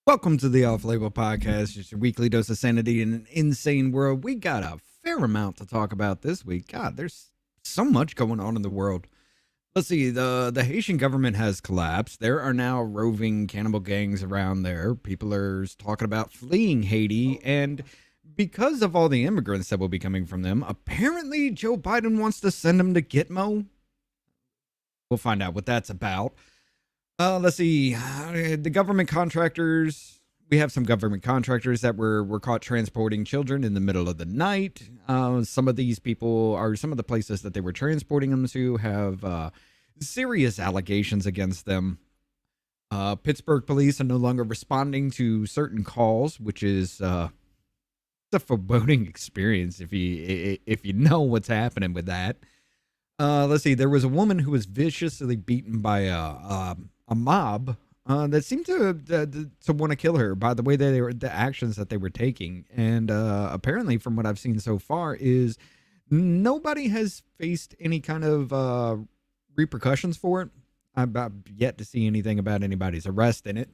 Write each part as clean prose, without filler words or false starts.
Welcome to the Off Label Podcast, just your weekly dose of sanity in an insane world. We got a fair amount to talk about this week. God, there's so much going on in the world. Let's see, the Haitian government has collapsed. There are now roving cannibal gangs around there. People are talking about fleeing Haiti, and because of all the immigrants that will be coming from them, apparently Joe Biden wants to send them to Gitmo. We'll find out what that's about. Let's see. The government contractors. We have some government contractors that were caught transporting children in the middle of the night. Some of these people are some of the places that they were transporting them to have serious allegations against them. Pittsburg Police are no longer responding to certain calls, which is a foreboding experience if you know what's happening with that. Let's see. There was a woman who was viciously beaten by a mob that seemed to want to kill her by the way the actions that they were taking. And apparently, from what I've seen so far, is nobody has faced any kind of repercussions for it. I've yet to see anything about anybody's arrest in it.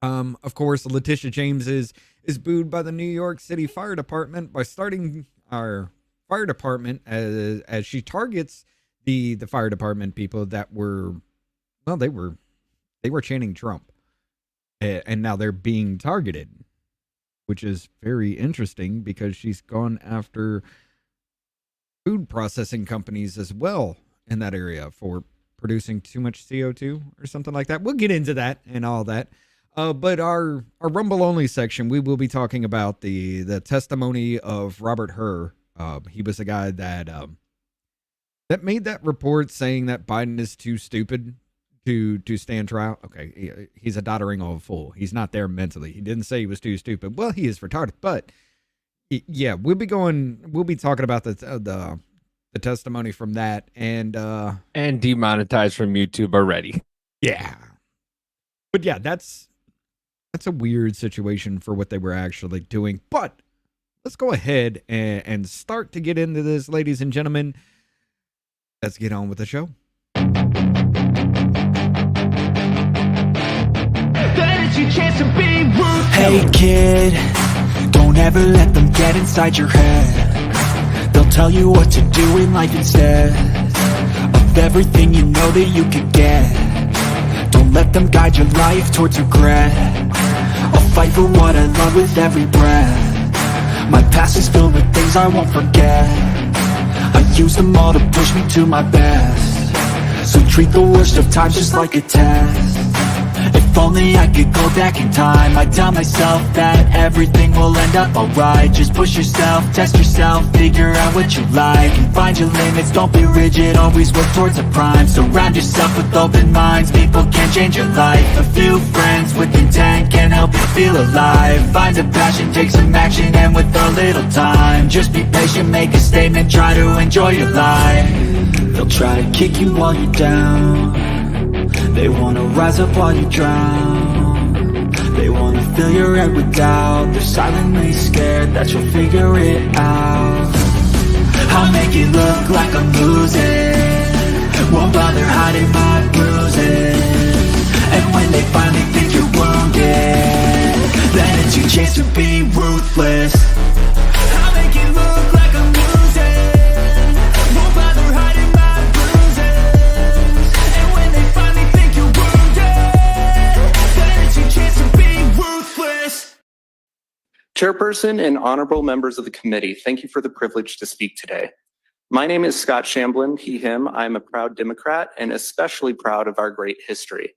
Of course, Laticia James is booed by the New York City Fire Department by starting our fire department as she targets the fire department people that were, well, they were chanting Trump, and now they're being targeted, which is very interesting because she's gone after food processing companies as well in that area for producing too much CO2 or something like that. We'll get into that and all that. But our Rumble only section, we will be talking about the testimony of Robert Hur. He was the guy that made that report saying that Biden is too stupid to stand trial. Okay, he's a doddering old fool. He's not there mentally. He didn't say he was too stupid. Well, he is retarded. But yeah, we'll be talking about the testimony from that and demonetized from YouTube already. Yeah, but yeah, that's a weird situation for what they were actually doing. But let's go ahead and start to get into this, ladies and gentlemen. Let's get on with the show. Hey kid, don't ever let them get inside your head. They'll tell you what to do in life instead of everything you know that you could get. Don't let them guide your life towards regret. I'll fight for what I love with every breath. My past is filled with things I won't forget. I use them all to push me to my best. So treat the worst of times just like a test. If only I could go back in time, I'd tell myself that everything will end up alright. Just push yourself, test yourself, figure out what you like, and find your limits, don't be rigid, always work towards a prime. Surround yourself with open minds, people can change your life. A few friends with intent can help you feel alive. Find a passion, take some action, and with a little time, just be patient, make a statement, try to enjoy your life. They'll try to kick you while you're down. They wanna rise up while you drown. They wanna fill your head with doubt. They're silently scared that you'll figure it out. I'll make it look like I'm losing, won't bother hiding my bruises. And when they finally think you're wounded, then it's your chance to be ruthless. I'll make it look like I'm losing, won't bother hiding my bruises. And when they finally think you're wounded, then it's your chance to be ruthless. Chairperson and honorable members of the committee, thank you for the privilege to speak today. My name is Scott Shamblin, he, him. I am a proud Democrat and especially proud of our great history.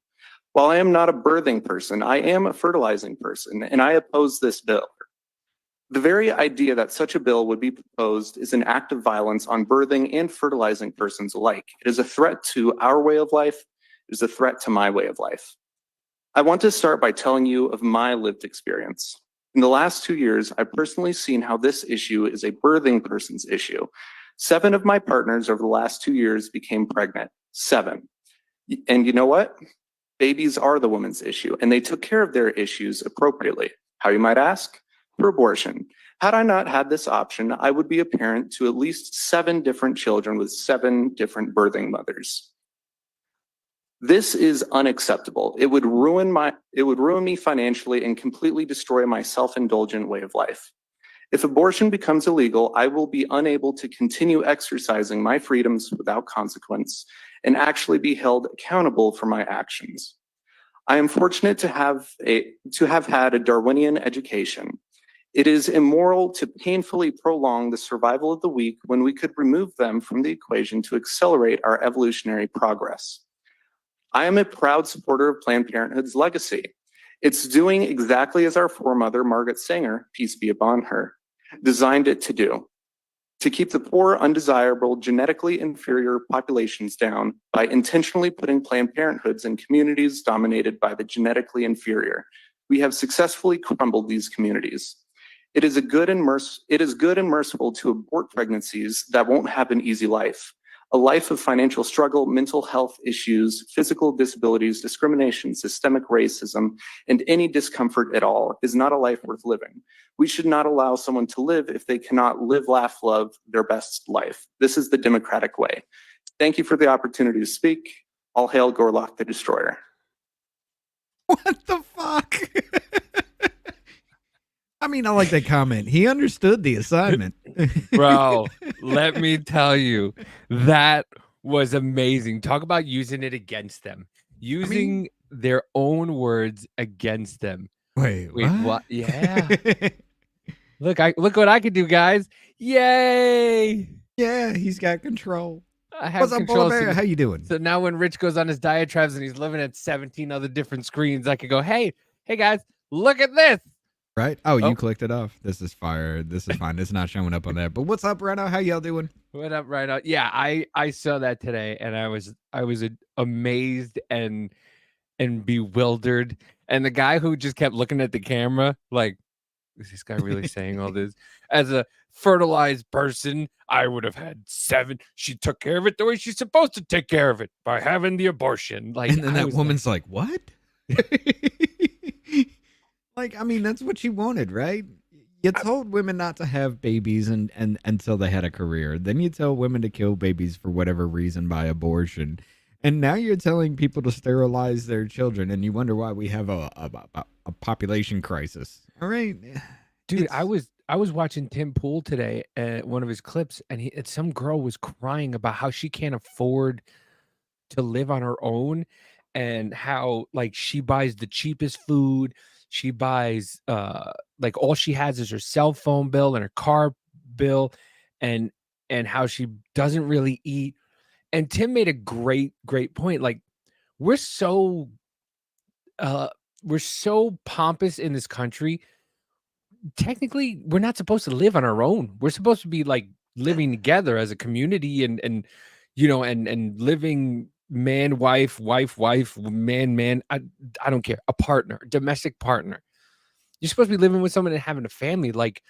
While I am not a birthing person, I am a fertilizing person, and I oppose this bill. The very idea that such a bill would be proposed is an act of violence on birthing and fertilizing persons alike. It is a threat to our way of life. It is a threat to my way of life. I want to start by telling you of my lived experience. In the last 2 years, I've personally seen how this issue is a birthing person's issue. 7 of my partners over the last 2 years became pregnant. 7. And you know what? Babies are the woman's issue, and they took care of their issues appropriately. How, you might ask? Through abortion. Had I not had this option, I would be a parent to at least 7 different children with 7 different birthing mothers. This is unacceptable. It would ruin me financially and completely destroy my self-indulgent way of life. If abortion becomes illegal, I will be unable to continue exercising my freedoms without consequence and actually be held accountable for my actions. I am fortunate to have had a Darwinian education. It is immoral to painfully prolong the survival of the weak when we could remove them from the equation to accelerate our evolutionary progress. I am a proud supporter of Planned Parenthood's legacy. It's doing exactly as our foremother, Margaret Sanger, peace be upon her, designed it to do, to keep the poor, undesirable, genetically inferior populations down by intentionally putting Planned Parenthoods in communities dominated by the genetically inferior. We have successfully crumbled these communities. It is good and merciful to abort pregnancies that won't have an easy life. A life of financial struggle, mental health issues, physical disabilities, discrimination, systemic racism, and any discomfort at all is not a life worth living. We should not allow someone to live if they cannot live, laugh, love their best life. This is the democratic way. Thank you for the opportunity to speak. All hail Gorlock the Destroyer. What the fuck? I mean, I like that comment. He understood the assignment. Bro, let me tell you, that was amazing. Talk about using it against them. Using their own words against them. Wait, what? Yeah. Look what I could do, guys. Yay! Yeah, he's got control. I have What's up, control. Polar Bear? How you doing? So now when Rich goes on his diatribes and he's living at 17 other different screens, I could go, hey guys, look at this. Right? Oh, you clicked it off. This is fire. This is fine. It's not showing up on there. But what's up, Reno? How y'all doing? What up, Reno? Yeah, I saw that today, and I was amazed and bewildered. And the guy who just kept looking at the camera, like, is this guy really saying all this? As a fertilized person, I would have had 7. She took care of it the way she's supposed to take care of it, by having the abortion. Like, and then that woman's like, what? Like, I mean, that's what she wanted, right? You told women not to have babies and until they had a career. Then you tell women to kill babies for whatever reason by abortion. And now you're telling people to sterilize their children, and you wonder why we have a population crisis. All right. Dude, I was watching Tim Pool today at one of his clips, and some girl was crying about how she can't afford to live on her own, and how, like, she buys the cheapest food. She buys like, all she has is her cell phone bill and her car bill, and how she doesn't really eat. And Tim made a great point. Like, we're so pompous in this country. Technically, we're not supposed to live on our own. We're supposed to be, like, living together as a community and living man, wife, man. I don't care. A partner, domestic partner. You're supposed to be living with someone and having a family. Like,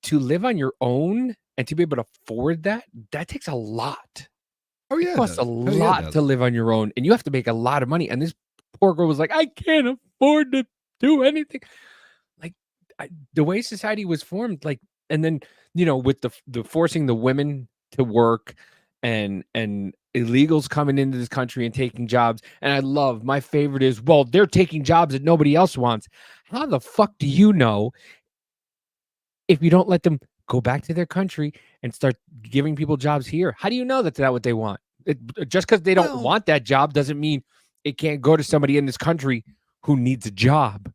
to live on your own and to be able to afford that takes a lot. Oh, yeah. It costs a lot to live on your own, and you have to make a lot of money. And this poor girl was like, I can't afford to do anything. Like, the way society was formed, like, and then, with the forcing the women to work and illegals coming into this country and taking jobs. And my favorite is, well, they're taking jobs that nobody else wants. How the fuck do you know if you don't let them go back to their country and start giving people jobs here? How do you know that's not what they want? Just because they don't want that job doesn't mean it can't go to somebody in this country who needs a job.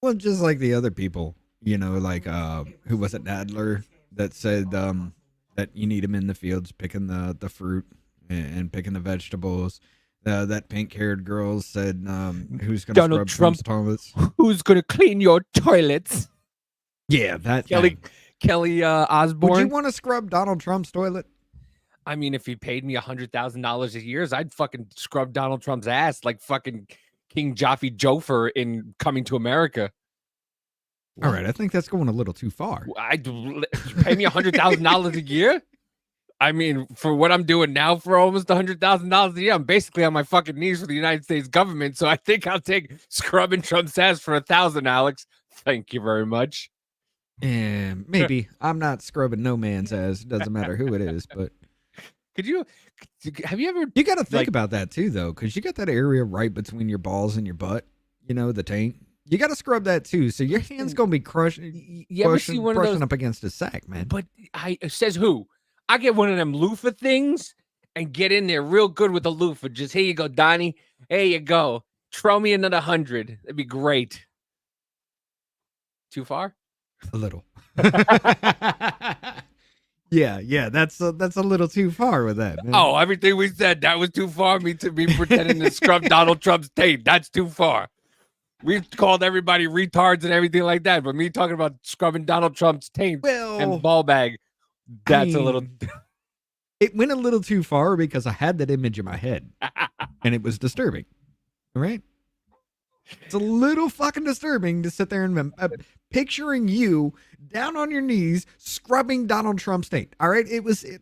Well, just like the other people, like, who was it, Nadler, that said that you need them in the fields picking the fruit and picking the vegetables. That pink-haired girl said, who's going to scrub Trump's toilets? Who's going to clean your toilets? Yeah, that Kelly Osbourne. Would you want to scrub Donald Trump's toilet? I mean, if he paid me $100,000 a year, I'd fucking scrub Donald Trump's ass like fucking King Jaffe Joffer in Coming to America. All right, I think that's going a little too far. Pay me $100,000 a year? I mean, for what I'm doing now for almost $100,000 a year, I'm basically on my fucking knees for the United States government. So I think I'll take scrubbing Trump's ass for $1,000, Alex. Thank you very much. And maybe I'm not scrubbing no man's ass. It doesn't matter who it is, but Could you? Have you ever? You got to think Like- about that too, though, because you got that area right between your balls and your butt. You know, the taint. You got to scrub that too, so your hand's gonna be crushing. You ever see one of brushing those? up against his sack, man? But says who? I get one of them loofah things and get in there real good with the loofah. Just here you go, Donnie. Here you go. Throw me another 100. That'd be great. Too far? A little. Yeah, that's a little too far with that, man. Oh, everything we said, that was too far. Me to be pretending to scrub Donald Trump's tape. That's too far. We've called everybody retards and everything like that, but me talking about scrubbing Donald Trump's tape well, and ball bag, that's a little. It went a little too far because I had that image in my head, and it was disturbing. All right, it's a little fucking disturbing to sit there and picturing you down on your knees scrubbing Donald Trump's tape. All right,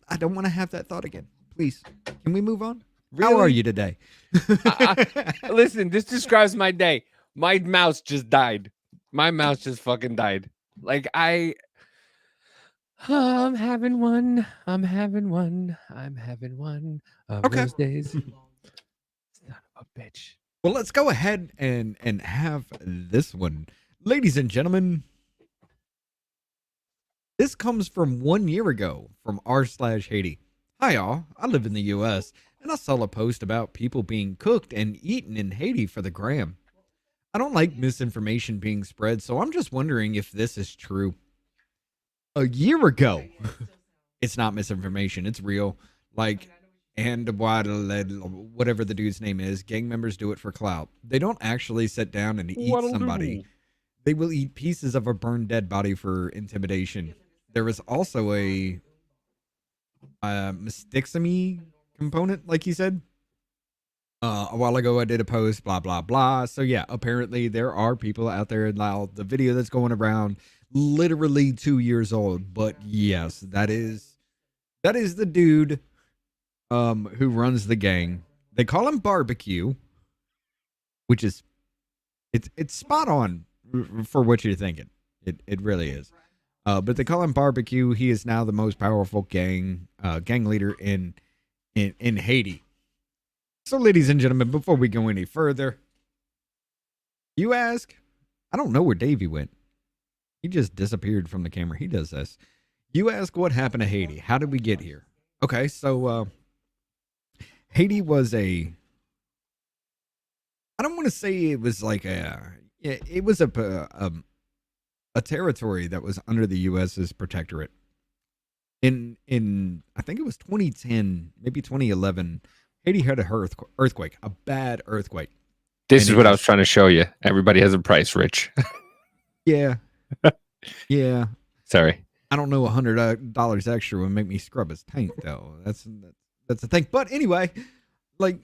I don't want to have that thought again. Please, can we move on? How are Really? you today? Listen, this describes my day. My mouse just died. My mouse just fucking died. Like I'm having one. I'm having one of Okay. those days. Son of a bitch. Well, let's go ahead and have this one. Ladies and gentlemen, this comes from 1 year ago from r/Haiti. Hi, y'all. I live in the U.S., and I saw a post about people being cooked and eaten in Haiti for the gram. I don't like misinformation being spread, so I'm just wondering if this is true. A year ago, it's not misinformation, it's real. Like, and whatever the dude's name is, gang members do it for clout. They don't actually sit down and eat somebody. They will eat pieces of a burned dead body for intimidation. There was also a mastectomy component, like he said. A while ago, I did a post, blah, blah, blah. So, yeah, apparently there are people out there now. The video that's going around, literally 2 years old. But, yes, that is the dude who runs the gang. They call him Barbeque, which is, it's spot on for what you're thinking. It really is. But they call him Barbeque. He is now the most powerful gang leader in Haiti. So, ladies and gentlemen, before we go any further, you ask, I don't know where Davey went. He just disappeared from the camera. He does this. You ask what happened to Haiti. How did we get here? Okay, so Haiti was I don't want to say it was like it was a territory that was under the U.S.'s protectorate. In I think it was 2010, maybe 2011. Haiti had a earthquake, a bad earthquake. This is what I was trying to show you. Everybody has a price, Rich. Yeah. Yeah. Sorry. I don't know, $100 extra would make me scrub his taint, though. That's the thing. But anyway, like,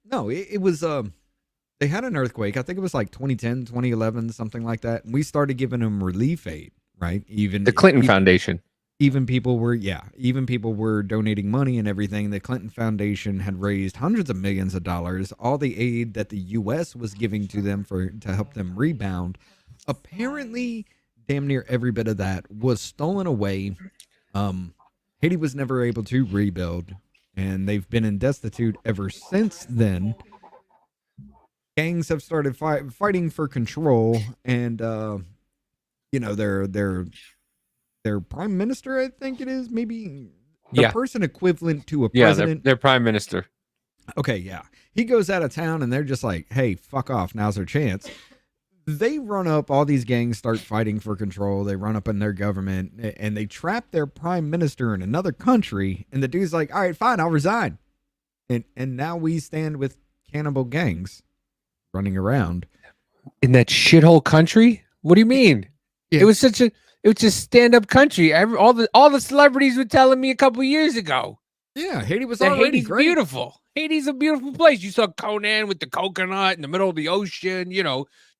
no, it was, they had an earthquake. I think it was like 2010, 2011, something like that. And we started giving them relief aid, right? Even The Clinton Foundation. Even people were donating money and everything. The Clinton Foundation had raised hundreds of millions of dollars, all the aid that the U.S. was giving to them to help them rebound. Apparently, damn near every bit of that was stolen away. Haiti was never able to rebuild, and they've been in destitute ever since then. Gangs have started fighting for control, and their prime minister, I think it is, maybe the person equivalent to a president. Yeah, their prime minister. Okay, yeah. He goes out of town and they're just like, hey, fuck off. Now's their chance. They run up, all these gangs start fighting for control. They run up in their government and they trap their prime minister in another country. And the dude's like, all right, fine, I'll resign. And now we stand with cannibal gangs running around. In that shithole country? What do you mean? Yeah. It was just stand-up country. All the celebrities were telling me a couple years ago. Yeah, Haiti was That already Haiti's great. beautiful. Haiti's a beautiful place. You saw Conan with the coconut in the middle of the ocean,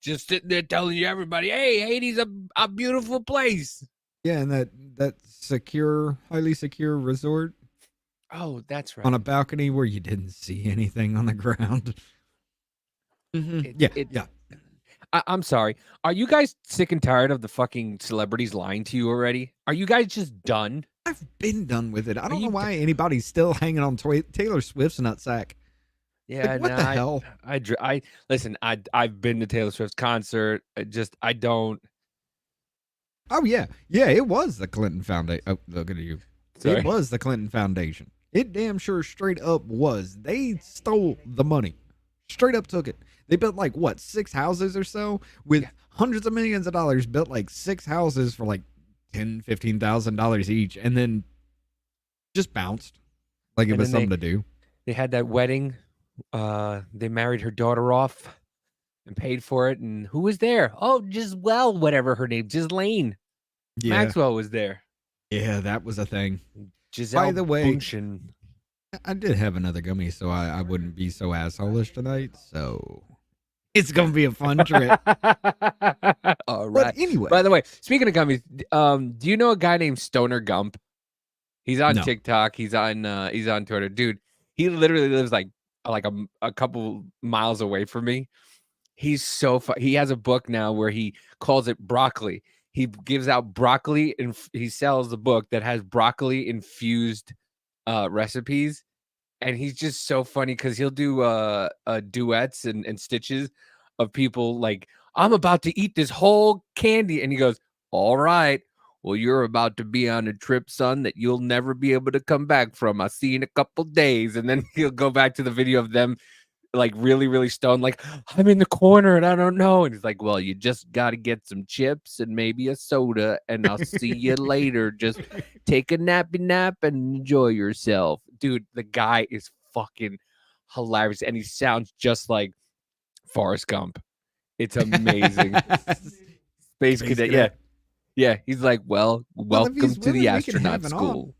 just sitting there telling you everybody, hey, Haiti's a beautiful place. Yeah, and that secure, highly secure resort Oh, that's right. on a balcony where you didn't see anything on the ground. Yeah. I'm sorry. Are you guys sick and tired of the fucking celebrities lying to you already? Are you guys just done? I've been done with it. I don't know you why anybody's still hanging on Taylor Swift's nutsack. Yeah, Like, what the hell? I listen. I've been to Taylor Swift's concert. I don't. Oh yeah, it was the Clinton Foundation. Oh, look at you. Sorry. It was the Clinton Foundation. It damn sure straight up was. They stole the money. Straight up took it. They built like what, 6 houses or so with hundreds of millions of dollars. Built like 6 houses for like $10,000-$15,000 each, and then just bounced like it was something to do. They had that wedding. They married her daughter off and paid for it. And who was there? Oh, Giselle, whatever her name, Ghislaine. Yeah. Maxwell was there. Yeah, that was a thing. Giselle. By the way, Bundchen. I did have another gummy, so I wouldn't be so assholish tonight. So it's gonna be a fun trip. All right. But anyway, By the way, speaking of gummies, do you know a guy named Stoner Gump? He's on TikTok. He's on Twitter. Dude, he literally lives like a couple miles away from me. He's so fun. He has a book now where he calls it broccoli. He gives out broccoli and he sells the book that has broccoli infused recipes. And he's just so funny because he'll do duets and stitches of people like, I'm about to eat this whole candy. And he goes, all right, well, you're about to be on a trip, son, that you'll never be able to come back from. I'll see you in a couple days. And then he'll go back to the video of them like really, really stoned, like, I'm in the corner and I don't know. And he's like, well, you just got to get some chips and maybe a soda and I'll see you later. Just take a nappy nap and enjoy yourself. Dude, the guy is fucking hilarious. And he sounds just like Forrest Gump. It's amazing. Space Cadet. Yeah. Yeah. He's like, well, welcome to the astronaut school.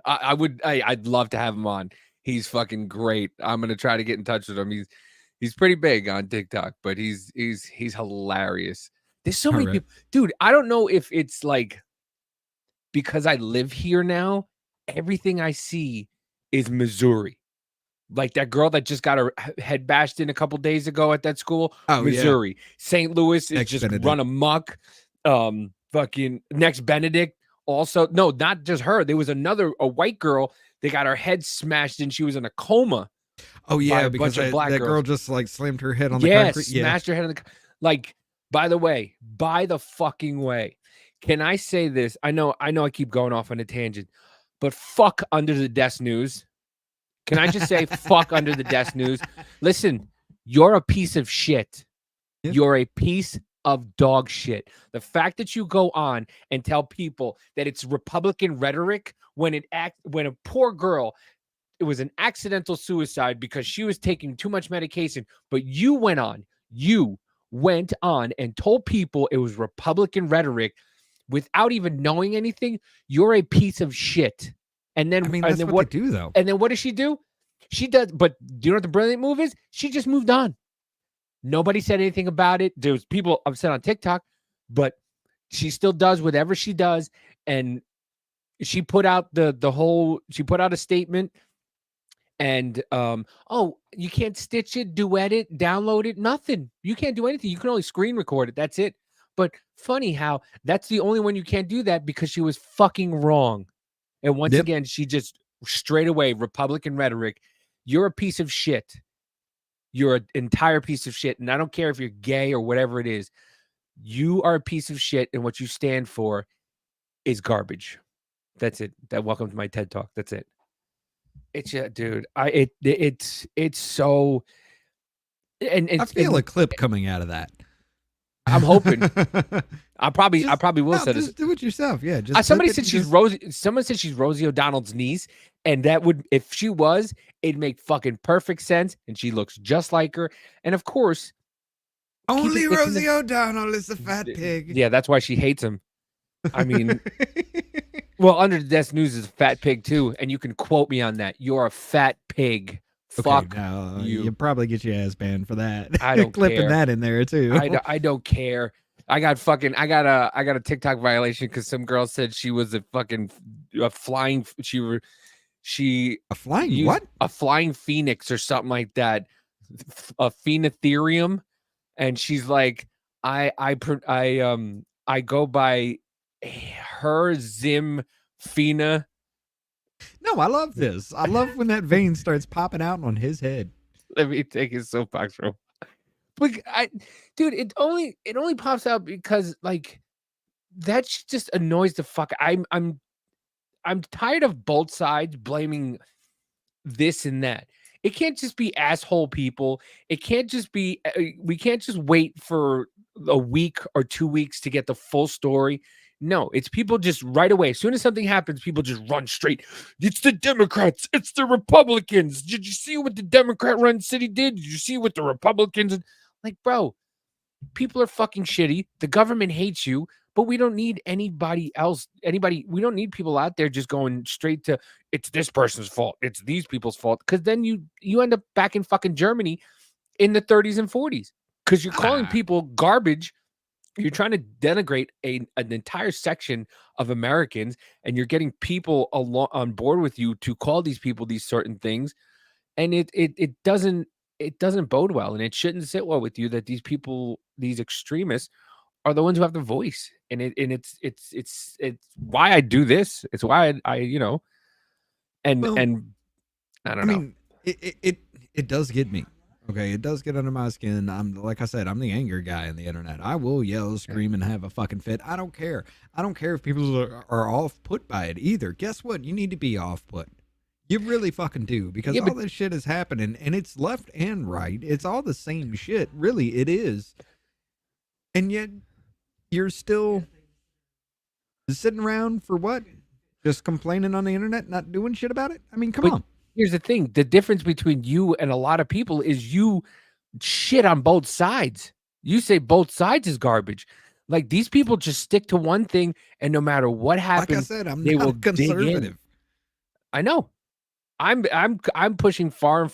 I'd love to have him on. He's fucking great. I'm gonna try to get in touch with him. He's pretty big on TikTok, but he's hilarious. There's so many people, dude. I don't know if it's like because I live here now. Everything I see is Missouri. Like that girl that just got her head bashed in a couple days ago at that school. Oh, Missouri. Yeah. St. Louis is just run amok. Fucking Next Benedict. Also, no, not just her. There was a white girl. They got her head smashed and she was in a coma. Oh yeah, because that girl just like slammed her head on the concrete. Smashed her head on the like. By the fucking way, can I say this? I know I keep going off on a tangent, but fuck Under the Desk News. Can I just say fuck Under the Desk News? Listen, you're a piece of shit. Yeah. You're a piece of dog shit. The fact that you go on and tell people that it's Republican rhetoric when a poor girl, it was an accidental suicide because she was taking too much medication, but you went on and told people it was Republican rhetoric without even knowing anything. You're a piece of shit. And then, that's what they do, though. And then what does she do? She does. But do you know what the brilliant move is? She just moved on. Nobody said anything about it. There's people upset on TikTok, but she still does whatever she does. And she put out she put out a statement and, you can't stitch it, duet it, download it, nothing. You can't do anything. You can only screen record it. That's it. But funny how that's the only one you can't do that because she was fucking wrong. And once again, she just straight away, Republican rhetoric. You're a piece of shit. You're an entire piece of shit. And I don't care if you're gay or whatever it is. You are a piece of shit. And what you stand for is garbage. That's it. Welcome to my TED Talk. That's it. It's dude. It's so. And I feel a clip coming out of that. I'm hoping. I probably will say this. Just do it yourself. Yeah. Just somebody said she's Rosie. Someone said she's Rosie O'Donnell's niece, and that would, if she was, it'd make fucking perfect sense. And she looks just like her. And of course, only Rosie O'Donnell is a fat pig. Yeah, that's why she hates him. I mean, well, Under the Desk News is a fat pig too, and you can quote me on that. You're a fat pig. Fuck you. You probably get your ass banned for that. I don't clipping care. that in there too. I don't care. I got a TikTok violation because some girl said she was a flying phoenix or something like that, a phoenitherium, and she's like, I go by her Zim Fina. No, I love this. I love when that vein starts popping out on his head. Let me take his soapbox room. But dude, it only pops out because like that just annoys the fuck. I'm tired of both sides blaming this and that. It can't just be asshole people. It can't just be we can't just wait for a week or 2 weeks to get the full story. No, it's people just right away. As soon as something happens, people just run straight. It's the Democrats. It's the Republicans. Did you see what the Democrat-run city did? Did you see what the Republicans? Like, bro, people are fucking shitty. The government hates you, but we don't need anybody else. We don't need people out there just going straight to it's this person's fault. It's these people's fault. Because then you end up back in fucking Germany in the 30s and 40s. Because you're calling people garbage. You're trying to denigrate an entire section of Americans, and you're getting people on board with you to call these people these certain things, and it doesn't bode well, and it shouldn't sit well with you that these people, these extremists, are the ones who have the voice, and it's why I do this. It's why I and I don't know. It does get me. Okay, it does get under my skin. Like I said, I'm the anger guy on the internet. I will yell, scream, and have a fucking fit. I don't care. I don't care if people are off put by it either. Guess what? You need to be off put. You really fucking do, because all this shit is happening, and it's left and right. It's all the same shit. Really, it is. And yet, you're still sitting around for what? Just complaining on the internet, not doing shit about it? I mean, come on. Here's the thing. The difference between you and a lot of people is you shit on both sides. You say both sides is garbage. Like, these people just stick to one thing, and no matter what happens, like I said, I'm not conservative. I know. I'm pushing farther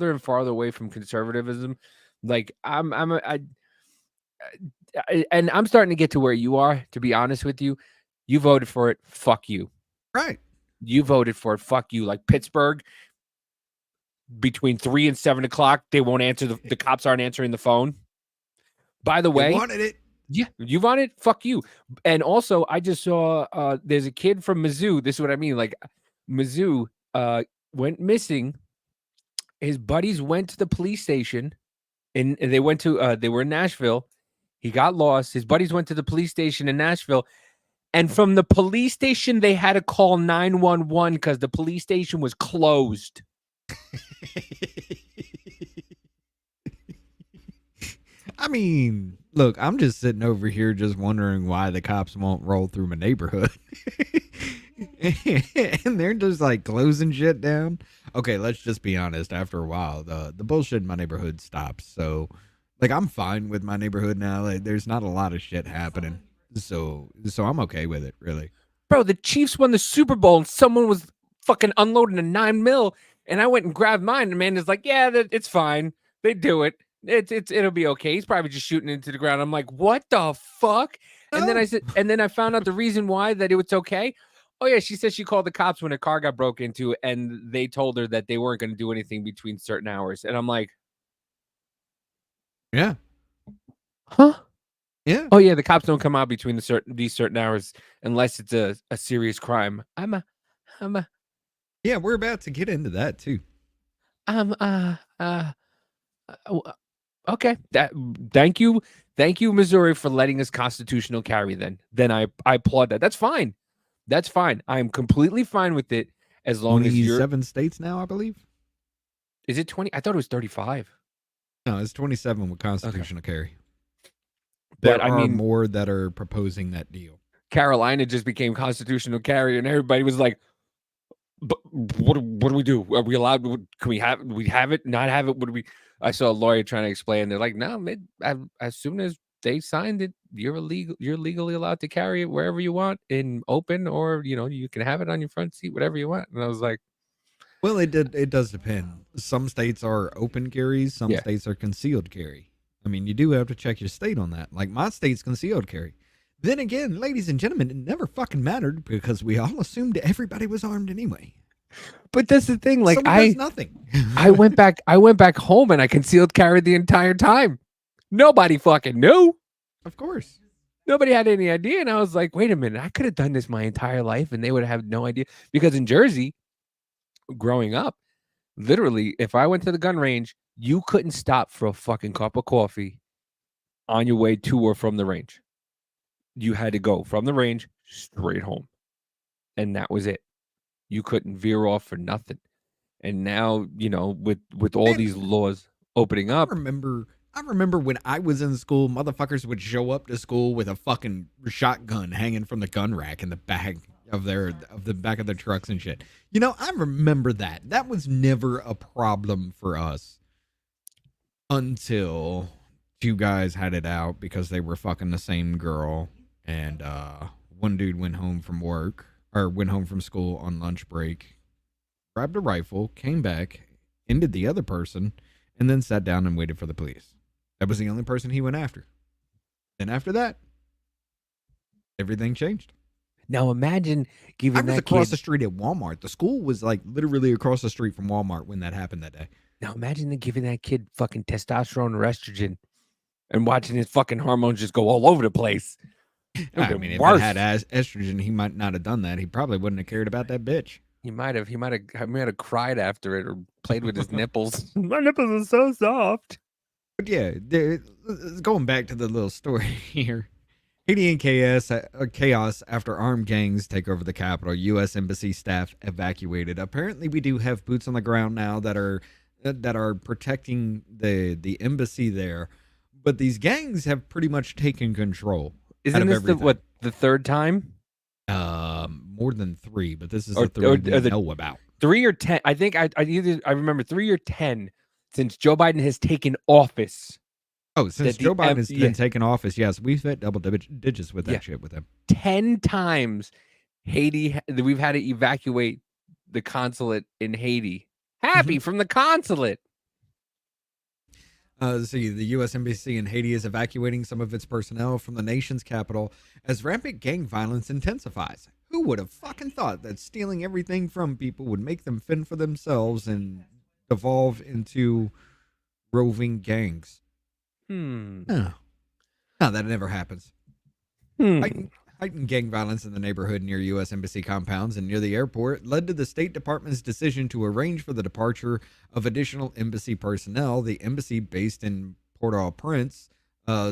and farther away from conservatism. Like, and I'm starting to get to where you are, to be honest with you. You voted for it. Fuck you. Right. You voted for it. Fuck you. Like Pittsburgh, between 3 and 7 o'clock, they won't answer. The cops aren't answering the phone. By the way, you wanted it. Yeah, you want it. Fuck you. And also, I just saw there's a kid from Mizzou. This is what I mean. Like, Mizzou went missing. His buddies went to the police station, and they were in Nashville. He got lost. His buddies went to the police station in Nashville. And from the police station, they had to call 911 because the police station was closed. I mean, look, I'm just sitting over here just wondering why the cops won't roll through my neighborhood. And they're just like closing shit down. Okay, let's just be honest. After a while, the bullshit in my neighborhood stops. So, like, I'm fine with my neighborhood now. Like, there's not a lot of shit happening. So I'm okay with it, really. Bro, the Chiefs won the Super Bowl, and someone was fucking unloading a 9mm, and I went and grabbed mine, and Amanda's like, yeah, it's fine. They do it. It'll be okay. He's probably just shooting into the ground. I'm like, what the fuck? And then I said, and then I found out the reason why that it was okay. Oh yeah, she said she called the cops when a car got broke into, and they told her that they weren't going to do anything between certain hours. And I'm like, yeah, huh? Yeah. Oh yeah, the cops don't come out between these certain hours unless it's a serious crime. Yeah, we're about to get into that too. Okay. Thank you, Missouri, for letting us constitutional carry. Then I applaud that. That's fine. I'm completely fine with it as long as you're 27 states now, I believe. Is it 20? I thought it was 35. No, it's 27 with constitutional carry. But there are more that are proposing that deal. Carolina just became constitutional carry, and everybody was like, "But what do we do? Are we allowed? Can we have it? Not have it? What do we?" I saw a lawyer trying to explain. They're like, "No, as soon as they signed it, you're legally allowed to carry it wherever you want, in open, or you can have it on your front seat, whatever you want." And I was like, "Well, it does depend. Some states are open carries, some states are concealed carry. I mean, you do have to check your state on that. Like, my state's concealed carry. Then again, ladies and gentlemen, it never fucking mattered because we all assumed everybody was armed anyway. But that's the thing. Like, nothing. I went back home and I concealed carried the entire time. Nobody fucking knew. Of course. Nobody had any idea. And I was like, wait a minute, I could have done this my entire life and they would have no idea. Because in Jersey, growing up, literally, if I went to the gun range, you couldn't stop for a fucking cup of coffee on your way to or from the range. You had to go from the range straight home. And that was it. You couldn't veer off for nothing. And now, with all these laws opening up. I remember when I was in school, motherfuckers would show up to school with a fucking shotgun hanging from the gun rack in the back of the back of their trucks and shit. I remember that. That was never a problem for us until two guys had it out because they were fucking the same girl, and one dude went home from school on lunch break, grabbed a rifle, came back, ended the other person, and then sat down and waited for the police. That was the only person he went after. Then after that, everything changed. Now imagine giving I was that across kid, the street at Walmart. The school was like literally across the street from Walmart when that happened that day. Now imagine giving that kid fucking testosterone or estrogen and watching his fucking hormones just go all over the place. I mean, if it had estrogen, he might not have done that. He probably wouldn't have cared about that bitch. He might have cried after it or played with his nipples. My nipples are so soft. But yeah, going back to the little story here. Haiti in chaos after armed gangs take over the capital. U.S. Embassy staff evacuated. Apparently, we do have boots on the ground now that are protecting the embassy there. But these gangs have pretty much taken control. Isn't this the third time? More than 3, but this is the third we know about. 3 or 10. I think I remember 3 or 10 since Joe Biden has taken office. Oh, since Joe Biden has been taken office, yes, we've hit double digits with that shit with him. 10 times Haiti, we've had to evacuate the consulate in Haiti. Happy from the consulate. The U.S. Embassy in Haiti is evacuating some of its personnel from the nation's capital as rampant gang violence intensifies. Who would have fucking thought that stealing everything from people would make them fend for themselves and evolve into roving gangs? No, that never happens. Heightened gang violence in the neighborhood near U.S. Embassy compounds and near the airport led to the State Department's decision to arrange for the departure of additional embassy personnel. The embassy, based in Port-au-Prince,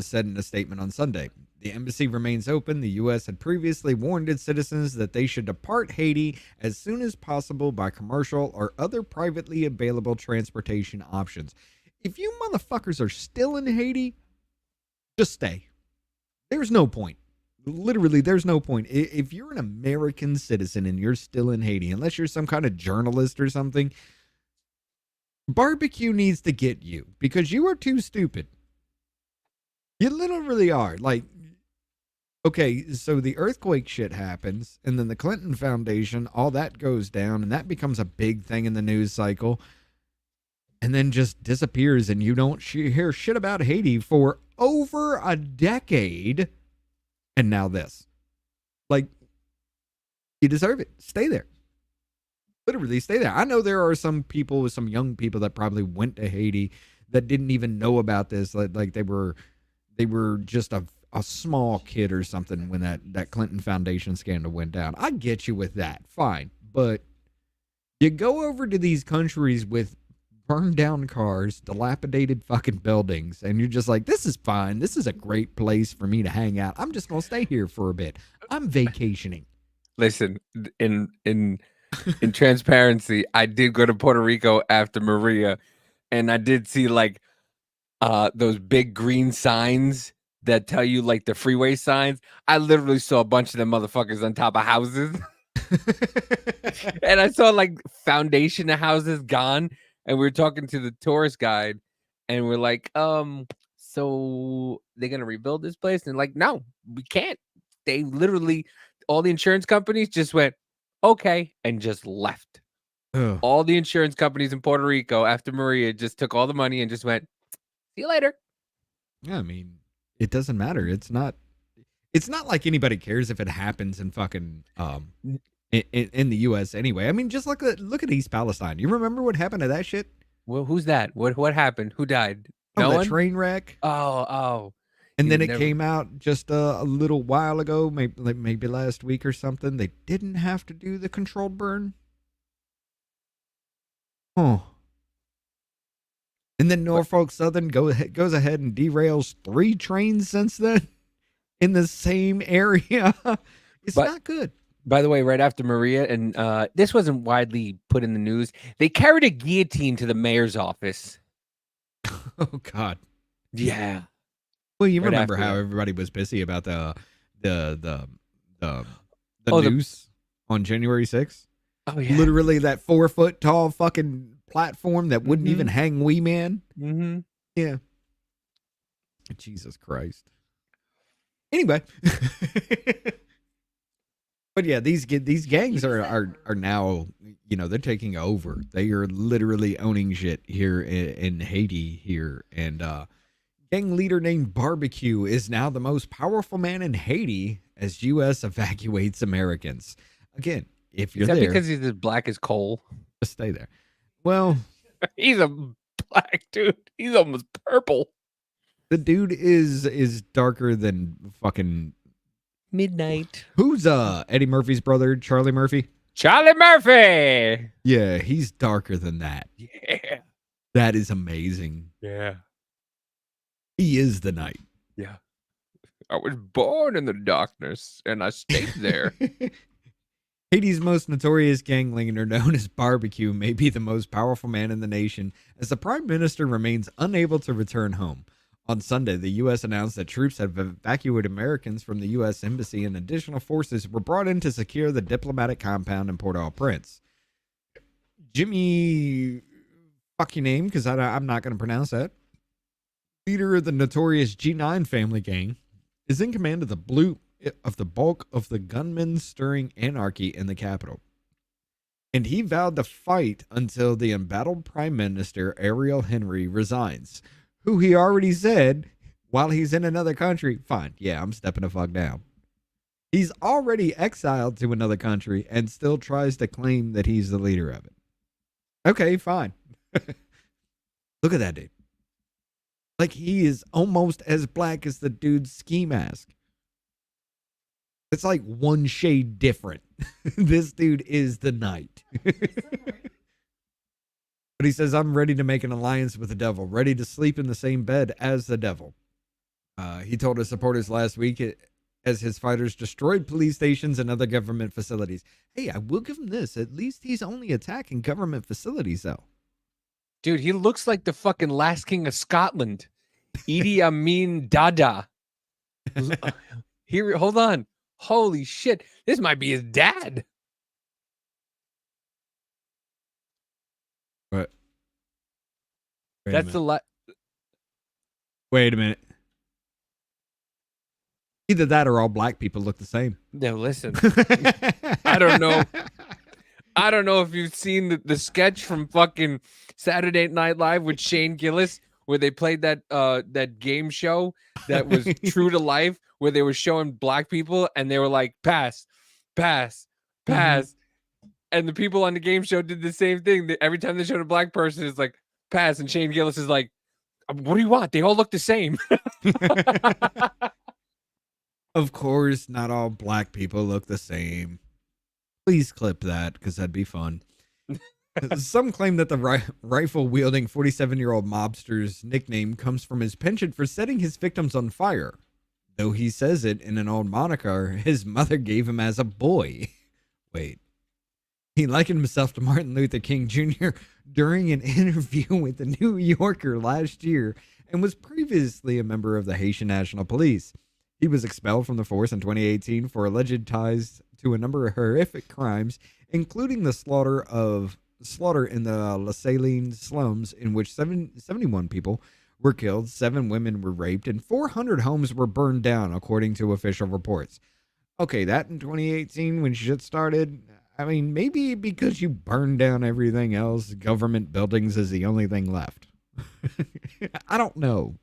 said in a statement on Sunday. The embassy remains open. The U.S. had previously warned its citizens that they should depart Haiti as soon as possible by commercial or other privately available transportation options. If you motherfuckers are still in Haiti, just stay. There's no point. Literally, there's no point. If you're an American citizen and you're still in Haiti, unless you're some kind of journalist or something, Barbeque needs to get you because you are too stupid. You literally are. Like, okay, so the earthquake shit happens, and then the Clinton Foundation, all that goes down, and that becomes a big thing in the news cycle, and then just disappears, and you don't hear shit about Haiti for over a decade. And now this. Like, you deserve it. Stay there. Literally stay there. I know there are some young people that probably went to Haiti that didn't even know about this. Like they were just a small kid or something when that Clinton Foundation scandal went down. I get you with that. Fine. But you go over to these countries with burned down cars, dilapidated fucking buildings, and you're just like, this is fine. This is a great place for me to hang out. I'm just gonna stay here for a bit. I'm vacationing. Listen, in transparency, I did go to Puerto Rico after Maria, and I did see like those big green signs that tell you like the freeway signs. I literally saw a bunch of them motherfuckers on top of houses. And I saw like foundation of houses gone. And we were talking to the tourist guide, and we're like, so they're going to rebuild this place? And like, no, we can't. They literally, all the insurance companies just went, okay, and just left. Ugh. All the insurance companies in Puerto Rico after Maria just took all the money and just went, see you later. Yeah, I mean, it doesn't matter. It's not like anybody cares if it happens in fucking in the U.S. anyway. I mean, just look at East Palestine. You remember what happened to that shit? Well, who's that? What happened? Who died? Oh, No that one? train wreck. Oh. And You then would it never- came out just a little while ago, maybe last week or something. They didn't have to do the controlled burn. Oh. And then Norfolk Southern goes ahead and derails 3 trains since then in the same area. It's But- not good. By the way, right after Maria, and this wasn't widely put in the news, they carried a guillotine to the mayor's office. Oh God. Yeah. Well, you Right remember after how that. everybody was busy about the Oh, the- news on January 6th? Oh yeah. Literally that 4-foot tall fucking platform that wouldn't even hang Wee Man. Mm-hmm. Yeah. Jesus Christ. Anyway. But yeah, these gangs are now, they're taking over. They are literally owning shit here in Haiti here. And gang leader named Barbeque is now the most powerful man in Haiti as U.S. evacuates Americans. Again, if you're Is that there, because he's as black as coal? just stay there. Well, He's a black dude. He's almost purple. the dude is darker than fucking Midnight. who's Eddie Murphy's brother, Charlie Murphy? Charlie Murphy. Yeah, he's darker than that. Yeah. That is amazing. Yeah. He is the night. Yeah. I was born in the darkness and I stayed there. Haiti's most notorious gang leader, known as Barbeque, may be the most powerful man in the nation, as the prime minister remains unable to return home. On Sunday, the U.S. announced that troops have evacuated Americans from the U.S. Embassy and additional forces were brought in to secure the diplomatic compound in Port-au-Prince. Jimmy, fuck your name, because I'm not going to pronounce that, leader of the notorious G9 family gang, is in command of the bulk of the gunmen stirring anarchy in the capital. And he vowed to fight until the embattled Prime Minister Ariel Henry resigns, who he already said while he's in another country, fine, yeah, I'm stepping the fuck down. He's already exiled to another country and still tries to claim that he's the leader of it. Okay, fine. Look at that dude. Like, he is almost as black as the dude's ski mask. It's like one shade different. This dude is the night. But he says, I'm ready to make an alliance with the devil, ready to sleep in the same bed as the devil. He told his supporters last week as his fighters destroyed police stations and other government facilities. Hey, I will give him this. At least he's only attacking government facilities, though. Dude, he looks like the fucking last king of Scotland. Idi Amin Dada. Here, hold on. Holy shit. This might be his dad. What? That's the Wait a minute. Either that or all black people look the same. No, listen. I don't know. I don't know if you've seen the sketch from fucking Saturday Night Live with Shane Gillis, where they played that game show that was true to life, where they were showing black people and they were like, pass, pass, pass. And the people on the game show did the same thing. Every time they showed a black person, it's like, pass. And Shane Gillis is like, what do you want? They all look the same. Of course, not all black people look the same. Please clip that, because that'd be fun. Some claim that the rifle-wielding 47-year-old mobster's nickname comes from his penchant for setting his victims on fire. Though he says it in an old moniker his mother gave him as a boy. Wait. He likened himself to Martin Luther King Jr. during an interview with the New Yorker last year and was previously a member of the Haitian National Police. He was expelled from the force in 2018 for alleged ties to a number of horrific crimes, including the slaughter in the La Saline slums, in which 71 people were killed, 7 women were raped, and 400 homes were burned down, according to official reports. Okay, that in 2018 when shit started. I mean, maybe because you burned down everything else, government buildings is the only thing left. I don't know.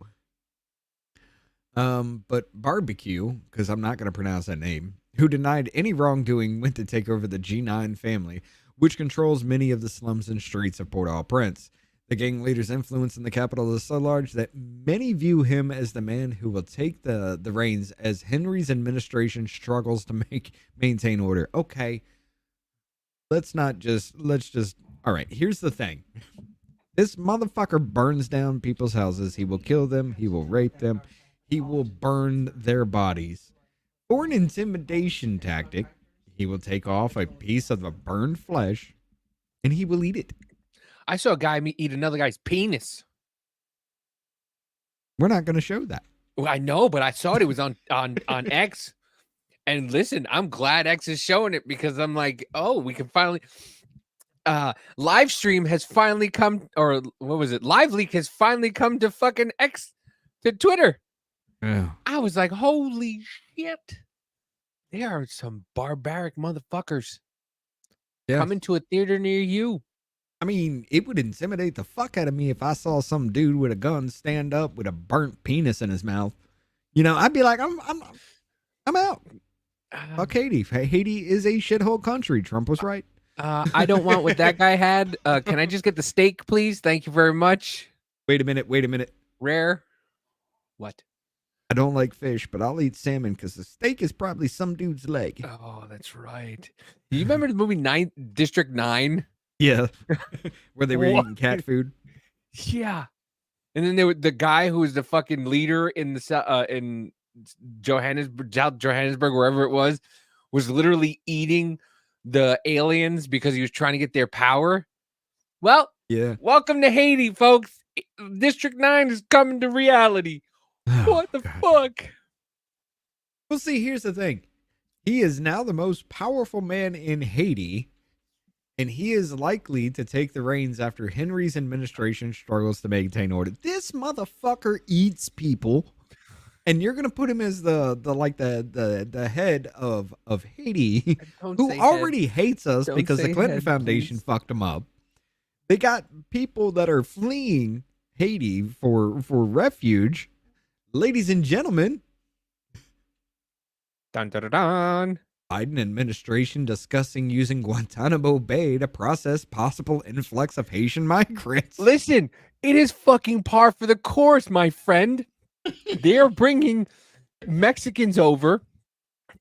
But Barbeque, because I'm not going to pronounce that name, who denied any wrongdoing, went to take over the G9 family, which controls many of the slums and streets of Port-au-Prince. The gang leader's influence in the capital is so large that many view him as the man who will take the reins as Henry's administration struggles to maintain order. Okay, let's just. All right, here's the thing. This motherfucker burns down people's houses. He will kill them. He will rape them. He will burn their bodies. For an intimidation tactic, he will take off a piece of the burned flesh and he will eat it. I saw a guy eat another guy's penis. We're not going to show that. Well, I know, but I saw it. It was on X. And listen, I'm glad X is showing it because I'm like, oh, we can finally. Live stream has finally come, or what was it? Live leak has finally come to fucking X, to Twitter. Yeah. I was like, holy shit. There are some barbaric motherfuckers coming to a theater near you. I mean, it would intimidate the fuck out of me if I saw some dude with a gun stand up with a burnt penis in his mouth. You know, I'd be like, I'm out. Fuck Haiti. Haiti is a shithole country. Trump was right. I don't want what that guy had. Can I just get the steak, please? Thank you very much. Wait a minute. Rare. What? I don't like fish, but I'll eat salmon because the steak is probably some dude's leg. Oh, that's right. Do you remember the movie District 9? Yeah. Where they were eating cat food. Yeah. And then there was the guy who was the fucking leader in the in Johannesburg, wherever it was literally eating the aliens because he was trying to get their power. Well, yeah. Welcome to Haiti, folks. District 9 is coming to reality. What the fuck? Well, see, here's the thing. He is now the most powerful man in Haiti, and he is likely to take the reins after Henry's administration struggles to maintain order. This motherfucker eats people, and you're gonna put him as the head of Haiti, who already hates us because the Clinton Foundation fucked him up. They got people that are fleeing Haiti for refuge. Ladies and gentlemen, dun, dun, dun, dun. Biden administration discussing using Guantanamo Bay to process possible influx of Haitian migrants. Listen, it is fucking par for the course, my friend. They're bringing Mexicans over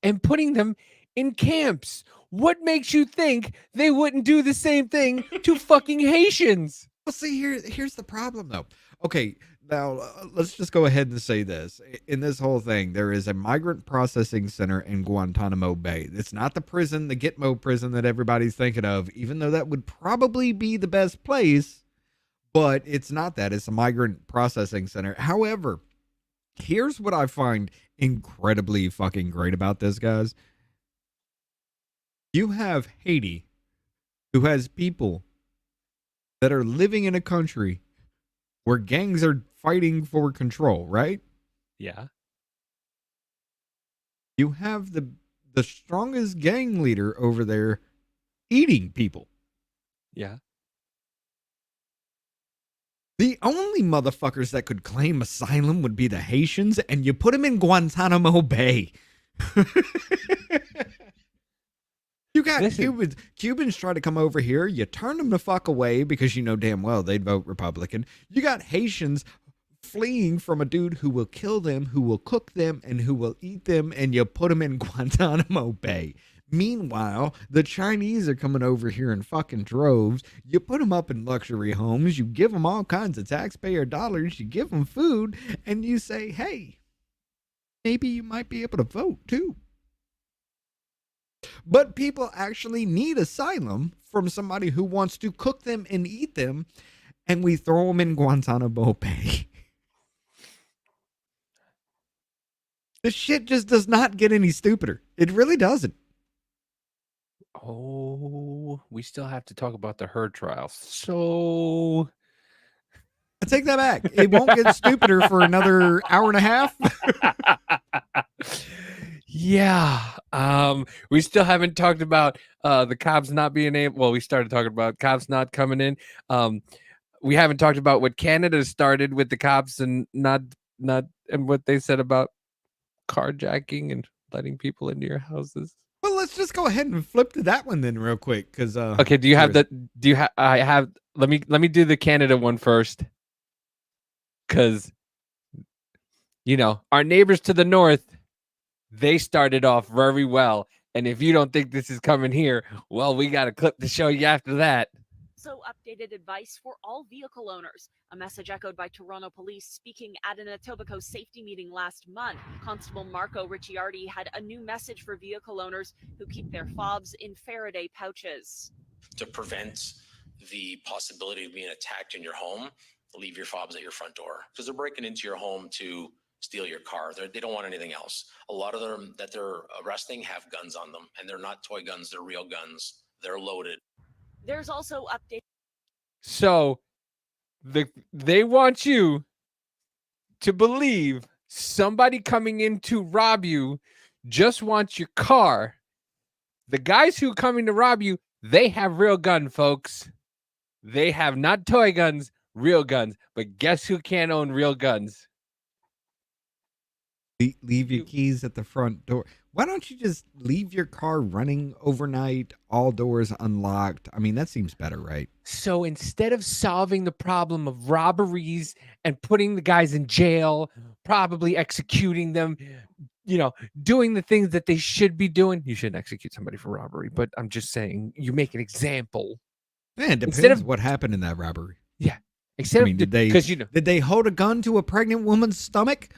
and putting them in camps. What makes you think they wouldn't do the same thing to fucking Haitians? Well, see, here's the problem, though. Okay, now let's just go ahead and say this. In this whole thing, there is a migrant processing center in Guantanamo Bay. It's not the prison, the Gitmo prison that everybody's thinking of, even though that would probably be the best place, but it's not that. It's a migrant processing center. However, here's what I find incredibly fucking great about this, guys. You have Haiti, who has people that are living in a country where gangs are fighting for control, right? Yeah. You have the strongest gang leader over there eating people. Yeah. The only motherfuckers that could claim asylum would be the Haitians, and you put them in Guantanamo Bay. You got Cubans try to come over here. You turn them the fuck away because you know damn well they'd vote Republican. You got Haitians fleeing from a dude who will kill them, who will cook them, and who will eat them, and you put them in Guantanamo Bay. Meanwhile, the Chinese are coming over here in fucking droves. You put them up in luxury homes. You give them all kinds of taxpayer dollars. You give them food, and you say, hey, maybe you might be able to vote too. But people actually need asylum from somebody who wants to cook them and eat them, and we throw them in Guantanamo Bay. This shit just does not get any stupider. It really doesn't. Oh, we still have to talk about the Heard trial. So I take that back. It won't get stupider for another hour and a half. Yeah. We still haven't talked about the cops not being able. Well, we started talking about cops not coming in. We haven't talked about what Canada started with the cops and not and what they said about carjacking and letting people into your houses. Well, let's just go ahead and flip to that one then, real quick. Because Okay, do you have the? Do you have? I have. Let me do the Canada one first, because our neighbors to the north, they started off very well. And if you don't think this is coming here, well, we got a clip to show you after that. So updated advice for all vehicle owners. A message echoed by Toronto Police speaking at an Etobicoke safety meeting last month. Constable Marco Ricciardi had a new message for vehicle owners who keep their fobs in Faraday pouches. To prevent the possibility of being attacked in your home, leave your fobs at your front door, because they're breaking into your home to steal your car. They don't want anything else. A lot of them that they're arresting have guns on them, and they're not toy guns, they're real guns. They're loaded. There's also updates. So they want you to believe somebody coming in to rob you just wants your car. The guys who coming to rob you, they have real gun, folks. They have not toy guns, real guns. But guess who can't own real guns? leave your keys at the front door. Why don't you just leave your car running overnight, all doors unlocked? I mean, that seems better, right? So instead of solving the problem of robberies and putting the guys in jail, probably executing them, doing the things that they should be doing, you shouldn't execute somebody for robbery, but I'm just saying, you make an example. Man, it depends what happened in that robbery. Yeah. Did they hold a gun to a pregnant woman's stomach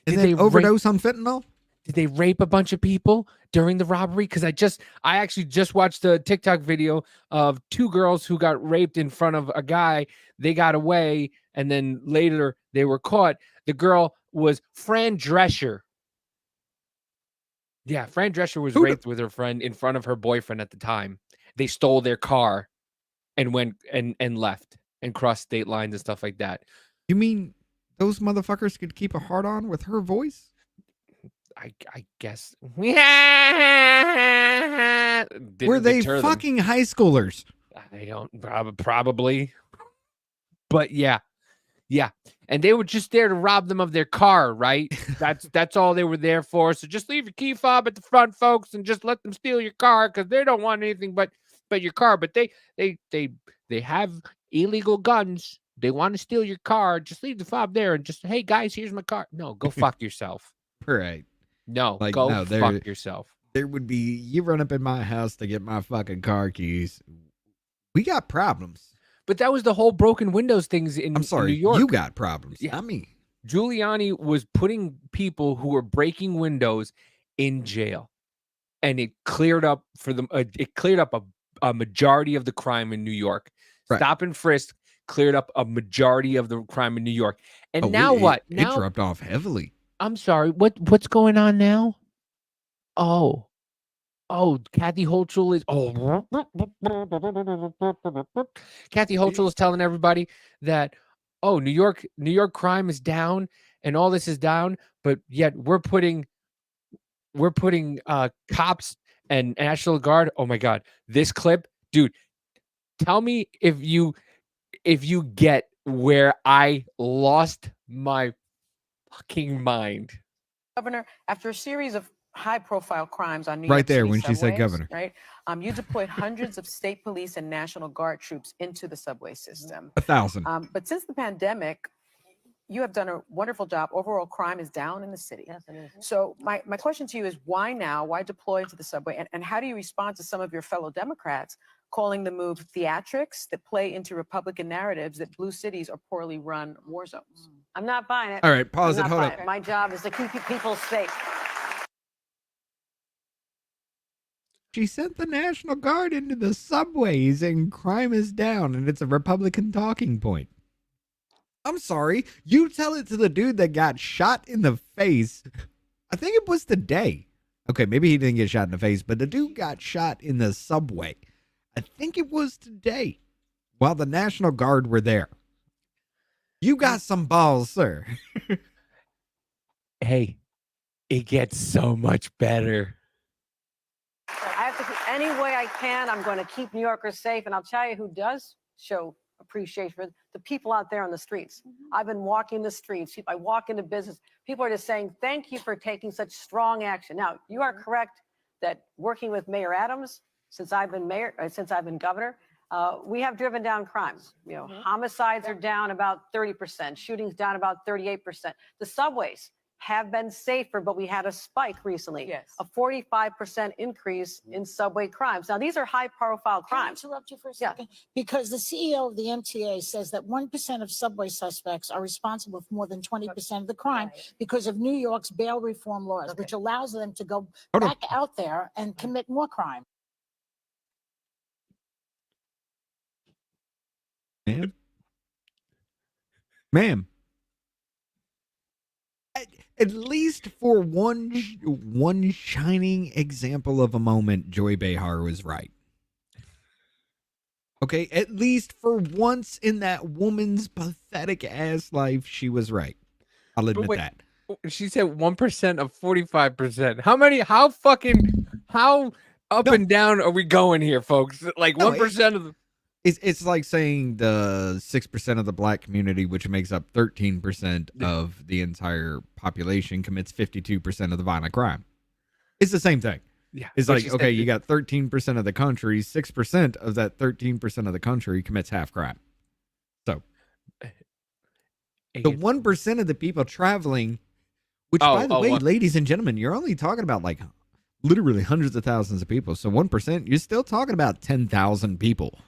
and then overdose on fentanyl? Did they rape a bunch of people during the robbery? Because I actually just watched a TikTok video of two girls who got raped in front of a guy. They got away, and then later they were caught. The girl was Fran Drescher. Yeah, Fran Drescher was raped with her friend in front of her boyfriend at the time. They stole their car and went and left and crossed state lines and stuff like that. You mean those motherfuckers could keep a heart on with her voice? I guess. Were they fucking high schoolers? I don't probably. But yeah. And they were just there to rob them of their car, right? That's all they were there for. So just leave your key fob at the front, folks, and just let them steal your car, because they don't want anything but your car. But they have illegal guns. They want to steal your car. Just leave the fob there and just, hey guys, here's my car. No, go fuck yourself. Right. No, go fuck yourself. There would be, you run up in my house to get my fucking car keys. We got problems. But that was the whole broken windows things in New York. You got problems. Yeah. Not me. Giuliani was putting people who were breaking windows in jail, and it cleared up for them. It cleared up a majority of the crime in New York. Right. Stop and frisk cleared up a majority of the crime in New York. And now what? It dropped off heavily. I'm sorry. What's going on now? Oh, Kathy Hochul is. Kathy Hochul is telling everybody that, New York crime is down and all this is down, but yet we're putting cops and National Guard. Oh my God, this clip, dude. Tell me if you get where I lost my fucking mind. Governor, after a series of high-profile crimes on New York City there when subways, she said governor, right? You deployed hundreds of state police and National Guard troops into the subway system. 1,000. But since the pandemic, you have done a wonderful job. Overall crime is down in the city. Yes, it is. So my question to you is, why now? Why deploy into the subway? And how do you respond to some of your fellow Democrats calling the move theatrics that play into Republican narratives that blue cities are poorly run war zones? I'm not buying it. All right, pause it. Hold up. My job is to keep people safe. She sent the National Guard into the subways and crime is down, and it's a Republican talking point. I'm sorry. You tell it to the dude that got shot in the face. I think it was today. Okay, maybe he didn't get shot in the face, but the dude got shot in the subway. I think it was today while the National Guard were there. You got some balls, sir. Hey, it gets so much better. I have to, any way I can, I'm going to keep New Yorkers safe. And I'll tell you who does show appreciation for the people out there on the streets. I've been walking the streets. I walk into business. People are just saying, thank you for taking such strong action. Now, you are correct. that working with Mayor Adams, since I've been governor, we have driven down crimes. You know, homicides are down about 30%, shootings down about 38%. The subways have been safer, but we had a spike recently. Yes. A 45% increase in subway crimes. Now, these are high-profile Can I crimes. interrupt you for a Yeah. second? Because the CEO of the MTA says that 1% of subway suspects are responsible for more than 20% of the crime because of New York's bail reform laws, which allows them to go Hold on. back out there and commit more crime. Ma'am. At least for one shining example of a moment, Joy Behar was right. Okay, at least for once in that woman's pathetic ass life, she was right. I'll admit wait, that. She said 1% of 45%. How up No. and down are we going here, folks? Like No, 1% of the. It's like saying the 6% of the black community, which makes up 13% of the entire population, commits 52% of the violent crime. It's the same thing. Yeah, It's but like, she okay, said- you got 13% of the country, 6% of that 13% of the country commits half crime. So the 1% of the people traveling, which by the way, ladies and gentlemen, you're only talking about like literally hundreds of thousands of people. So 1%, you're still talking about 10,000 people.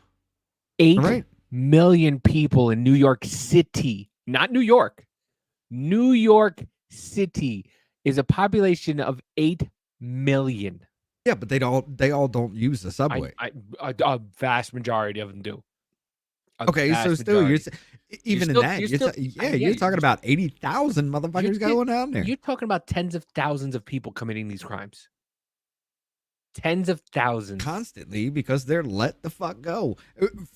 8 million people in New York City, not New York. New York City is a population of 8 million. Yeah, but they all don't use the subway. A vast majority of them do. Okay, so still, you're talking about 80,000 motherfuckers going down there. You're talking about tens of thousands of people committing these crimes. Tens of thousands. Constantly, because they're let the fuck go.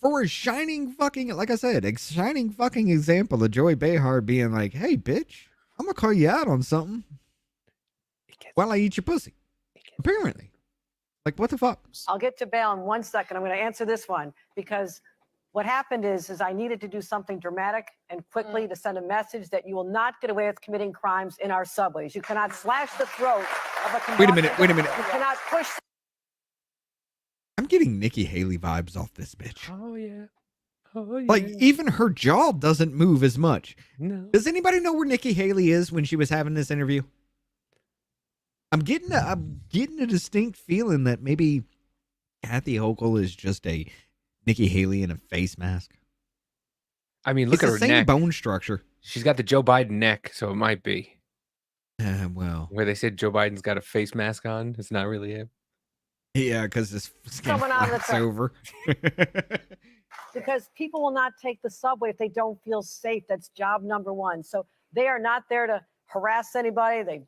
For a shining fucking, like I said, a shining fucking example of Joy Behar being like, hey, bitch, I'm going to call you out on something while I eat your pussy. Apparently. Like, what the fuck? I'll get to bail in 1 second. I'm going to answer this one because what happened is I needed to do something dramatic and quickly to send a message that you will not get away with committing crimes in our subways. You cannot slash the throat of a Wait a minute. You cannot push. I'm getting Nikki Haley vibes off this bitch. Oh, yeah. Oh, yeah. Like, even her jaw doesn't move as much. No. Does anybody know where Nikki Haley is when she was having this interview? I'm getting a distinct feeling that maybe Kathy Hochul is just a Nikki Haley in a face mask. I mean, look at her same neck. Bone structure. She's got the Joe Biden neck, so it might be. Well, where they said Joe Biden's got a face mask on, it's not really him. Yeah, because his skin Someone on the flaps track. over. Because people will not take the subway if they don't feel safe. That's job number one. So they are not there to harass anybody.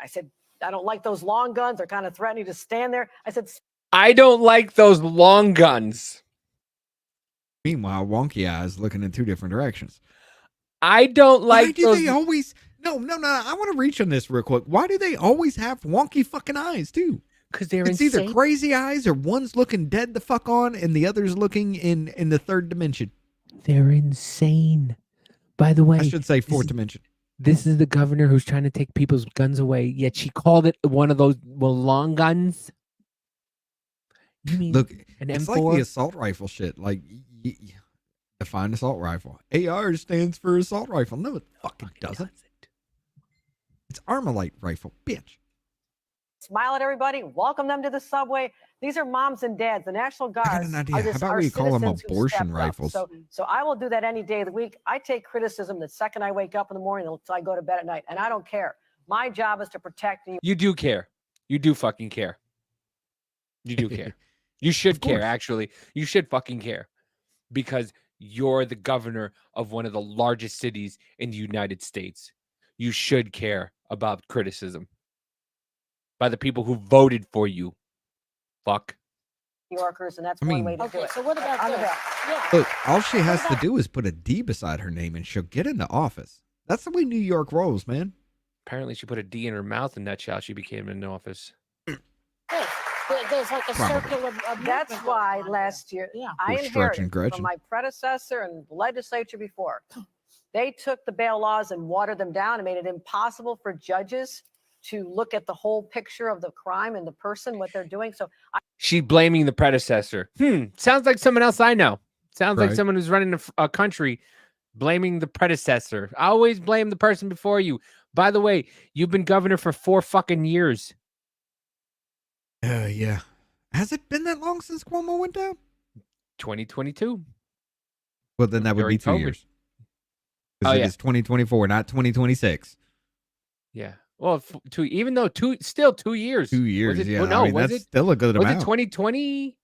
I said, I don't like those long guns. They're kind of threatening to stand there. I said, I don't like those long guns. Meanwhile, Wonky Eyes looking in two different directions. I don't like Why do those. they always... No. I want to reach on this real quick. Why do they always have wonky fucking eyes, too? Because they're it's insane. either crazy eyes or one's looking dead the fuck on and the other's looking in the third dimension. They're insane. By the way, I should say fourth dimension. This is the governor who's trying to take people's guns away, yet she called it one of those long guns. You mean Look, an it's M4? like the assault rifle shit. Like, define assault rifle. AR stands for assault rifle. No, it fucking doesn't. It's Armalite rifle, bitch. smile at everybody, welcome them to the subway. These are moms and dads. The National Guard. I got an idea. are How about are we call them citizens who abortion stepped up. rifles? So I will do that any day of the week. I take criticism the second I wake up in the morning until I go to bed at night, and I don't care. My job is to protect you. You do care. You do fucking care. You do care. You should care, actually. You should fucking care. Because you're the governor of one of the largest cities in the United States. You should care about criticism by the people who voted for you. Fuck. New Yorkers, and that's I one mean- way to do Okay, it. so what about On the this? bill. Yeah. Look, all she has to do is put a D beside her name and she'll get into office. That's the way New York rolls, man. Apparently, she put a D in her mouth, and that's how she became in office. Hey, there's like a Probably. circle of That's movement why going on last there. year Yeah. I We're stretching inherited Gretchen. from my predecessor and the legislature before. They took the bail laws and watered them down and made it impossible for judges to look at the whole picture of the crime and the person, what they're doing. So She's blaming the predecessor. Sounds like someone else I know. Sounds like Right. someone who's running a country blaming the predecessor. I always blame the person before you. By the way, you've been governor for 4 fucking years. Yeah. Has it been that long since Cuomo went down? 2022. Well, then that would be During 2 COVID. years. Oh, Because it yeah. is 2024, not 2026. Yeah. Well, even though still 2 years. 2 years, Was it, yeah. Oh, no, I mean, was that's it? still a good Was amount. it 2020?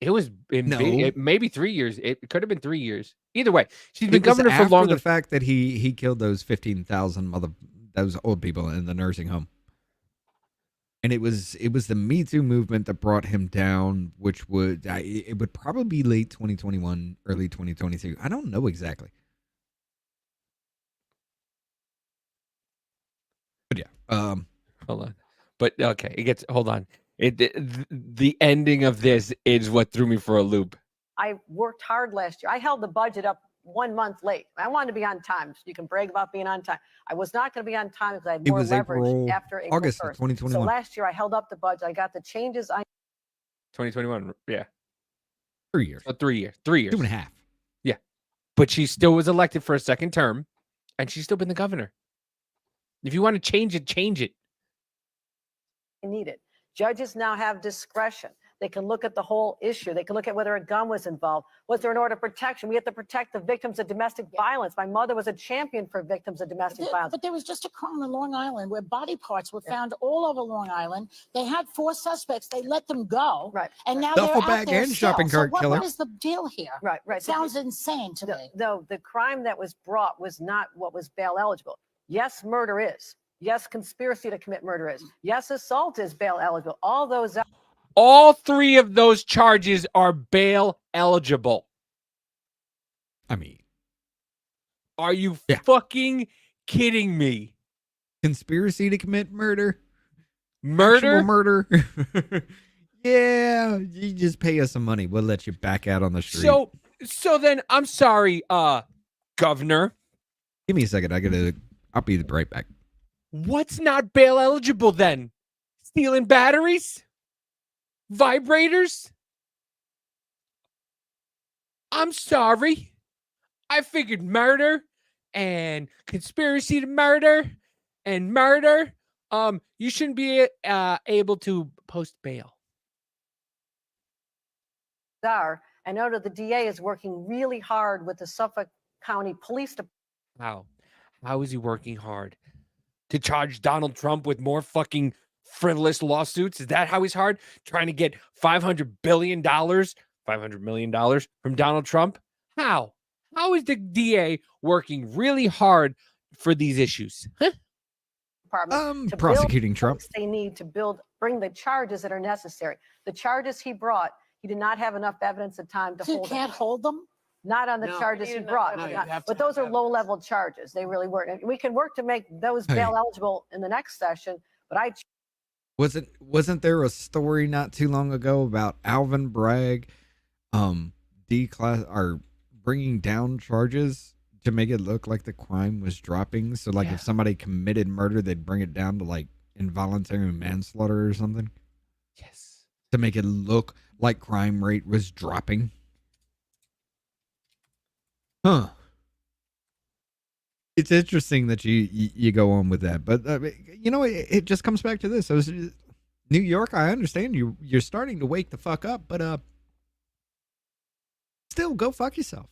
It was No. maybe 3 years. It could have been 3 years. Either way, she's It been was governor for after longer. the fact that he killed those 15,000 those old people in the nursing home. And it was the Me Too movement that brought him down, which it would probably be late 2021, early 2022. I don't know exactly. But yeah, Hold on. But okay, hold on. The ending of this is what threw me for a loop. I worked hard last year. I held the budget up 1 month late. I wanted to be on time. So you can brag about being on time. I was not going to be on time because I had it more was leverage after April August 1st. of 2021. So last year I held up the budget. I got the changes. 2021. Yeah. 3 years. So 3 years. 3 years. 2.5. But she still was elected for a second term, and she's still been the governor. If you want to change it, change it. Needed. Judges now have discretion. They can look at the whole issue. They can look at whether a gun was involved. Was there an order of protection? We have to protect the victims of domestic violence. My mother was a champion for victims of domestic violence. But there was just a crime in Long Island where body parts were found all over Long Island. They had 4 suspects. They let them go. Right. And now Duffel they're out bag there and still. shopping So cart killer. what is the deal here? Right. It sounds insane to me. No, the crime that was brought was not what was bail eligible. Yes, murder is. Yes, conspiracy to commit murder is. Yes, assault is bail eligible. All those. All 3 of those charges are bail eligible. I mean, Are you Yeah. fucking kidding me? conspiracy to commit murder. Murder? Actual murder. Yeah, you just pay us some money. We'll let you back out on the street. So then I'm sorry, governor. Give me a second. I'll be right back. What's not bail eligible then? Stealing batteries? Vibrators? I'm sorry. I figured murder and conspiracy to murder and murder. You shouldn't be able to post bail. I know that the DA is working really hard with the Suffolk County Police Department. How is he working hard? To charge Donald Trump with more fucking frivolous lawsuits? Is that how he's hard? Trying to get $500 billion, $500 million from Donald Trump? How? How is the DA working really hard for these issues? Huh? Department to Prosecuting build Trump. folks they need to bring the charges that are necessary. The charges he brought, he did not have enough evidence at time to So you hold can't them. hold them? Not on the No, charges you he didn't brought. have- no, you Not- have to But those have are low-level charges. They really weren't. And we can work to make those Hey. bail eligible in the next session, but Wasn't there a story not too long ago about Alvin Bragg bringing down charges to make it look like the crime was dropping? So like Yeah. if somebody committed murder, they'd bring it down to like involuntary manslaughter or something Yes. to make it look like crime rate was dropping. Huh. It's interesting that you go on with that, but it just comes back to this. So New York, I understand you're starting to wake the fuck up, but still go fuck yourself.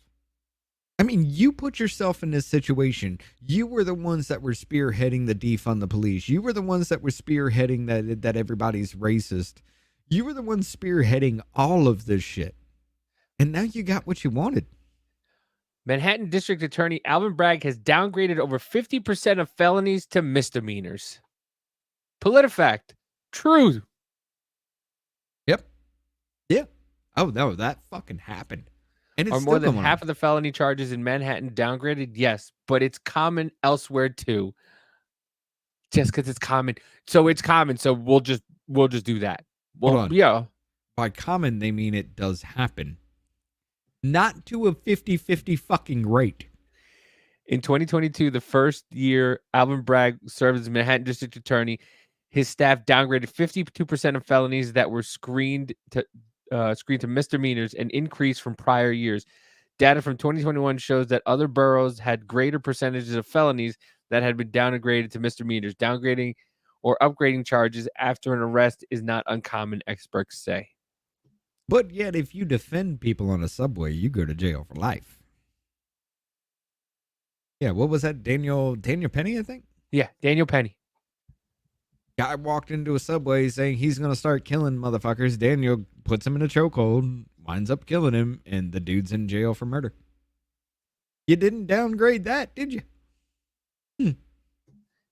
I mean, you put yourself in this situation. You were the ones that were spearheading the defund the police. You were the ones that were spearheading that everybody's racist. You were the ones spearheading all of this shit. And now you got what you wanted. Manhattan District Attorney Alvin Bragg has downgraded over 50% of felonies to misdemeanors. PolitiFact. True. Yep. Yeah. Oh, no, that fucking happened. And it's Are more still than going half on. of the felony charges in Manhattan downgraded? Yes, but it's common elsewhere too. Just because it's common. So it's common. So we'll just do that. Well, Hold on. yeah. By common, they mean it does happen. Not to a 50-50 fucking rate. In 2022, the first year Alvin Bragg served as Manhattan District Attorney, his staff downgraded 52% of felonies that were screened to misdemeanors, an increase from prior years. Data from 2021 shows that other boroughs had greater percentages of felonies that had been downgraded to misdemeanors. Downgrading or upgrading charges after an arrest is not uncommon, experts say. But yet, if you defend people on a subway, you go to jail for life. Yeah, what was that? Daniel Penny, I think? Yeah, Daniel Penny. Guy walked into a subway saying he's going to start killing motherfuckers. Daniel puts him in a chokehold, winds up killing him, and the dude's in jail for murder. You didn't downgrade that, did you? Here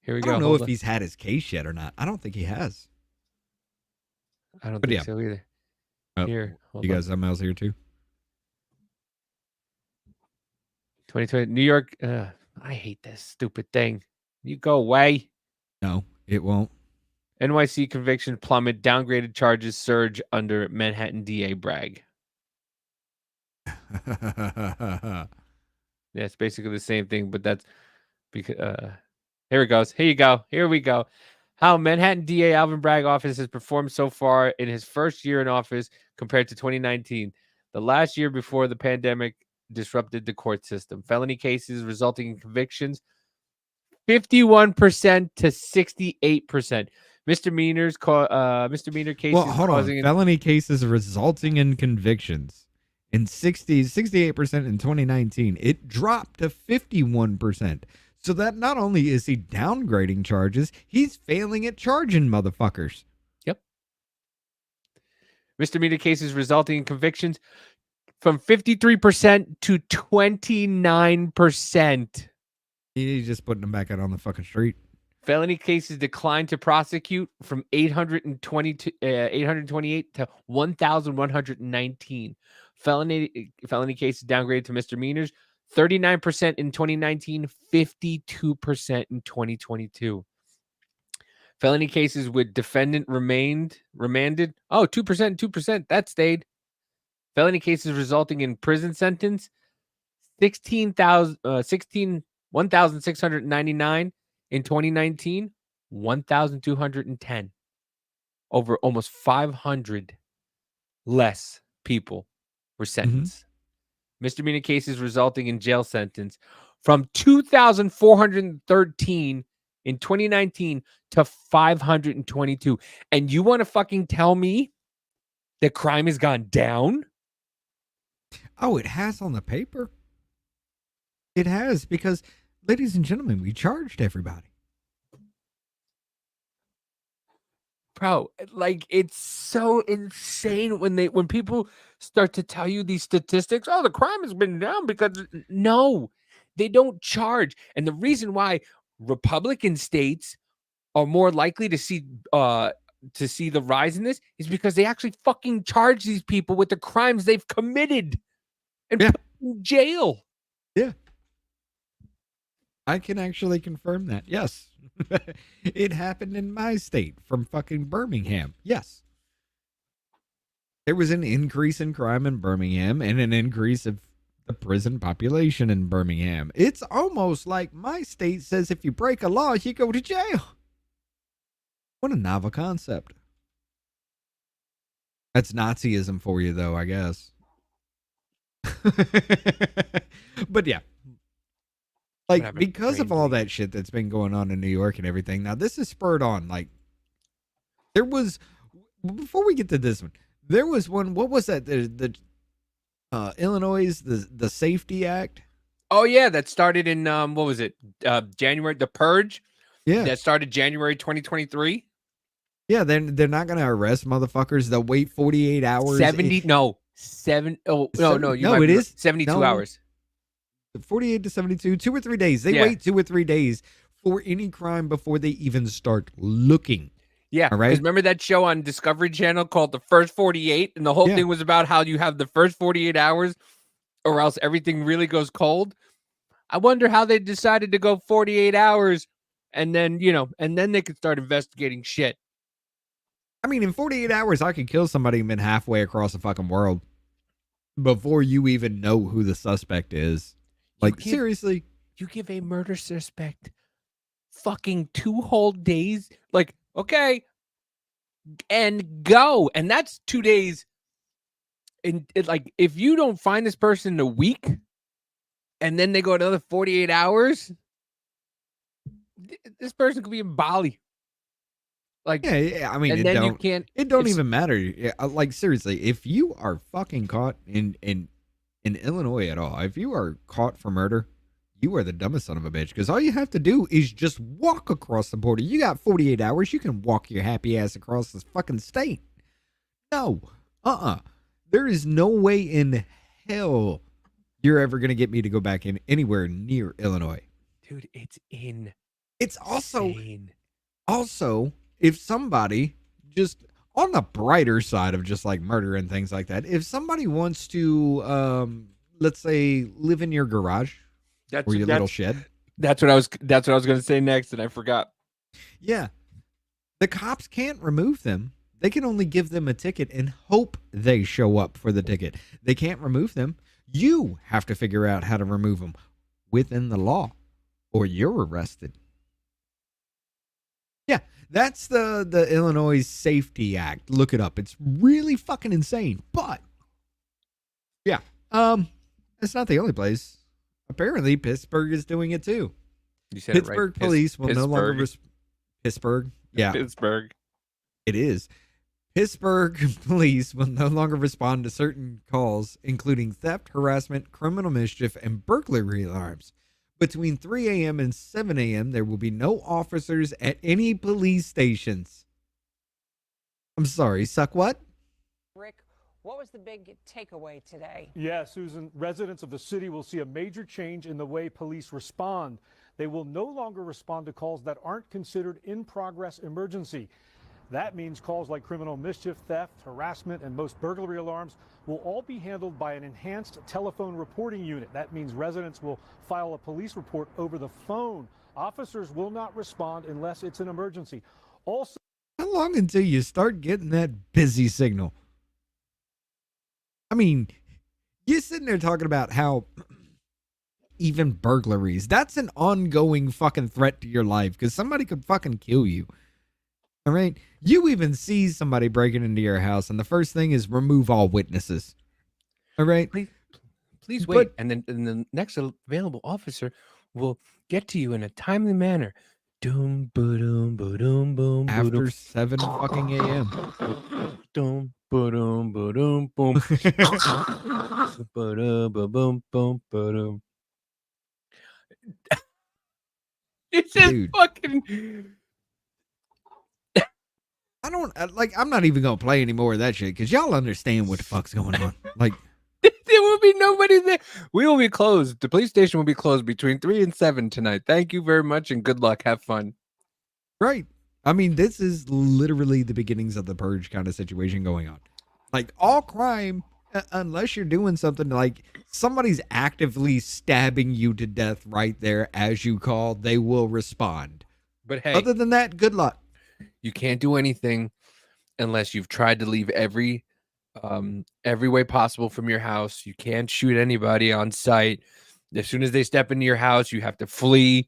we I go. don't know if he's had his case yet or not. I don't think he has. I don't But think yeah. so either. Oh, Here, hold you on. guys have else here too? 2020, New York. I hate this stupid thing. You go away. No, it won't. NYC conviction plummet, downgraded charges surge under Manhattan DA Bragg. Yeah, it's basically the same thing, but that's because here it goes. Here you go. Here we go. How Manhattan DA Alvin Bragg office has performed so far in his first year in office compared to 2019, the last year before the pandemic disrupted the court system. Felony cases resulting in convictions 51% to 68%. Misdemeanor cases Well, hold on. causing Felony cases resulting in convictions in 68% in 2019. It dropped to 51%. So that not only is he downgrading charges, he's failing at charging motherfuckers. Yep. Misdemeanor cases resulting in convictions from 53% to 29%. He's just putting them back out on the fucking street. Felony cases declined to prosecute from 828 to 1,119. Felony cases downgraded to misdemeanors, 39% in 2019, 52% in 2022. Felony cases with defendant remanded. Oh, 2%. That stayed. Felony cases resulting in prison sentence, 1,699 in 2019, 1,210. Over almost 500 less people were sentenced. Misdemeanor cases resulting in jail sentence from 2,413 in 2019 to 522. And you want to fucking tell me that crime has gone down? Oh, it has on the paper. It has because, ladies and gentlemen, we charged everybody. Bro, like it's so insane when people start to tell you these statistics. Oh, the crime has been down because no, they don't charge. And the reason why Republican states are more likely to see the rise in this is because they actually fucking charge these people with the crimes they've committed and put them in jail. Yeah. I can actually confirm that. Yes. It happened in my state from fucking Birmingham. Yes. There was an increase in crime in Birmingham and an increase of the prison population in Birmingham. It's almost like my state says if you break a law, you go to jail. What a novel concept. That's Nazism for you, though, I guess. But yeah. Like, because of all that shit that's been going on in New York and everything, now this is spurred on. Like, there was, before we get to this one, there was one, what was that? The Illinois, the Safety Act. Oh, yeah, that started in, what was it? January, the Purge? Yeah. That started January 2023? Yeah, they're not going to arrest motherfuckers. They'll wait 48 hours. 72 hours. 48 to 72, 2 or 3 days. They wait 2 or 3 days for any crime before they even start looking. Yeah, all right. Because remember that show on Discovery Channel called The First 48? And the whole thing was about how you have the first 48 hours or else everything really goes cold. I wonder how they decided to go 48 hours and then, and then they could start investigating shit. I mean, in 48 hours, I could kill somebody and been halfway across the fucking world before you even know who the suspect is. Like, seriously? You give a murder suspect fucking 2 whole days. Like, okay, and go. And that's 2 days. And like, if you don't find this person in a week, and then they go another 48 hours, this person could be in Bali. Like, Yeah, I mean, and it then you don't can't. it don't it's- even matter. Yeah, like seriously, if you are fucking caught in Illinois at all, if you are caught for murder, you are the dumbest son of a bitch. Because all you have to do is just walk across the border. You got 48 hours. You can walk your happy ass across this fucking state. No, there is no way in hell you're ever gonna get me to go back in anywhere near Illinois. Dude, it's insane. It's also, if somebody, just on the brighter side of just like murder and things like that, if somebody wants to, let's say, live in your garage or your little shed, That's what I was going to say next, and I forgot. yeah, the cops can't remove them. They can only give them a ticket and hope they show up for the ticket. They can't remove them. You have to figure out how to remove them within the law, or you're arrested. Yeah, that's the Illinois Safety Act. Look it up. It's really fucking insane. But yeah, it's not the only place. Apparently, Pittsburgh is doing it too. You said it right. Pittsburgh Police will no longer Pittsburgh. Yeah, Pittsburgh. it is. Pittsburgh Police will no longer respond to certain calls, including theft, harassment, criminal mischief, and burglary alarms. Between 3 a.m. and 7 a.m., there will be no officers at any police stations. I'm sorry, suck what? Rick, what was the big takeaway today? Yeah, Susan, residents of the city will see a major change in the way police respond. They will no longer respond to calls that aren't considered in-progress emergency. That means calls like criminal mischief, theft, harassment, and most burglary alarms will all be handled by an enhanced telephone reporting unit. That means residents will file a police report over the phone. Officers will not respond unless it's an emergency. Also, how long until you start getting that busy signal? I mean, you're sitting there talking about how even burglaries, that's an ongoing fucking threat to your life because somebody could fucking kill you. All right. You even see somebody breaking into your house, and the first thing is remove all witnesses. All right. Please wait, and then the next available officer will get to you in a timely manner. Doom, boom, boom, boom. After 7 fucking a.m. Doom, boom, boom, boom. Boom, boom, boom. It's just Dude. fucking. I'm not even going to play any more of that shit because y'all understand what the fuck's going on. Like, There will be nobody there. We will be closed. The police station will be closed between 3 and 7 tonight. Thank you very much and good luck. Have fun. right. I mean, this is literally the beginnings of the purge kind of situation going on. Like, all crime, unless you're doing something like somebody's actively stabbing you to death right there as you call, they will respond. But hey, Other than that, good luck. you can't do anything unless you've tried to leave every way possible from your house. You can't shoot anybody on sight. As soon as they step into your house, you have to flee.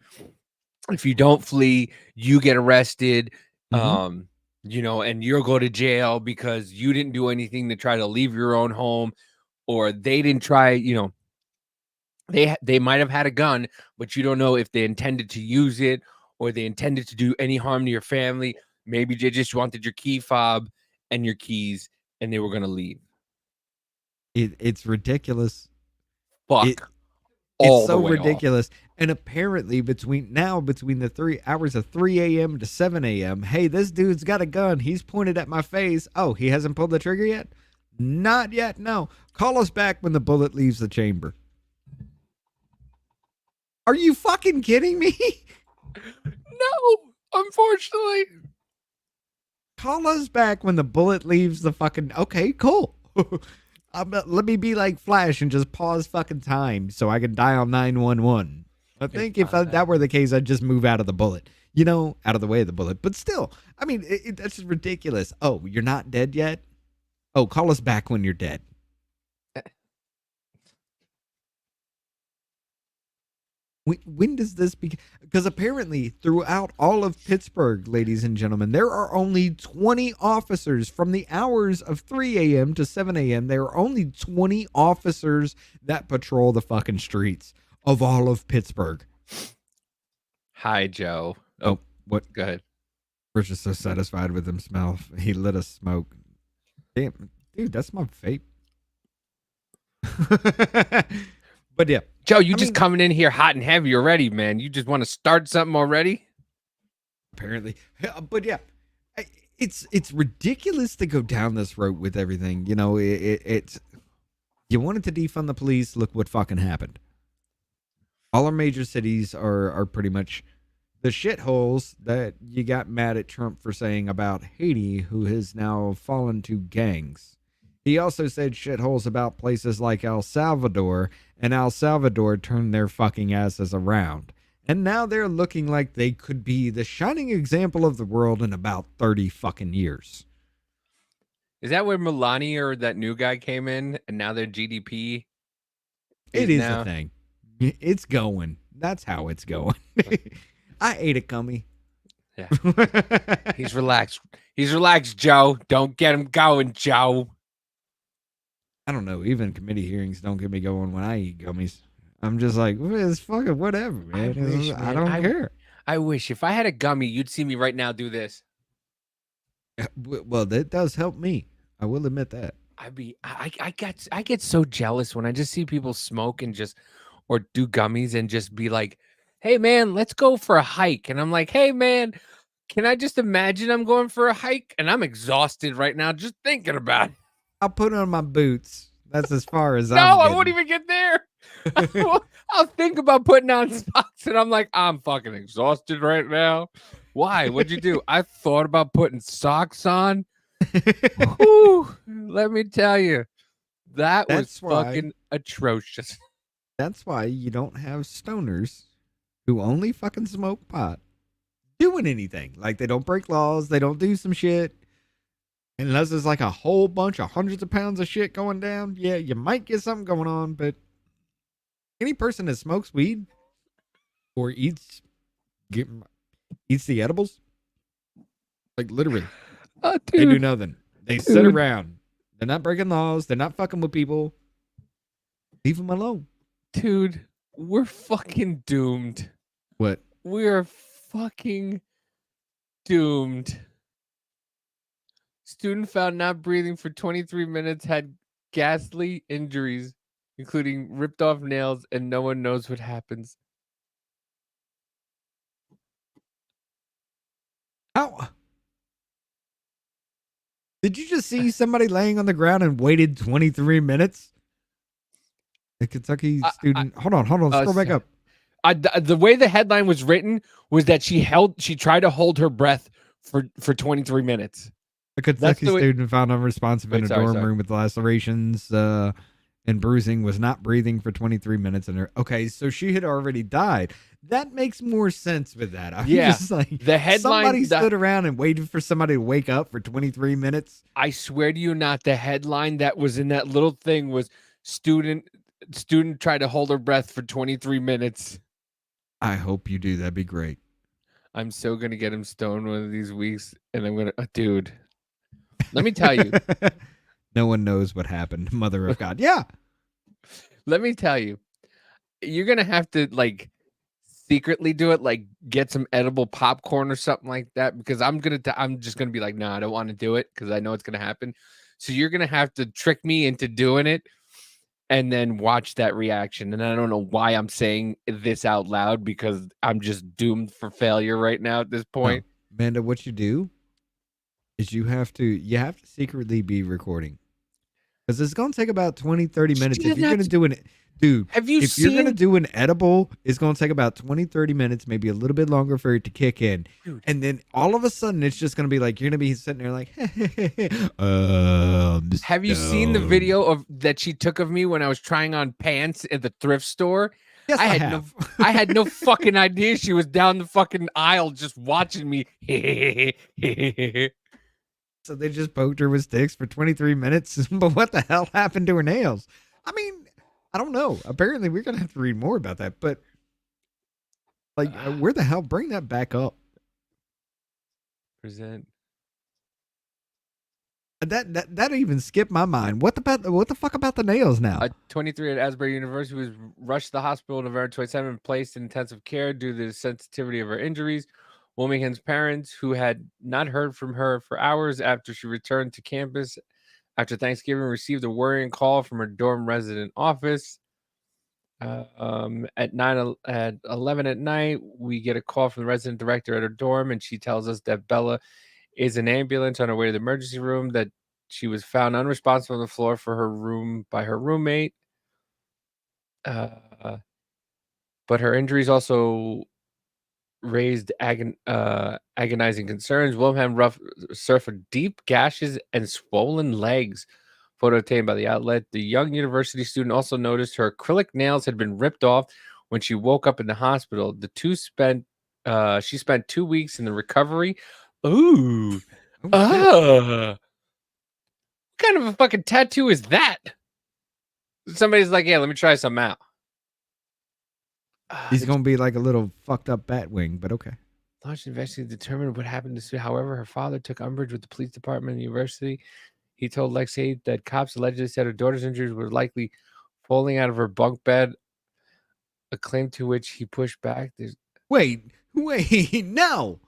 If you don't flee, you get arrested. And you'll go to jail because you didn't do anything to try to leave your own home, or they didn't try, they might have had a gun, but you don't know if they intended to use it or they intended to do any harm to your family. Maybe they just wanted your key fob and your keys and they were going to leave. It's ridiculous. Fuck. It's so ridiculous. And apparently between the 3 hours of 3 a.m. to 7 a.m., hey, this dude's got a gun. He's pointed at my face. Oh, he hasn't pulled the trigger yet? Not yet, no. Call us back when the bullet leaves the chamber. Are you fucking kidding me? No, unfortunately. Call us back when the bullet leaves the fucking... Okay, cool. Let me be like Flash and just pause fucking time so I can dial 911. I think if that were the case, I'd just move out of the bullet. Out of the way of the bullet. But still, I mean, that's just ridiculous. Oh, you're not dead yet? Oh, call us back when you're dead. When does this begin? Because apparently, throughout all of Pittsburgh, ladies and gentlemen, there are only 20 officers from the hours of 3 a.m. to 7 a.m. There are only 20 officers that patrol the fucking streets of all of Pittsburgh. Hi, Joe. Oh, what? Go ahead. We're just so satisfied with himself. He let us smoke. Damn, dude, that's my vape. But yeah. Joe, you just coming in here hot and heavy already, man. You just want to start something already? Apparently. But yeah, it's ridiculous to go down this road with everything. You know, it's you wanted to defund the police. Look what fucking happened. All our major cities are pretty much the shitholes that you got mad at Trump for saying about Haiti, who has now fallen to gangs. He also said shitholes about places like El Salvador, and El Salvador turned their fucking asses around. And now they're looking like they could be the shining example of the world in about 30 fucking years. Is that where Melania or that new guy came in, and now their GDP? It is a thing. It's going. That's how it's going. I ate a gummy. Yeah. He's relaxed. He's relaxed, Joe. Don't get him going, Joe. I don't know. Even committee hearings don't get me going when I eat gummies. I'm just like, it's fucking whatever, man. I don't care. I wish if I had a gummy, you'd see me right now do this. Well, that does help me. I will admit that. I get so jealous when I just see people smoke and just or do gummies and just be like, hey man, let's go for a hike. And I'm like, hey man, can I just imagine I'm going for a hike? And I'm exhausted right now just thinking about it. I'll put on my boots. That's as far as No, I won't even get there. I'll think about putting on socks and I'm like, I'm fucking exhausted right now. Why? What'd you do? I thought about putting socks on. Whew, let me tell you, that was fucking atrocious. That's why you don't have stoners who only fucking smoke pot doing anything. Like, they don't break laws. They don't do some shit. Unless there's like a whole bunch of hundreds of pounds of shit going down. Yeah, you might get something going on, but any person that smokes weed or eats the edibles, like literally, they do nothing. They sit around. They're not breaking laws. They're not fucking with people. Leave them alone. Dude, we're fucking doomed. What? We're fucking doomed. Student found not breathing for 23 minutes had ghastly injuries, including ripped off nails, and no one knows what happens. How? Did you just see somebody laying on the ground and waited 23 minutes? A Kentucky student. Hold on. Scroll back up. The way the headline was written was that she tried to hold her breath for 23 minutes. A Kentucky student found unresponsive in a dorm room with lacerations and bruising, was not breathing for 23 minutes. Okay, so she had already died. That makes more sense with that. I'm just like, the headline, somebody stood around and waited for somebody to wake up for 23 minutes. I swear to you not, the headline that was in that little thing was student tried to hold her breath for 23 minutes. I hope you do. That'd be great. I'm so going to get him stoned one of these weeks, and I'm going to, dude. Let me tell you. No one knows what happened. Mother of God. Yeah. Let me tell you. You're going to have to like secretly do it, like get some edible popcorn or something like that, because I'm just going to be like, no, I don't want to do it because I know it's going to happen. So you're going to have to trick me into doing it and then watch that reaction. And I don't know why I'm saying this out loud because I'm just doomed for failure right now at this point. No. Amanda, what you do is you have to secretly be recording, because it's going to take about 20-30 minutes. If you're going to do dude, if you're going to do an edible, it's going to take about 20-30 minutes, maybe a little bit longer for it to kick in. Dude. And then all of a sudden it's just going to be like, you're going to be sitting there like, have you seen the video that she took of me when I was trying on pants at the thrift store? Yes, I have. I had no fucking idea she was down the fucking aisle just watching me. So they just poked her with sticks for 23 minutes. But what the hell happened to her nails? I mean, I don't know. Apparently, we're going to have to read more about that. But Like, where the hell? Bring that back up. Present. That even skipped my mind. What the fuck about the nails now? A 23 at Asbury University was rushed to the hospital November 27 and placed in intensive care due to the sensitivity of her injuries. Wilmington's parents, who had not heard from her for hours after she returned to campus after Thanksgiving, received a worrying call from her dorm resident office. At 11 at night, we get a call from the resident director at her dorm, and she tells us that Bella is an ambulance on her way to the emergency room, that she was found unresponsive on the floor for her room by her roommate. But her injuries also raised agonizing concerns. Wilhelm suffered deep gashes and swollen legs. Photo obtained by the outlet. The young university student also noticed her acrylic nails had been ripped off when she woke up in the hospital. She spent 2 weeks in the recovery. Ooh. What kind of a fucking tattoo is that? Somebody's like, yeah, let me try some out. He's gonna be like a little fucked up bat wing, but okay. Launched investigation determined what happened to Sue. However, her father took umbrage with the police department and the university. He told Lexi that cops allegedly said her daughter's injuries were likely falling out of her bunk bed, a claim to which he pushed back. Wait, no,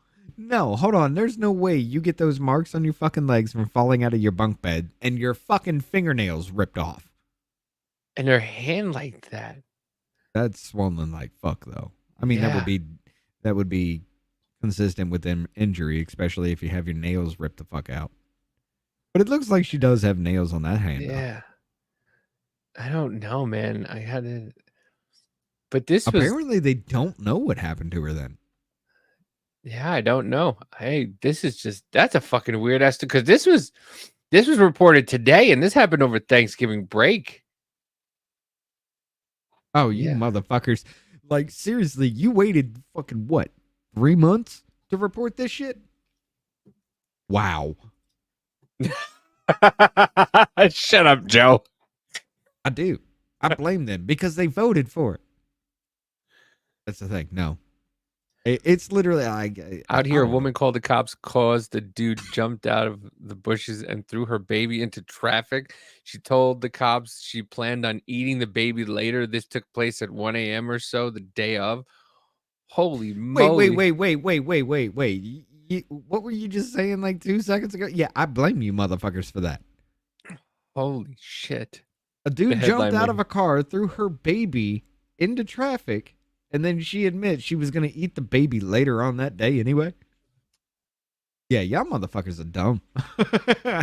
hold on. There's no way you get those marks on your fucking legs from falling out of your bunk bed and your fucking fingernails ripped off. And her hand like that. That's swollen like fuck, though. I mean, Yeah. that would be consistent with an injury, especially if you have your nails ripped the fuck out. But it looks like she does have nails on that hand. Yeah. I don't know, man. I had to. But this apparently they don't know what happened to her then. Yeah, I don't know. Hey, that's a fucking weird ass, because this was reported today, and this happened over Thanksgiving break. Oh, you motherfuckers. Like, seriously, you waited fucking what, 3 months to report this shit? Wow. Shut up, Joe. I do. I blame them because they voted for it. That's the thing. No. It's literally out here. A woman called the cops cause the dude jumped out of the bushes and threw her baby into traffic. She told the cops she planned on eating the baby later. This took place at 1 a.m. or so the day of. Holy moly! Wait! What were you just saying like 2 seconds ago? Yeah, I blame you, motherfuckers, for that. Holy shit! A dude jumped out of a car, threw her baby into traffic. And then she admits she was going to eat the baby later on that day anyway. Yeah, y'all motherfuckers are dumb.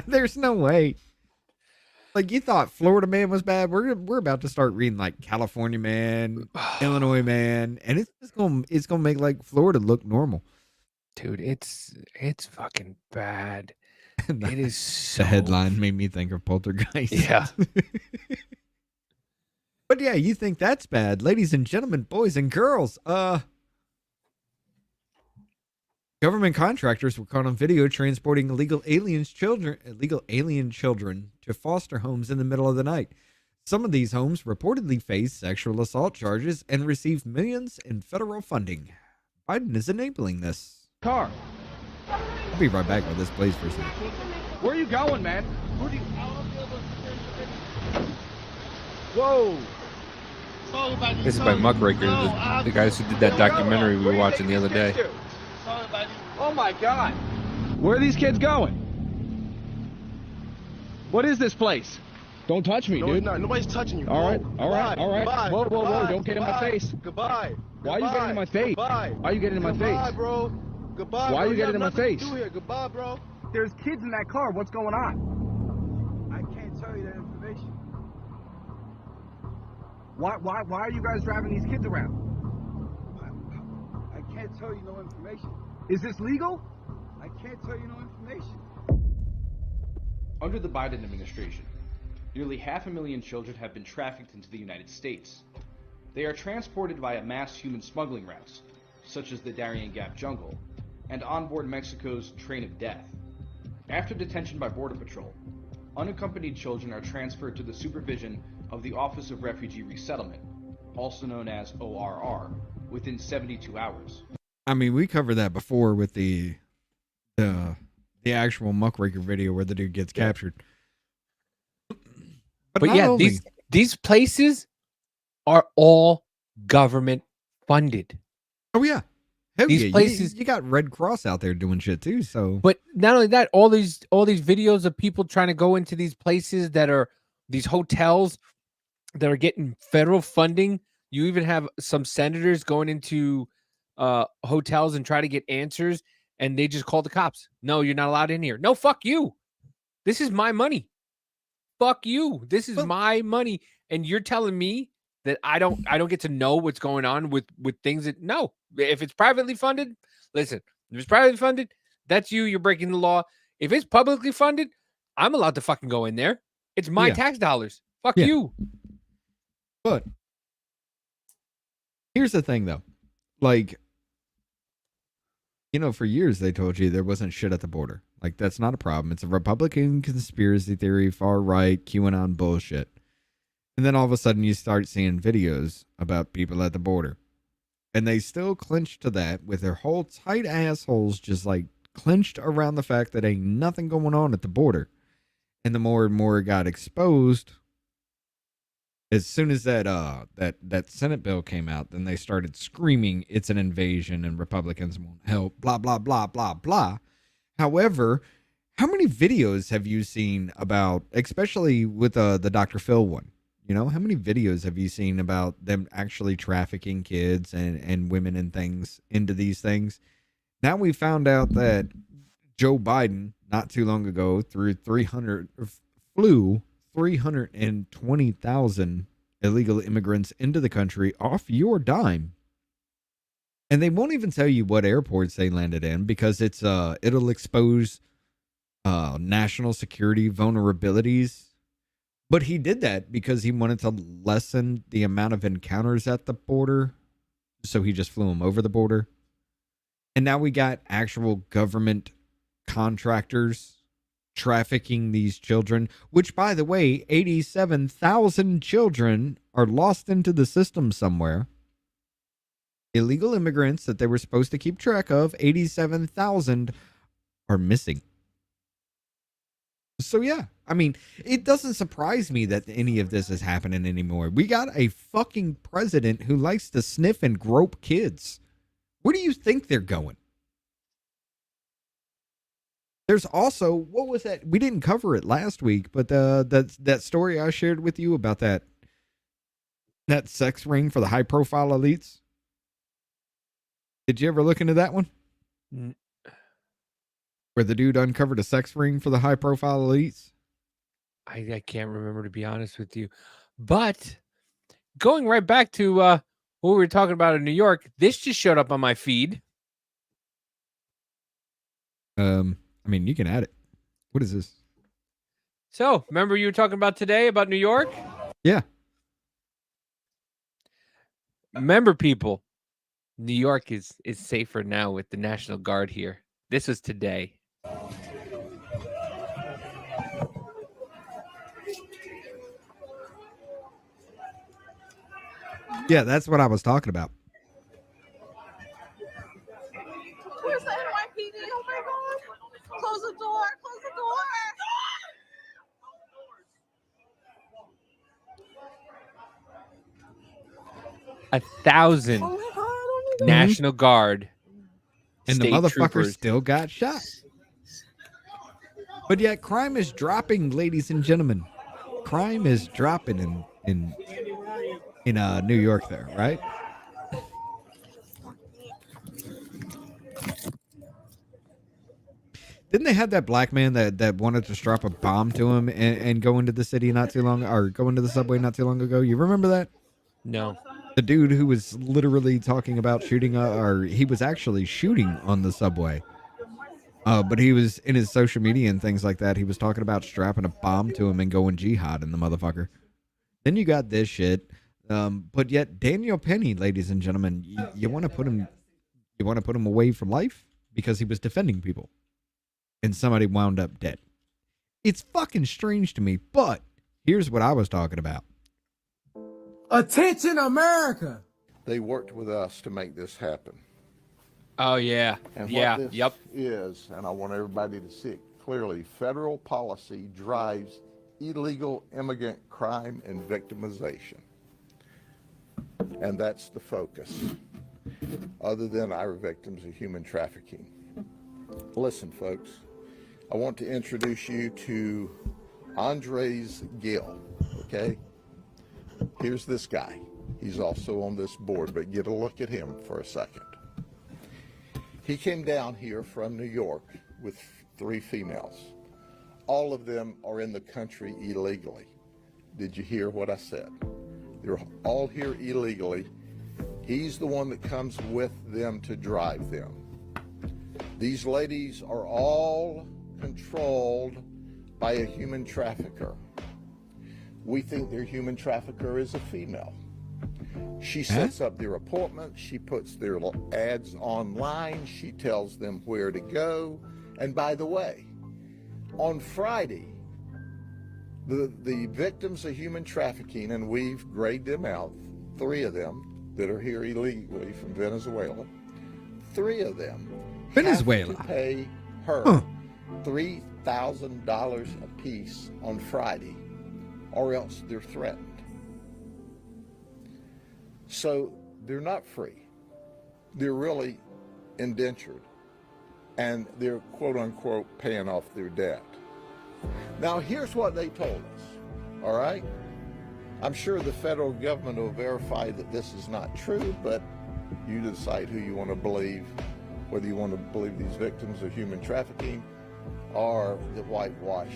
There's no way. Like, you thought Florida man was bad. We're about to start reading like California man, Illinois man, and it's gonna make like Florida look normal. Dude, it's fucking bad. It is so... The headline made me think of Poltergeist. Yeah. But yeah, you think that's bad. Ladies and gentlemen, boys and girls, government contractors were caught on video transporting illegal alien children to foster homes in the middle of the night. Some of these homes reportedly face sexual assault charges and receive millions in federal funding. Biden is enabling this. Car. I'll be right back with this, please, for a second. Where are you going, man? Whoa. This is by Muckraker, the guys who did that documentary we were watching the other day. Oh my God. Where are these kids going? What is this place? Don't touch me, dude. No, nobody's touching you. All right. Goodbye. Whoa. Goodbye. Don't get in my face. Goodbye. Why are you getting in my face? Goodbye. Why are you getting in my face? Goodbye, bro. Goodbye. Why are you getting in my face? Goodbye, bro. There's kids in that car. What's going on? I can't tell you that information. Why are you guys driving these kids around? I can't tell you no information. Is this legal? I can't tell you no information. Under the Biden administration, nearly 500,000 children have been trafficked into the United States. They are transported via mass human smuggling routes, such as the Darien Gap jungle, and onboard Mexico's Train of Death. After detention by Border Patrol, unaccompanied children are transferred to the supervision of the Office of Refugee Resettlement, also known as ORR, within 72 hours. I mean, we covered that before with the actual muckraker video where the dude gets captured. But not yeah, only- these places are all government funded. Oh yeah. Hell These yeah, places- you got Red Cross out there doing shit too. So, But not only that, all these videos of people trying to go into these places that are these hotels that are getting federal funding. You even have some senators going into hotels and try to get answers, and they just call the cops. No, you're not allowed in here. No, fuck you. This is my money. Fuck you. This is my money, and you're telling me that I don't get to know what's going on with things that no. If it's privately funded, listen. If it's privately funded, that's you. You're breaking the law. If it's publicly funded, I'm allowed to fucking go in there. It's my tax dollars. Fuck you. But here's the thing, though. Like, for years they told you there wasn't shit at the border. Like, that's not a problem. It's a Republican conspiracy theory, far right, QAnon bullshit. And then all of a sudden you start seeing videos about people at the border. And they still clinch to that with their whole tight assholes just like clinched around the fact that ain't nothing going on at the border. And the more and more it got exposed, as soon as that Senate bill came out, then they started screaming it's an invasion and Republicans won't help, blah, blah, blah, blah, blah. However, how many videos have you seen about, especially with the Dr. Phil one? How many videos have you seen about them actually trafficking kids and women and things into these things? Now we found out that Joe Biden, not too long ago, flew 320,000 illegal immigrants into the country off your dime. And they won't even tell you what airports they landed in because it'll expose national security vulnerabilities. But he did that because he wanted to lessen the amount of encounters at the border. So he just flew them over the border. And now we got actual government contractors trafficking these children, which, by the way, 87,000 children are lost into the system somewhere. Illegal immigrants that they were supposed to keep track of, 87,000 are missing. So yeah, I mean, it doesn't surprise me that any of this is happening anymore. We got a fucking president who likes to sniff and grope kids. Where do you think they're going? There's also, what was that? We didn't cover it last week, but that story I shared with you about that sex ring for the high profile elites. Did you ever look into that one? Where the dude uncovered a sex ring for the high profile elites? I can't remember, to be honest with you. But going right back to what we were talking about in New York, this just showed up on my feed. I mean, you can add it. What is this? So, remember you were talking about today about New York? Yeah. Remember, people, New York is safer now with the National Guard here. This was today. Yeah, that's what I was talking about. Where's the NYPD? Oh my God. Close the door. Close the door. 1,000 Oh my God. Oh my God. National Guard. And the state motherfucker troopers. still got shot. But yet crime is dropping, ladies and gentlemen. Crime is dropping in New York there, right? Didn't they have that black man that wanted to strap a bomb to him and go into the city not too long, or go into the subway not too long ago? You remember that? No. The dude who was literally talking about shooting, or he was actually shooting on the subway. But he was in his social media and things like that. He was talking about strapping a bomb to him and going jihad in the motherfucker. Then you got this shit. But yet Daniel Penny, ladies and gentlemen, you want to put him away from life because he was defending people, and somebody wound up dead. It's fucking strange to me. But here's what I was talking about. Attention, America! They worked with us to make this happen. Oh, yeah. And Yeah. what this Yep. is, and I want everybody to see it clearly, federal policy drives illegal immigrant crime and victimization. And that's the focus, other than our victims of human trafficking. Listen, folks, I want to introduce you to Andres Gill, okay? Here's this guy. He's also on this board, but get a look at him for a second. He came down here from New York with 3 females. All of them are in the country illegally. Did you hear what I said? They're all here illegally. He's the one that comes with them to drive them. These ladies are all controlled by a human trafficker. We think their human trafficker is a female. She sets up their appointments, she puts their ads online, she tells them where to go. And by the way, on Friday, the victims of human trafficking, and we've grayed them out, 3 of them that are here illegally from Venezuela, 3 of them Venezuela have to pay her $3,000 a piece on Friday, or else they're threatened. So they're not free. They're really indentured, and they're quote unquote paying off their debt. Now here's what they told us, all right? I'm sure the federal government will verify that this is not true, but you decide who you want to believe, whether you want to believe these victims of human trafficking or the whitewash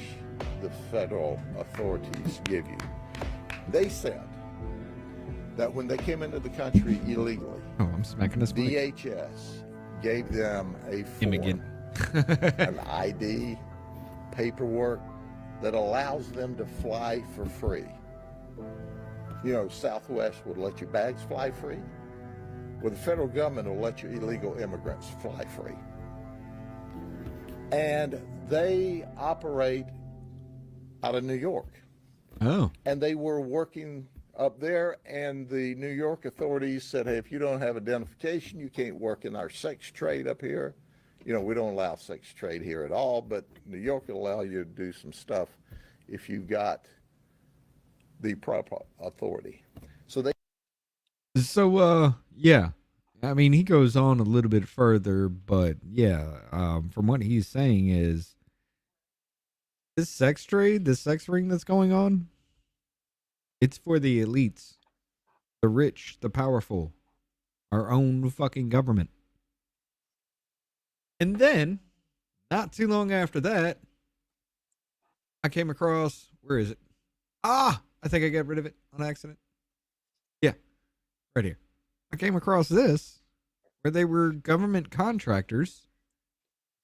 the federal authorities give you. They said that when they came into the country illegally, I'm smacking this mic. DHS gave them a form, an ID, paperwork that allows them to fly for free. You know, Southwest would let your bags fly free. Well, the federal government will let your illegal immigrants fly free. And they operate out of New York. Oh. And they were working up there, and the New York authorities said, hey, if you don't have identification, you can't work in our sex trade up here. You know, we don't allow sex trade here at all, but New York will allow you to do some stuff if you've got the proper authority. So they... So, yeah. I mean, he goes on a little bit further, but yeah, from what he's saying is this sex trade, this sex ring that's going on, it's for the elites, the rich, the powerful, our own fucking government. And then, not too long after that, I came across, where is it? I think I got rid of it on accident. Yeah, right here. I came across this, where they were government contractors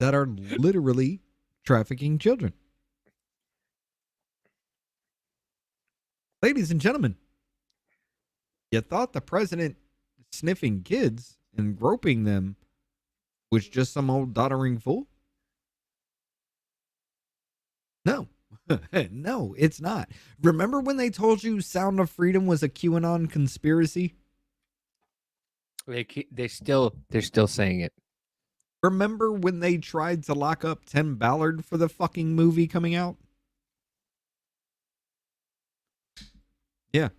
that are literally trafficking children. Ladies and gentlemen, you thought the president sniffing kids and groping them was just some old doddering fool? No. No, it's not. Remember when they told you Sound of Freedom was a QAnon conspiracy? They're still saying it. Remember when they tried to lock up Tim Ballard for the fucking movie coming out? Yeah.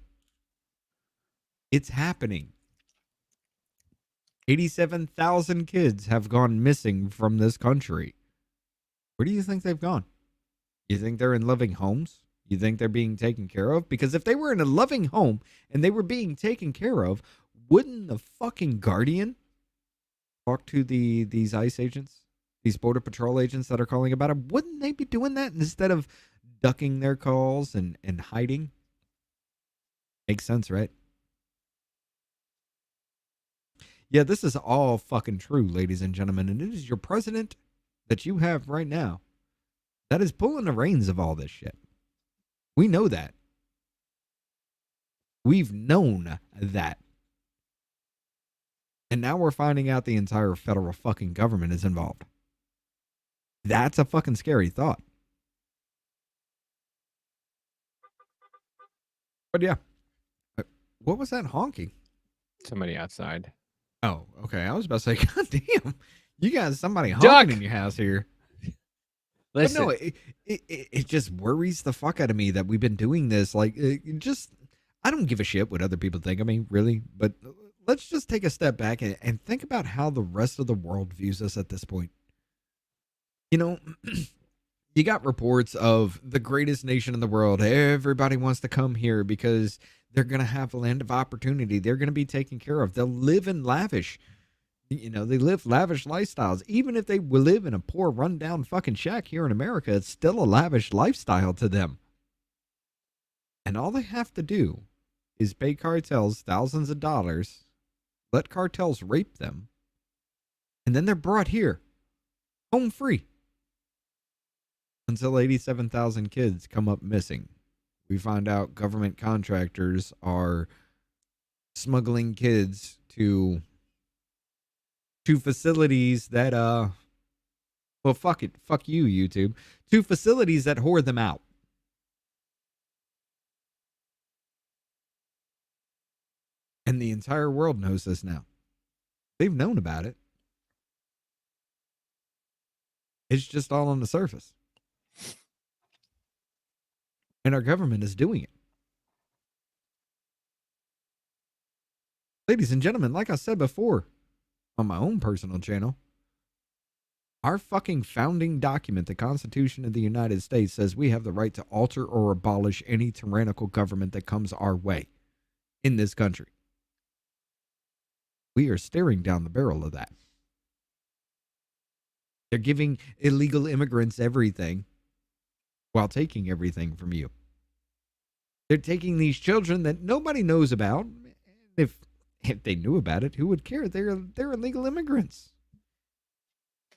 It's happening. 87,000 kids have gone missing from this country. Where do you think they've gone? You think they're in loving homes? You think they're being taken care of? Because if they were in a loving home and they were being taken care of, wouldn't the fucking Guardian talk to these ICE agents, these Border Patrol agents that are calling about it? Wouldn't they be doing that instead of ducking their calls and hiding? Makes sense, right? Yeah, this is all fucking true, ladies and gentlemen. And it is your president that you have right now that is pulling the reins of all this shit. We know that. We've known that. And now we're finding out the entire federal fucking government is involved. That's a fucking scary thought. But yeah. What was that honking? Somebody outside. Oh, okay. I was about to say, God damn, you got somebody Duck! honking in your house here. Listen, But no, it just worries the fuck out of me that we've been doing this. Like, I don't give a shit what other people think of me, really. But let's just take a step back and think about how the rest of the world views us at this point. You know, you got reports of the greatest nation in the world. Everybody wants to come here because they're going to have a land of opportunity. They're going to be taken care of. They'll live in lavish. You know, they live lavish lifestyles. Even if they live in a poor, rundown fucking shack here in America, it's still a lavish lifestyle to them. And all they have to do is pay cartels thousands of dollars, let cartels rape them, and then they're brought here, home free. Until 87,000 kids come up missing. We find out government contractors are smuggling kids to facilities that well, fuck you, YouTube, to facilities that whore them out. And the entire world knows this now. They've known about it. It's just all on the surface. And our government is doing it. Ladies and gentlemen, like I said before, on my own personal channel, our fucking founding document, the Constitution of the United States, says we have the right to alter or abolish any tyrannical government that comes our way in this country. We are staring down the barrel of that. They're giving illegal immigrants everything while taking everything from you. They're taking these children that nobody knows about. If they knew about it, who would care? They're illegal immigrants.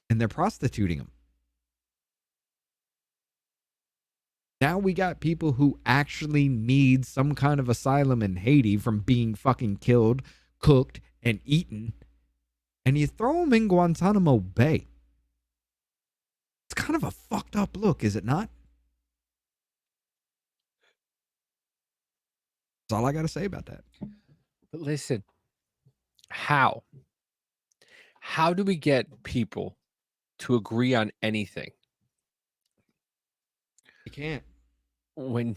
And they're prostituting them. Now we got people who actually need some kind of asylum in Haiti from being fucking killed, cooked, and eaten. And you throw them in Guantanamo Bay. It's kind of a fucked up look, is it not? That's all I got to say about that. but listen, how do we get people to agree on anything? You can't. When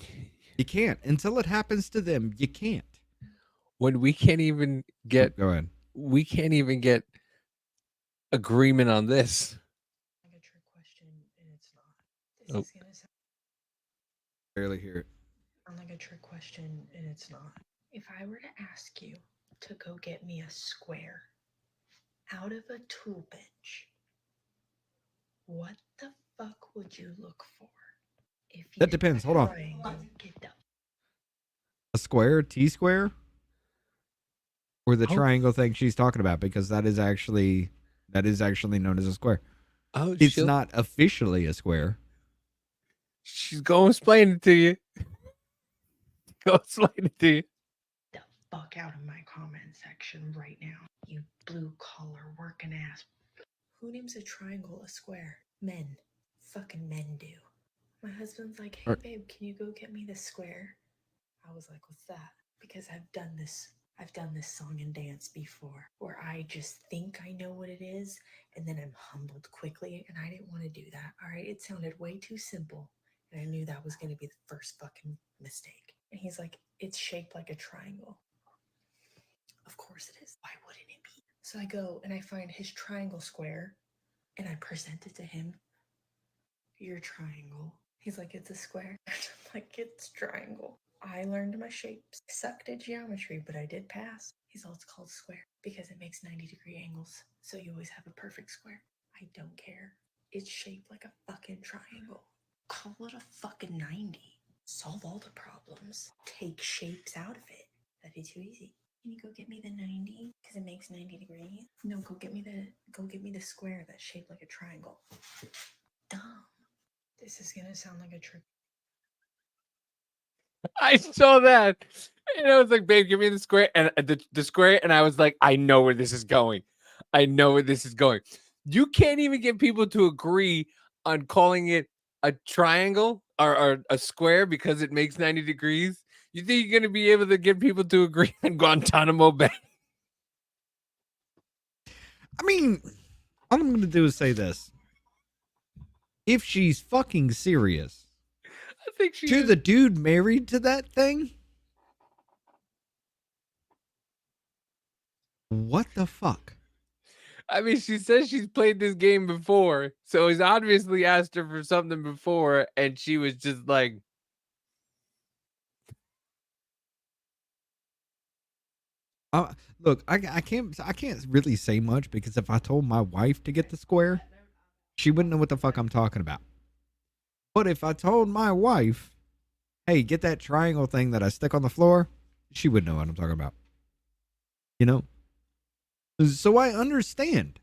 you can't until it happens to them, you can't. When we can't even get go ahead. We can't even get agreement on this. Oh. Barely hear it. Sound like a trick question, and it's not. If I were to ask you to go get me a square out of a tool bench, what the fuck would you look for? If you That depends. Hold on. Get the A square, T-square? Or the Oh. triangle thing she's talking about, because that is actually known as a square. Oh, it's not officially a square. She's going to explain it to you. Go explain it to you. fuck out of my comment section right now, you blue collar working ass. Who names a triangle a square? Men. Fucking men do. My husband's like, hey babe, can you go get me the square? I was like, what's that? Because I've done this song and dance before where I just think I know what it is and then I'm humbled quickly, and I didn't want to do that. All right, it sounded way too simple, and I knew that was going to be the first fucking mistake. And he's like, it's shaped like a triangle. Of course it is. Why wouldn't it be? So I go and I find his triangle square and I present it to him. Your triangle. He's like, it's a square. I'm like, it's triangle. I learned my shapes. I sucked at geometry, but I did pass. He's all, it's called square because it makes 90-degree angles. So you always have a perfect square. I don't care. It's shaped like a fucking triangle. Call it a fucking 90. Solve all the problems. Take shapes out of it. That'd be too easy. Can you go get me the 90? Because it makes 90 degrees. No, go get me the square that's shaped like a triangle. Dumb. This is gonna sound like a trick. I saw that. And I was like, babe, give me the square. And the square. And I was like, I know where this is going. I know where this is going. You can't even get people to agree on calling it a triangle or a square because it makes 90 degrees. You think you're going to be able to get people to agree on Guantanamo Bay? I mean, all I'm going to do is say this. If she's fucking serious, I think she to is. the dude married to that thing, what the fuck? I mean, she says she's played this game before, so he's obviously asked her for something before, and she was just like, Look, I can't really say much because if I told my wife to get the square, she wouldn't know what the fuck I'm talking about. But if I told my wife, hey, get that triangle thing that I stick on the floor, she would know what I'm talking about. You know? So I understand.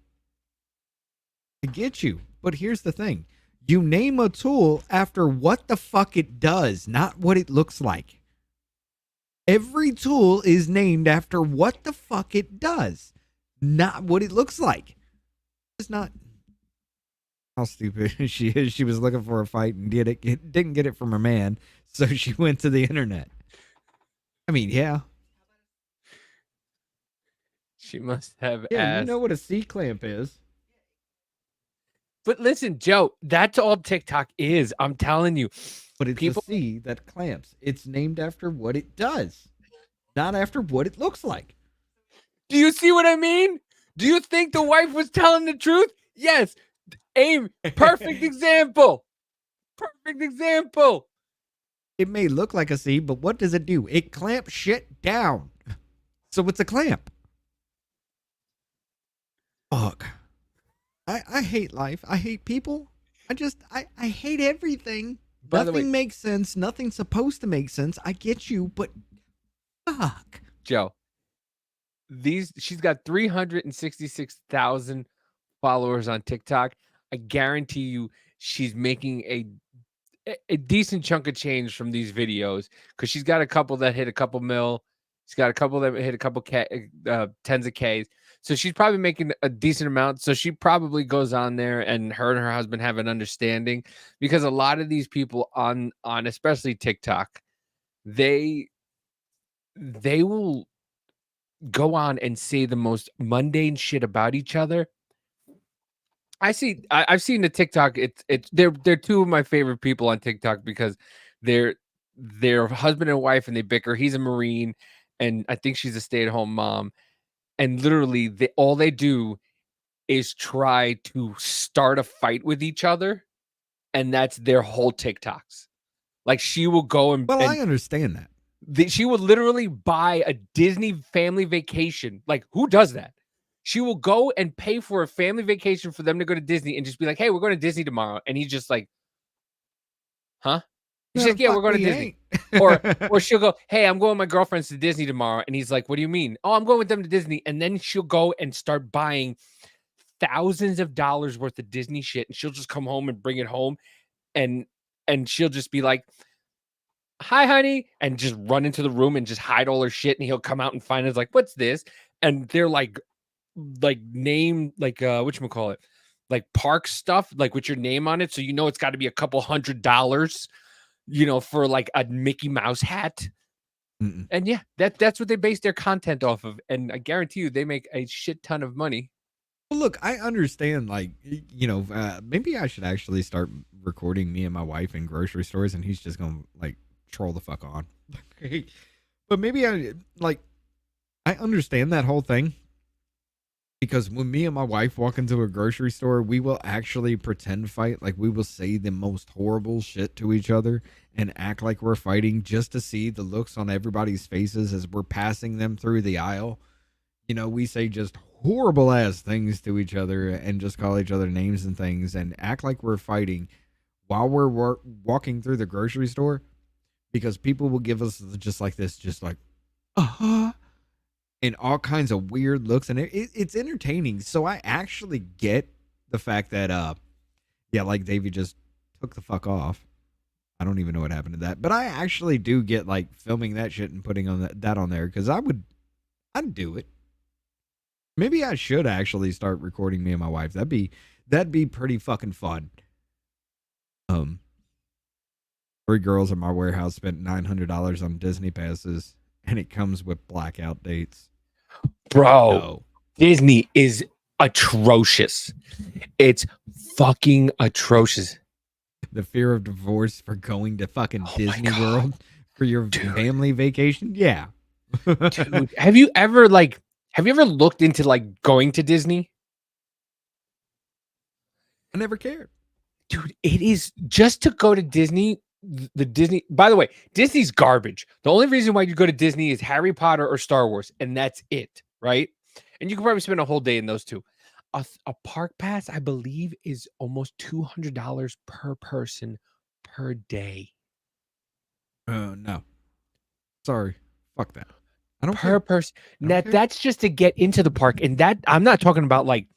I get you. But here's the thing. You name a tool after what the fuck it does, not what it looks like. Every tool is named after what the fuck it does, not what it looks like. It's not how stupid she is. She was looking for a fight and didn't get it from her man, so she went to the internet. I mean, yeah. she must have Yeah, asked. you know what a C-clamp is. But listen, Joe, that's all TikTok is. I'm telling you. But it's a C that clamps. It's named after what it does, not after what it looks like. Do you see what I mean? Do you think the wife was telling the truth? Yes. Aim. Perfect example. Perfect example. It may look like a C, but what does it do? It clamps shit down. So it's a clamp. Fuck. I hate life. I hate people. I hate everything. By the way, Nothing makes sense. Nothing's supposed to make sense. I get you, but fuck. Joe, she's got 366,000 followers on TikTok. I guarantee you she's making a decent chunk of change from these videos because she's got a couple that hit a couple mil. She's got a couple that hit a couple tens of Ks. So she's probably making a decent amount. So she probably goes on there, and her husband have an understanding, because a lot of these people on especially TikTok, they will go on and say the most mundane shit about each other. I've seen the TikTok. They're two of my favorite people on TikTok because they're husband and wife, and they bicker. He's a Marine, and I think she's a stay-at-home mom. And literally, all they do is try to start a fight with each other, and that's their whole TikToks. Like, she will go and I understand that. She will literally buy a Disney family vacation. Like, who does that? She will go and pay for a family vacation for them to go to Disney and just be like, hey, we're going to Disney tomorrow. And he's just like, huh? She's like, yeah, we're going to Disney. Or she'll go, hey, I'm going with my girlfriends to Disney tomorrow. And he's like, what do you mean? Oh, I'm going with them to Disney. And then she'll go and start buying thousands of dollars worth of Disney shit. And she'll just come home and bring it home. And she'll just be like, hi, honey. And just run into the room and just hide all her shit. And he'll come out and find us like, what's this? And they're like name, whatchamacallit, like park stuff, like with your name on it. So you know it's got to be a couple $100, for like a Mickey Mouse hat. Mm-mm. And yeah, that's what they base their content off of. And I guarantee you they make a shit ton of money. Well, look, I understand, like, maybe I should actually start recording me and my wife in grocery stores, and he's just going to, like, troll the fuck on. But maybe I understand that whole thing. Because when me and my wife walk into a grocery store, we will actually pretend fight. Like, we will say the most horrible shit to each other and act like we're fighting just to see the looks on everybody's faces as we're passing them through the aisle. We say just horrible ass things to each other and just call each other names and things and act like we're fighting while we're walking through the grocery store, because people will give us just like this, just like, and all kinds of weird looks, and it's entertaining. So I actually get the fact that, like Davey just took the fuck off. I don't even know what happened to that, but I actually do get like filming that shit and putting on that on there, because I'd do it. Maybe I should actually start recording me and my wife. That'd be pretty fucking fun. 3 girls in my warehouse spent $900 on Disney passes, and it comes with blackout dates. Bro, No. Disney is atrocious. It's fucking atrocious. The fear of divorce for going to fucking Disney World for your family vacation. Yeah. Dude, have you ever looked into like going to Disney? I never cared. Dude, it is just to go to Disney. The Disney, by the way, Disney's garbage. The only reason why you go to Disney is Harry Potter or Star Wars, and that's it, right? And you can probably spend a whole day in those two. A park pass, I believe, is almost $200 per person per day. No. Sorry. Fuck that. I don't per care. person. That's just to get into the park, and that I'm not talking about like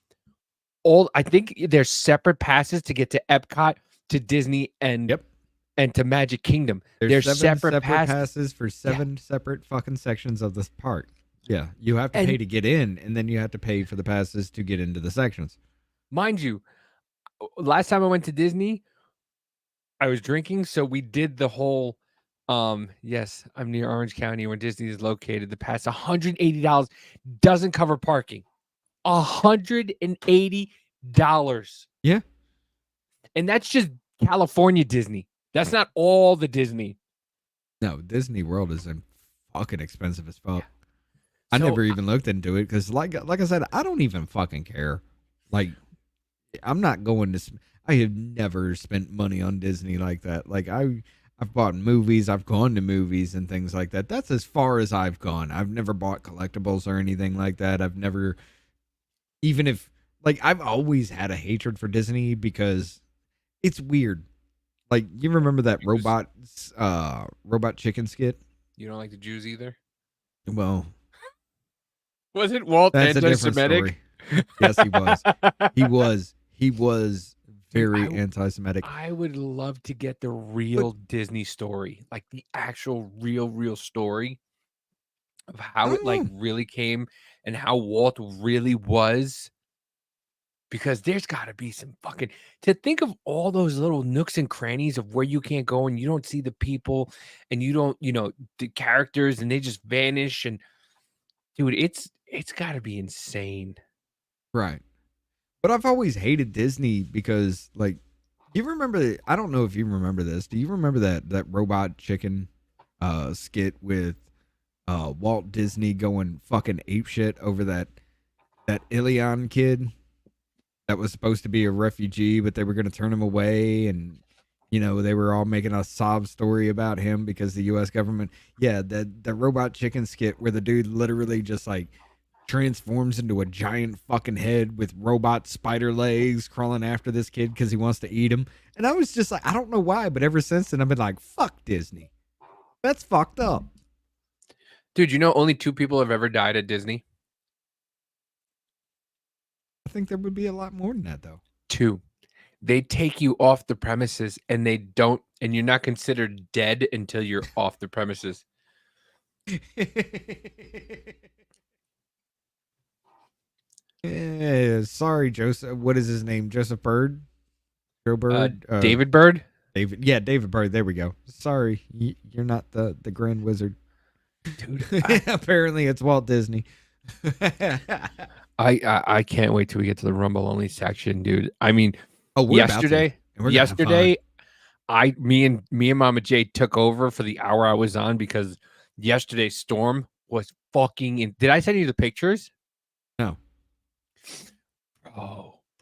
all. I think there's separate passes to get to Epcot, to Disney, and to Magic Kingdom. There's separate passes for 7 separate fucking sections of this park. Yeah, you have to pay to get in, and then you have to pay for the passes to get into the sections. Mind you, last time I went to Disney, I was drinking, so we did the whole. Yes, I'm near Orange County where Disney is located. The pass $180 doesn't cover parking. $180. Yeah, and that's just California Disney. That's not all the Disney. No, Disney World is fucking expensive as fuck. I never even looked into it because, like I said, I don't even fucking care. Like, I'm not going to. I have never spent money on Disney like that. Like, I've bought movies, I've gone to movies and things like that. That's as far as I've gone. I've never bought collectibles or anything like that. I've never, even if, like, I've always had a hatred for Disney because it's weird. Like, you remember that robot chicken skit? You don't like the Jews either? Well, was it Walt anti-Semitic? Yes, he was. He was very anti-Semitic. I would love to get the real Disney story, like the actual real story of how it like really came and how Walt really was. Because there's got to be some fucking, to think of all those little nooks and crannies of where you can't go and you don't see the people and you don't, the characters and they just vanish. And dude, it's got to be insane. Right. But I've always hated Disney because, like, you remember, I don't know if you remember this. Do you remember that robot chicken skit with Walt Disney going fucking apeshit over that Ilion kid that was supposed to be a refugee, but they were going to turn him away, and they were all making a sob story about him because the U.S. government. Yeah, the robot chicken skit where the dude literally just like transforms into a giant fucking head with robot spider legs crawling after this kid because he wants to eat him. And I was just like, I don't know why, but ever since then I've been like, fuck Disney. That's fucked up. Dude, only 2 people have ever died at Disney? I think there would be a lot more than that, though. 2. They take you off the premises and you're not considered dead until you're off the premises. Sorry, Joseph. What is his name? Joseph Bird? Joe Bird? David Bird? David Bird. There we go. Sorry, you're not the Grand Wizard. Dude, apparently it's Walt Disney. I can't wait till we get to the Rumble only section, dude. I mean, yesterday, me and Mama J took over for the hour I was on because yesterday's storm was fucking. Did I send you the pictures? No.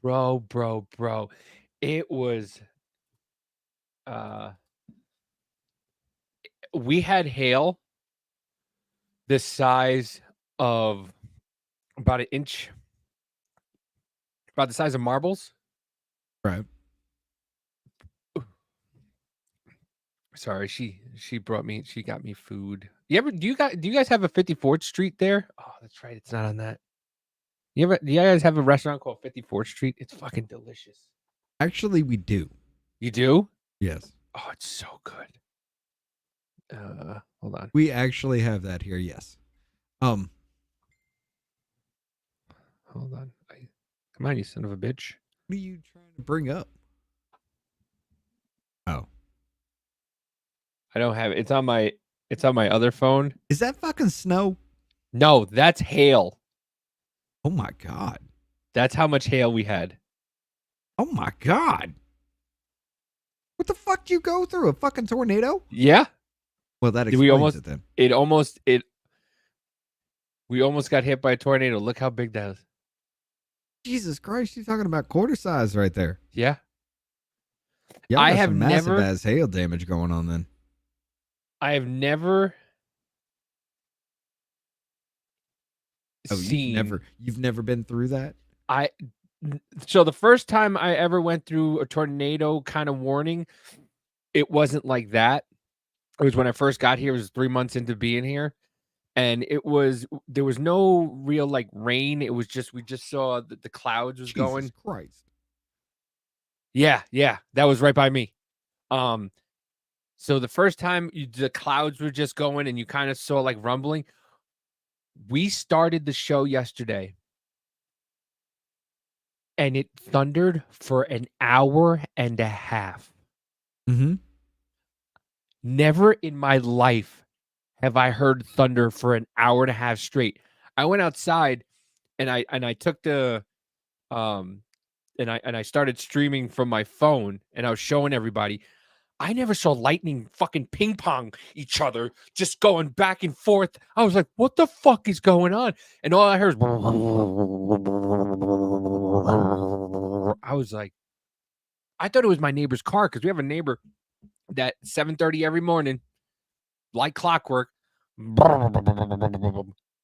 Bro. It was. We had hail the size of about an inch, about the size of marbles. Right. Sorry, she got me food. Do you guys have a 54th Street there? Oh, that's right. It's not on that. Do you guys have a restaurant called 54th Street? It's fucking delicious. Actually, we do. You do? Yes. Oh, it's so good. Hold on. We actually have that here. Yes. Hold on. Come on, you son of a bitch. What are you trying to bring up? Oh. I don't have it. It's on my other phone. Is that fucking snow? No, that's hail. Oh my God. That's how much hail we had. Oh my God. What the fuck did you go through? A fucking tornado? Yeah. Well, that We explains almost it then. we almost got hit by a tornado. Look how big that is. Jesus Christ, you're talking about quarter size right there. Yeah. Yeah, I got have some massive never- ass hail damage going on then. I have never Oh, seen you've never been through that? So the first time I ever went through a tornado kind of warning, it wasn't like that. It was when I first got here. It was 3 months into being here. And there was no real like rain. It was just, we just saw that the clouds was going. Jesus Christ. Yeah. That was right by me. So the first time the clouds were just going and you kind of saw like rumbling. We started the show yesterday and it thundered for an hour and a half. Mm-hmm. Never in my life have I heard thunder for an hour and a half straight. I went outside and I took the and I started streaming from my phone and I was showing everybody. I never saw lightning fucking ping pong each other, just going back and forth. I was like, what the fuck is going on? And all I heard was I was like, I thought it was my neighbor's car because we have a neighbor that 7:30 every morning, like clockwork,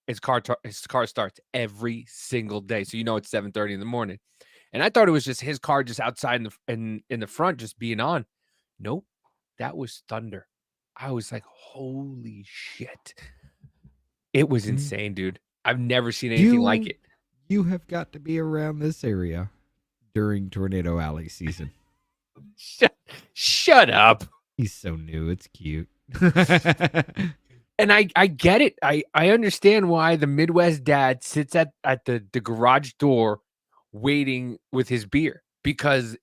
his car starts every single day. So you know it's 7:30 in the morning. And I thought it was just his car just outside in the front just being on. Nope, that was thunder. I was like, holy shit. It was insane, dude. I've never seen anything like it. You have got to be around this area during Tornado Alley season. Shut up. He's so new. It's cute. And I get it. I understand why the Midwest dad sits at the garage door waiting with his beer. Because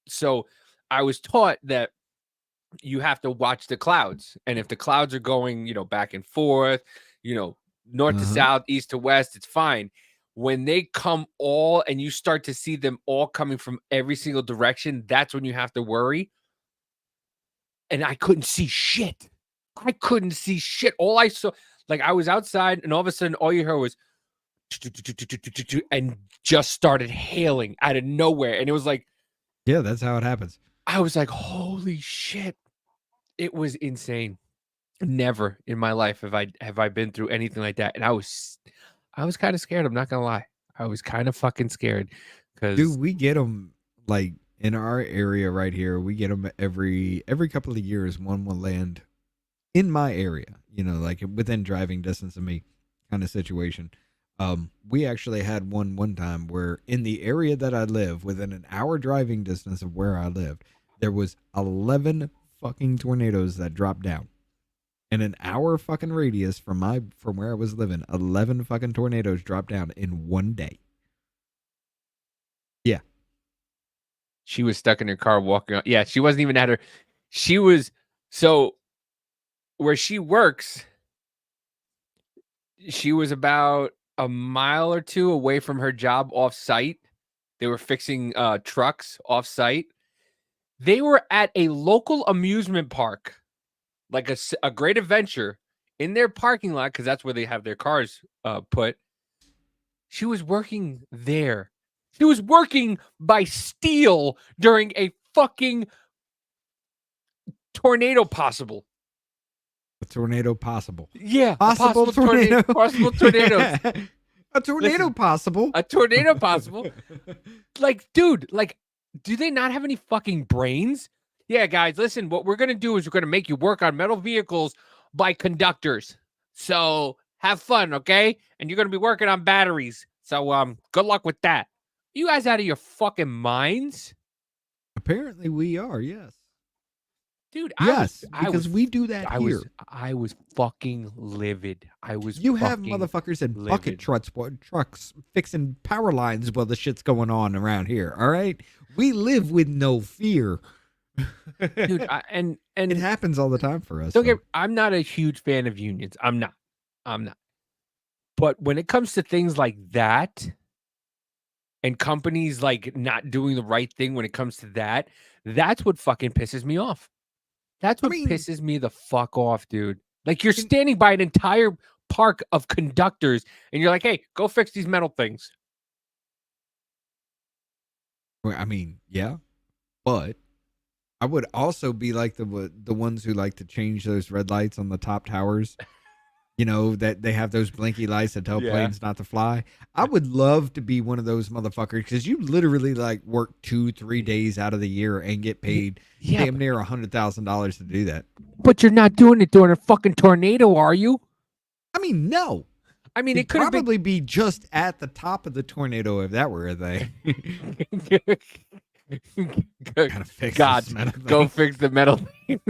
so I was taught that you have to watch the clouds. And if the clouds are going, back and forth, north to south, east to west, it's fine. When they come all and you start to see them all coming from every single direction, that's when you have to worry. And I couldn't see shit. All I saw, like I was outside and all of a sudden all you heard was and just started hailing out of nowhere. And it was like, yeah, that's how it happens. I was like, holy shit. It was insane. Never in my life have I been through anything like that. And I was kind of scared. I'm not going to lie. I was kind of fucking scared because dude, we get them like in our area right here. We get them every couple of years. One will land in my area, like within driving distance of me kind of situation. We actually had one time where in the area that I live, within an hour driving distance of where I lived, there was 11 fucking tornadoes that dropped down. In an hour fucking radius from where I was living, 11 fucking tornadoes dropped down in one day. Yeah. She was stuck in her car walking. Yeah, she wasn't even at her. She was so where she works. She was about a mile or two away from her job off site. They were fixing trucks off site. They were at a local amusement park, like a great adventure in their parking lot, because that's where they have their cars put. She was working there. She was working by steel during a fucking tornado possible. A tornado possible. Yeah. Possible tornado. Possible tornadoes. A tornado possible. A tornado possible. Like, dude, like, do they not have any fucking brains? Yeah, guys, listen, what we're going to do is we're going to make you work on metal vehicles by conductors. So have fun, okay? And you're going to be working on batteries. So good luck with that. You guys out of your fucking minds? Apparently we are, yes. Dude, because we do that here. I was fucking livid. You have motherfuckers in bucket trucks fixing power lines while the shit's going on around here, all right? We live with no fear. Dude, and it happens all the time for us. I'm not a huge fan of unions. I'm not. But when it comes to things like that, and companies like not doing the right thing when it comes to that. That's what fucking pisses me off. That's what pisses me the fuck off, dude. Like you're standing by an entire park of conductors and you're like, hey, go fix these metal things. I mean, yeah, but I would also be like the ones who like to change those red lights on the top towers. You know, that they have those blinky lights that tell planes not to fly. I would love to be one of those motherfuckers because you literally like work 2-3 days out of the year and get paid damn near $100,000 to do that. But you're not doing it during a fucking tornado, are you? I mean, no. I mean, it could probably be just at the top of the tornado if that were a thing. Gotta fix God, this metal thing. go fix the metal thing.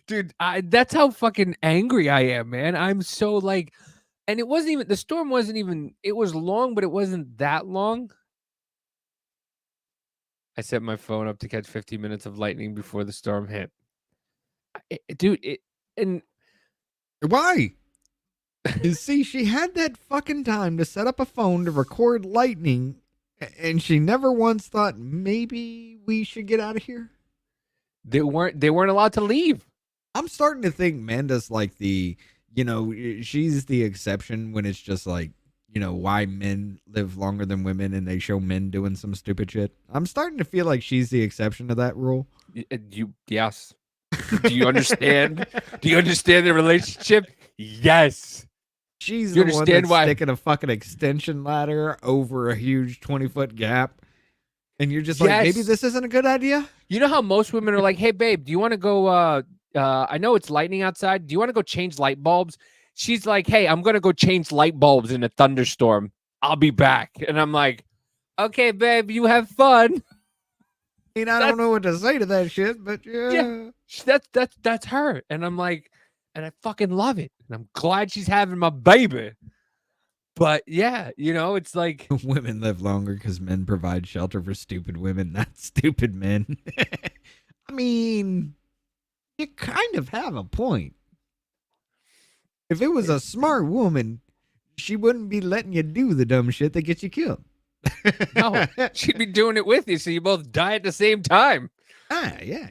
Dude, that's how fucking angry I am, man. I'm so like, and it wasn't even, the storm wasn't even, it was long, but it wasn't that long. I set my phone up to catch 15 minutes of lightning before the storm hit. And why? You see, she had that fucking time to set up a phone to record lightning, and she never once thought maybe we should get out of here. They weren't allowed to leave. I'm starting to think Manda's like the, you know, she's the exception when it's just like, you know, why men live longer than women and they show men doing some stupid shit. I'm starting to feel like she's the exception to that rule. Yes. Do you understand? Do you understand the relationship? Yes. She's the one that's sticking a fucking extension ladder over a huge 20-foot gap. And you're just like, maybe this isn't a good idea? You know how most women are like, hey, babe, do you want to go, I know it's lightning outside. Do you want to go change light bulbs? She's like, hey, I'm going to go change light bulbs in a thunderstorm. I'll be back. And I'm like, okay, babe, you have fun. I mean, I don't know what to say to that shit, but yeah. That's her. And I'm like, and I fucking love it. And I'm glad she's having my baby. But yeah, you know, it's like women live longer because men provide shelter for stupid women, not stupid men. I mean, you kind of have a point. If it was a smart woman, she wouldn't be letting you do the dumb shit that gets you killed. No, she'd be doing it with you so you both die at the same time. Yeah.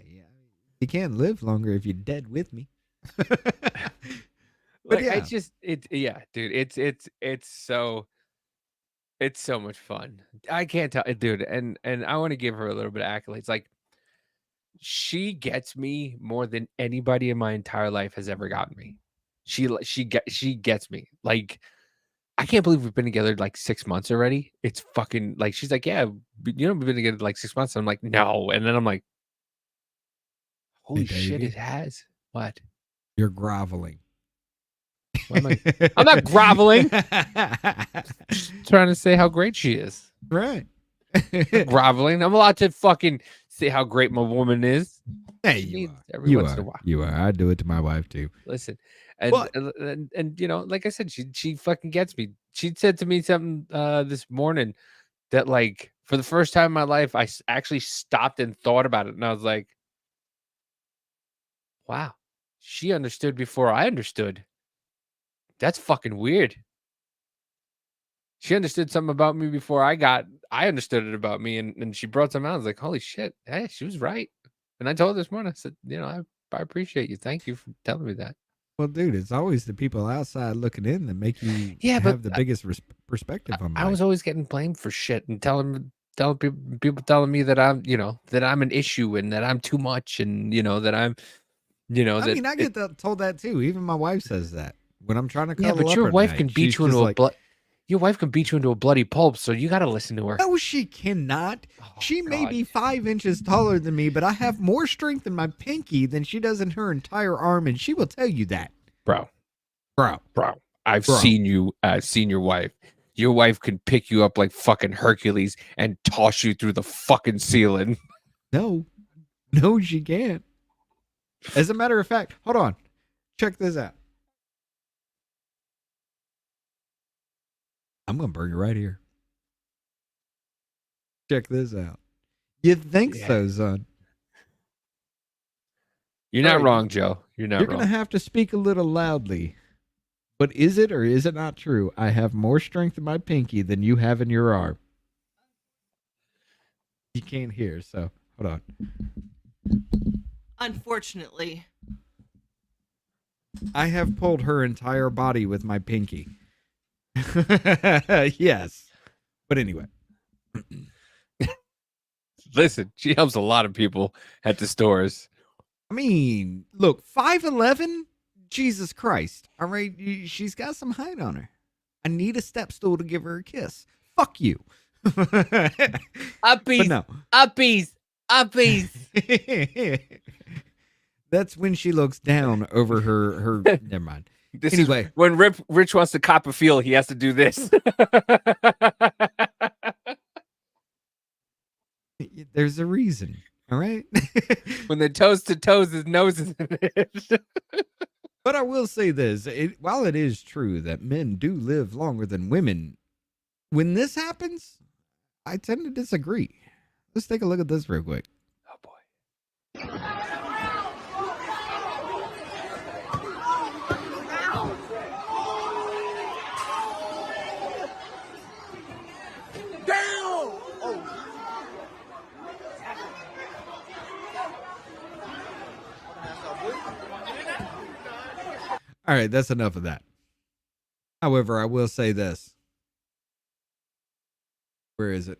You can't live longer if you're dead with me. But yeah, dude, it's so much fun. I can't tell, dude, and I want to give her a little bit of accolades. Like, she gets me more than anybody in my entire life has ever gotten me. She gets me. Like, I can't believe we've been together like 6 months already. It's fucking like, she's like, yeah, you know, we've been together like 6 months. And I'm like, no. And then I'm like, holy shit, it has. What? You're groveling. I'm not groveling. Just trying to say how great she is. Right. Groveling. I'm allowed to fucking say how great my woman is. Hey, you are. I do it to my wife too. Listen, and you know, like I said, she fucking gets me. She said to me something this morning that, like, for the first time in my life, I actually stopped and thought about it, and I was like, wow, she understood before I understood. That's fucking weird. She understood something about me before I understood it about me, and she brought something out. I was like, holy shit, hey, she was right. And I told her this morning, I said, you know, I appreciate you. Thank you for telling me that. Well, dude, it's always the people outside looking in that make you have the biggest perspective on life. I was always getting blamed for shit and telling people telling me that I'm, you know, that I'm an issue and that I'm too much, and you know that I'm, you know, I mean, I get told that too. Even my wife says that when I'm trying to cuddle yeah, but up your at wife night, can beat you into your wife can beat you into a bloody pulp, so you got to listen to her. No, she cannot. She may be 5 inches taller than me, but I have more strength in my pinky than she does in her entire arm, and she will tell you that. Bro. I've seen you. I've seen your wife. Your wife can pick you up like fucking Hercules and toss you through the fucking ceiling. No, she can't. As a matter of fact, hold on. Check this out. I'm going to bring it right here. Check this out. You think so, son? You're not wrong, Joe. You're not wrong. You're going to have to speak a little loudly But is it or is it not true? I have more strength in my pinky than you have in your arm. You can't hear, so hold on. Unfortunately. I have pulled her entire body with my pinky. Yes. But anyway. Listen, she helps a lot of people at the stores. I mean, look, 5'11"? Jesus Christ. All right, she's got some height on her. I need a step stool to give her a kiss. Fuck you. Uppies, no. uppies, uppies. That's when she looks down over her never mind. This anyway, is when Rich wants to cop a feel, he has to do this. There's a reason. All right. When the toes to toes, his nose is in it. But I will say this, while it is true that men do live longer than women, when this happens, I tend to disagree. Let's take a look at this real quick. Oh, boy. All right, that's enough of that. However, I will say this. Where is it?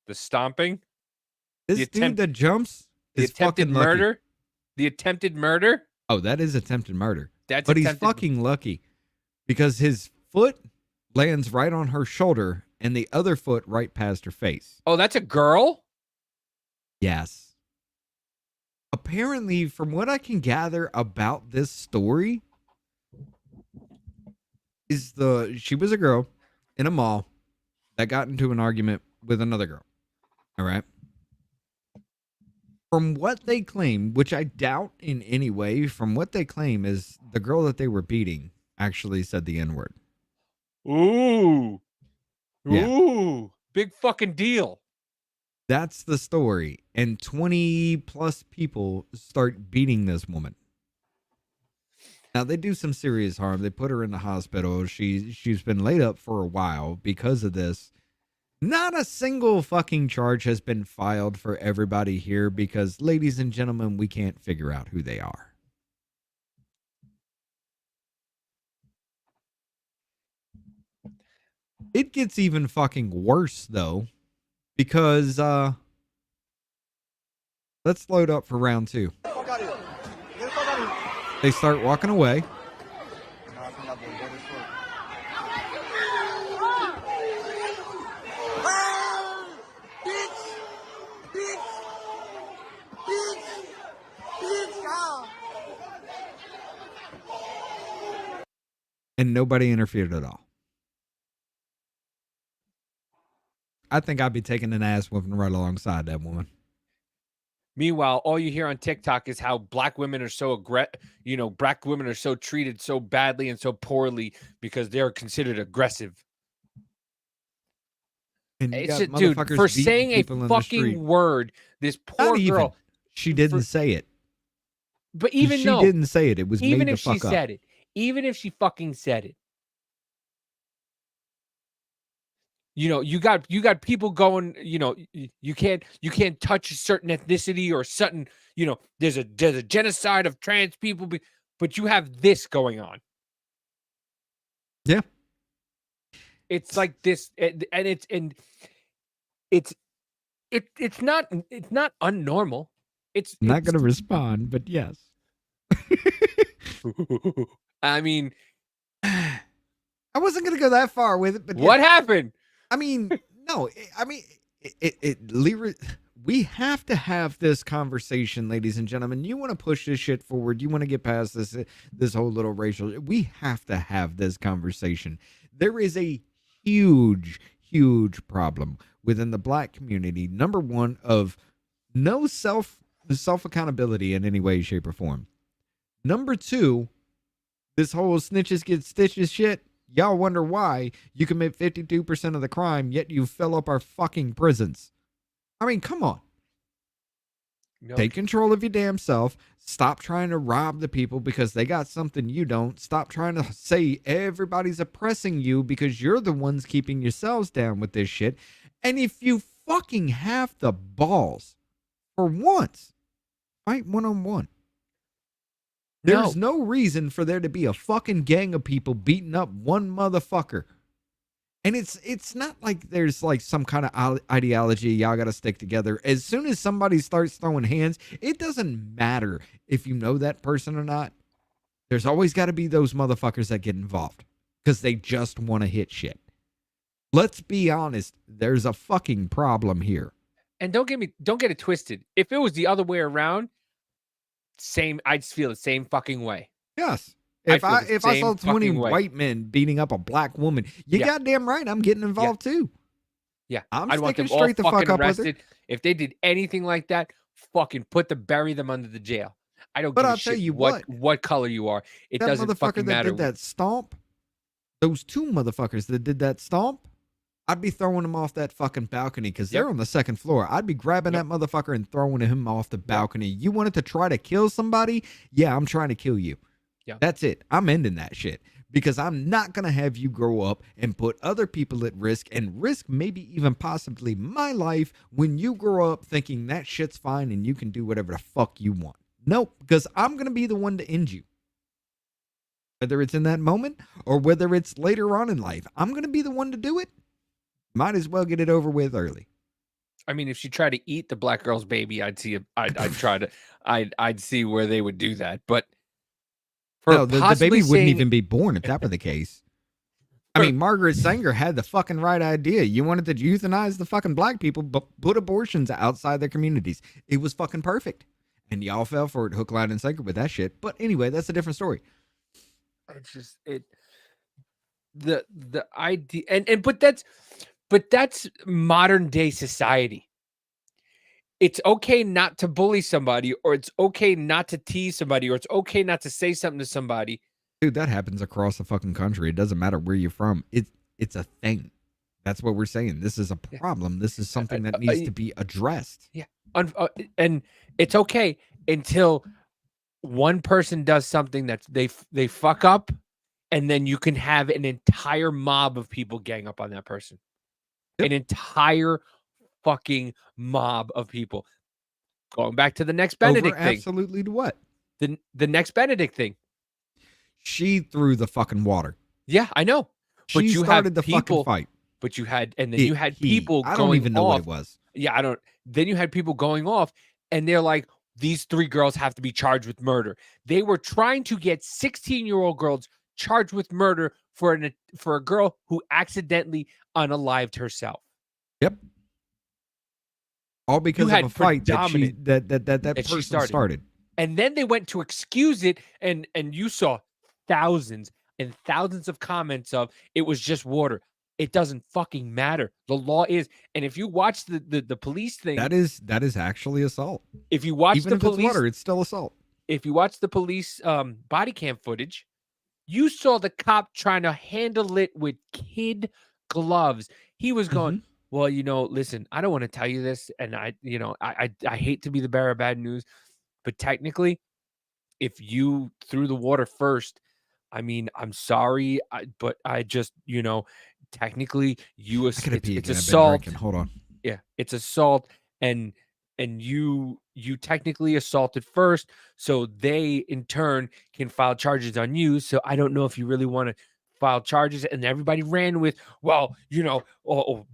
The stomping? This dude that jumps the is attempted fucking lucky. murder? The attempted murder? Oh, that is attempted murder. But he's fucking lucky because his foot lands right on her shoulder and the other foot right past her face. Oh, that's a girl? Yes. Apparently, from what I can gather about this story, she was a girl in a mall that got into an argument with another girl. All right. From what they claim, which I doubt in any way, from what they claim is the girl that they were beating actually said the N-word. Ooh. Yeah. Ooh. Big fucking deal. That's the story. And 20 plus people start beating this woman. Now, they do some serious harm. They put her in the hospital. She's been laid up for a while because of this. Not a single fucking charge has been filed for everybody here because, ladies and gentlemen, we can't figure out who they are. It gets even fucking worse, though, because, let's load up for round 2. They start walking away. And nobody interfered at all. I think I'd be taking an ass whooping right alongside that woman. Meanwhile, all you hear on TikTok is how black women are so black women are so treated so badly and so poorly because they're considered aggressive. And you got Dude, motherfuckers for beating saying a people in the street. fucking word, this poor Not girl. even. She didn't say it. But even she though didn't say it, it was even made if the fuck she up. said it, even if she fucking said it, you got people going, you can't touch a certain ethnicity or certain, there's a genocide of trans people, but you have this going on. Yeah. It's like this, and it's not unnormal. It's not going to respond, but yes. I mean, I wasn't going to go that far with it, but what happened? I mean, no, I mean, we have to have this conversation, ladies and gentlemen. You want to push this shit forward. You want to get past this whole little racial. We have to have this conversation. There is a huge problem within the black community. Number one, of no self accountability in any way, shape, or form. Number two, this whole snitches get stitches shit. Y'all wonder why you commit 52% of the crime, yet you fill up our fucking prisons. I mean, come on. No. Take control of your damn self. Stop trying to rob the people because they got something you don't. Stop trying to say everybody's oppressing you because you're the ones keeping yourselves down with this shit. And if you fucking have the balls, for once, fight one-on-one. There's no reason for there to be a fucking gang of people beating up one motherfucker. And it's not like there's like some kind of ideology, y'all got to stick together. As soon as somebody starts throwing hands, it doesn't matter if you know that person or not. There's always got to be those motherfuckers that get involved because they just want to hit shit. Let's be honest, there's a fucking problem here. And don't get it twisted. If it was the other way around, I'd feel the same fucking way. Yes. If I saw 20 way. white men beating up a black woman, you goddamn right, I'm getting involved too. Yeah, I'm I'd want them sticking all straight the fucking fuck up with arrested. If they did anything like that, fucking bury them under the jail. I don't But give a I'll shit tell you what color you are. It that doesn't motherfucker fucking that matter. did that stomp, those two motherfuckers that did that stomp, I'd be throwing them off that fucking balcony because they're on the second floor. I'd be grabbing that motherfucker and throwing him off the balcony. You wanted to try to kill somebody? Yeah, I'm trying to kill you. Yeah. That's it. I'm ending that shit because I'm not going to have you grow up and put other people at risk and risk maybe even possibly my life when you grow up thinking that shit's fine and you can do whatever the fuck you want. Nope, because I'm going to be the one to end you. Whether it's in that moment or whether it's later on in life, I'm going to be the one to do it. Might as well get it over with early. I mean, if she tried to eat the black girl's baby, I'd see I'd see where they would do that. But no, the baby wouldn't even be born if that were the case. I mean, Margaret Sanger had the fucking right idea. You wanted to euthanize the fucking black people, but put abortions outside their communities. It was fucking perfect. And y'all fell for it, hook, line, and sinker with that shit. But anyway, that's a different story. It's just the idea but that's modern day society. It's okay not to bully somebody, or it's okay not to tease somebody, or it's okay not to say something to somebody. Dude, that happens across the fucking country. It doesn't matter where you're from. It's a thing. That's what we're saying. This is a problem. This is something that needs to be addressed. Yeah. And it's okay until one person does something that they fuck up, and then you can have an entire mob of people gang up on that person. An entire fucking mob of people. Going back to the next Benedict thing. Absolutely to what? The next Benedict thing. She threw the fucking water. Yeah, I know. But you started the fucking fight. But you had, and then you had people going off. I don't even know what it was. Yeah, I don't. Then you had people going off, and they're like, these 3 girls have to be charged with murder. They were trying to get 16-year-old girls charged with murder for a girl who accidentally unalived herself. Yep. All because of a fight that person started. And then they went to excuse it, and you saw thousands and thousands of comments of it was just water. It doesn't fucking matter. The law is, and if you watch the police thing, that is actually assault. If you watch even the if police, it's water, it's still assault. If you watch the police body cam footage, you saw the cop trying to handle it with kid gloves. He was going, well, listen, I don't want to tell you this, and I hate to be the bearer of bad news, but technically, if you threw the water first, I mean, I'm sorry, but I just, technically, it's assault. Hold on. Yeah, it's assault, and you technically assaulted first, so they in turn can file charges on you. So I don't know if you really want to file charges. And everybody ran with, well,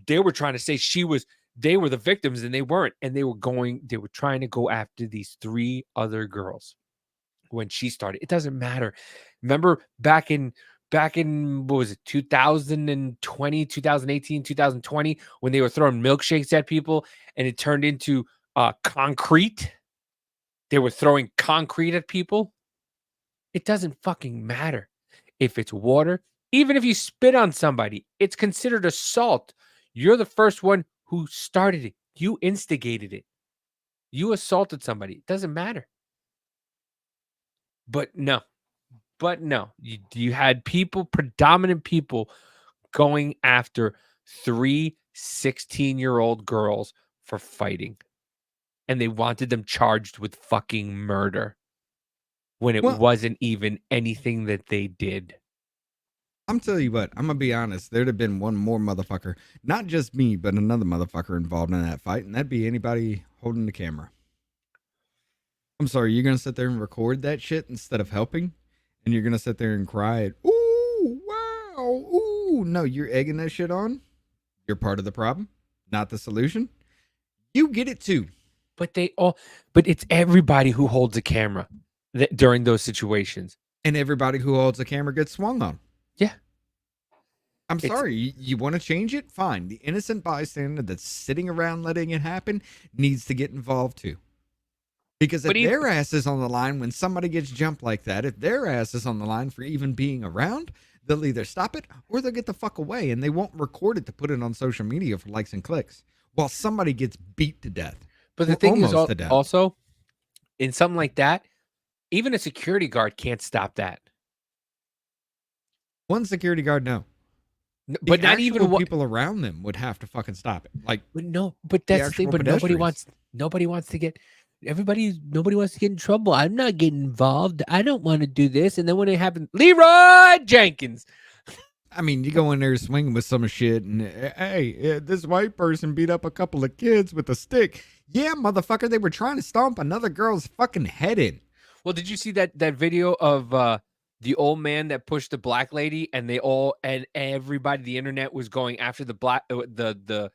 they were trying to say they were the victims, and they weren't, and they were trying to go after these 3 other girls when she started. It doesn't matter. Remember back in what was it, 2020, 2018, 2020, when they were throwing milkshakes at people and it turned into concrete? They were throwing concrete at people. It doesn't fucking matter if it's water. Even if you spit on somebody, it's considered assault. You're the first one who started it. You instigated it. You assaulted somebody. It doesn't matter. But no, you had predominant people going after 3 16-year-old girls for fighting, and they wanted them charged with fucking murder. when it Well- wasn't even anything that they did. I'm telling you what, I'm gonna be honest. There'd have been one more motherfucker, not just me, but another motherfucker involved in that fight, and that'd be anybody holding the camera. I'm sorry, you're gonna sit there and record that shit instead of helping, and you're gonna sit there and cry. Ooh, wow, ooh. No, you're egging that shit on. You're part of the problem, not the solution. You get it too. But it's everybody who holds a camera during those situations. And everybody who holds the camera gets swung on. Yeah. I'm sorry. You want to change it? Fine. The innocent bystander that's sitting around letting it happen needs to get involved too. Because if their ass is on the line when somebody gets jumped like that, if their ass is on the line for even being around, they'll either stop it or they'll get the fuck away, and they won't record it to put it on social media for likes and clicks while somebody gets beat to death. But the thing is also, in something like that, even a security guard can't stop that. One security guard, no. But not even people around them would have to fucking stop it. Like, but that's the thing. But nobody wants to get. Nobody wants to get in trouble. I'm not getting involved. I don't want to do this. And then when it happens, Leroy Jenkins. I mean, you go in there swinging with some shit, and hey, this white person beat up a couple of kids with a stick. Yeah, motherfucker, they were trying to stomp another girl's fucking head in. Well, did you see that video of the old man that pushed the black lady, and everybody, the internet was going after the black the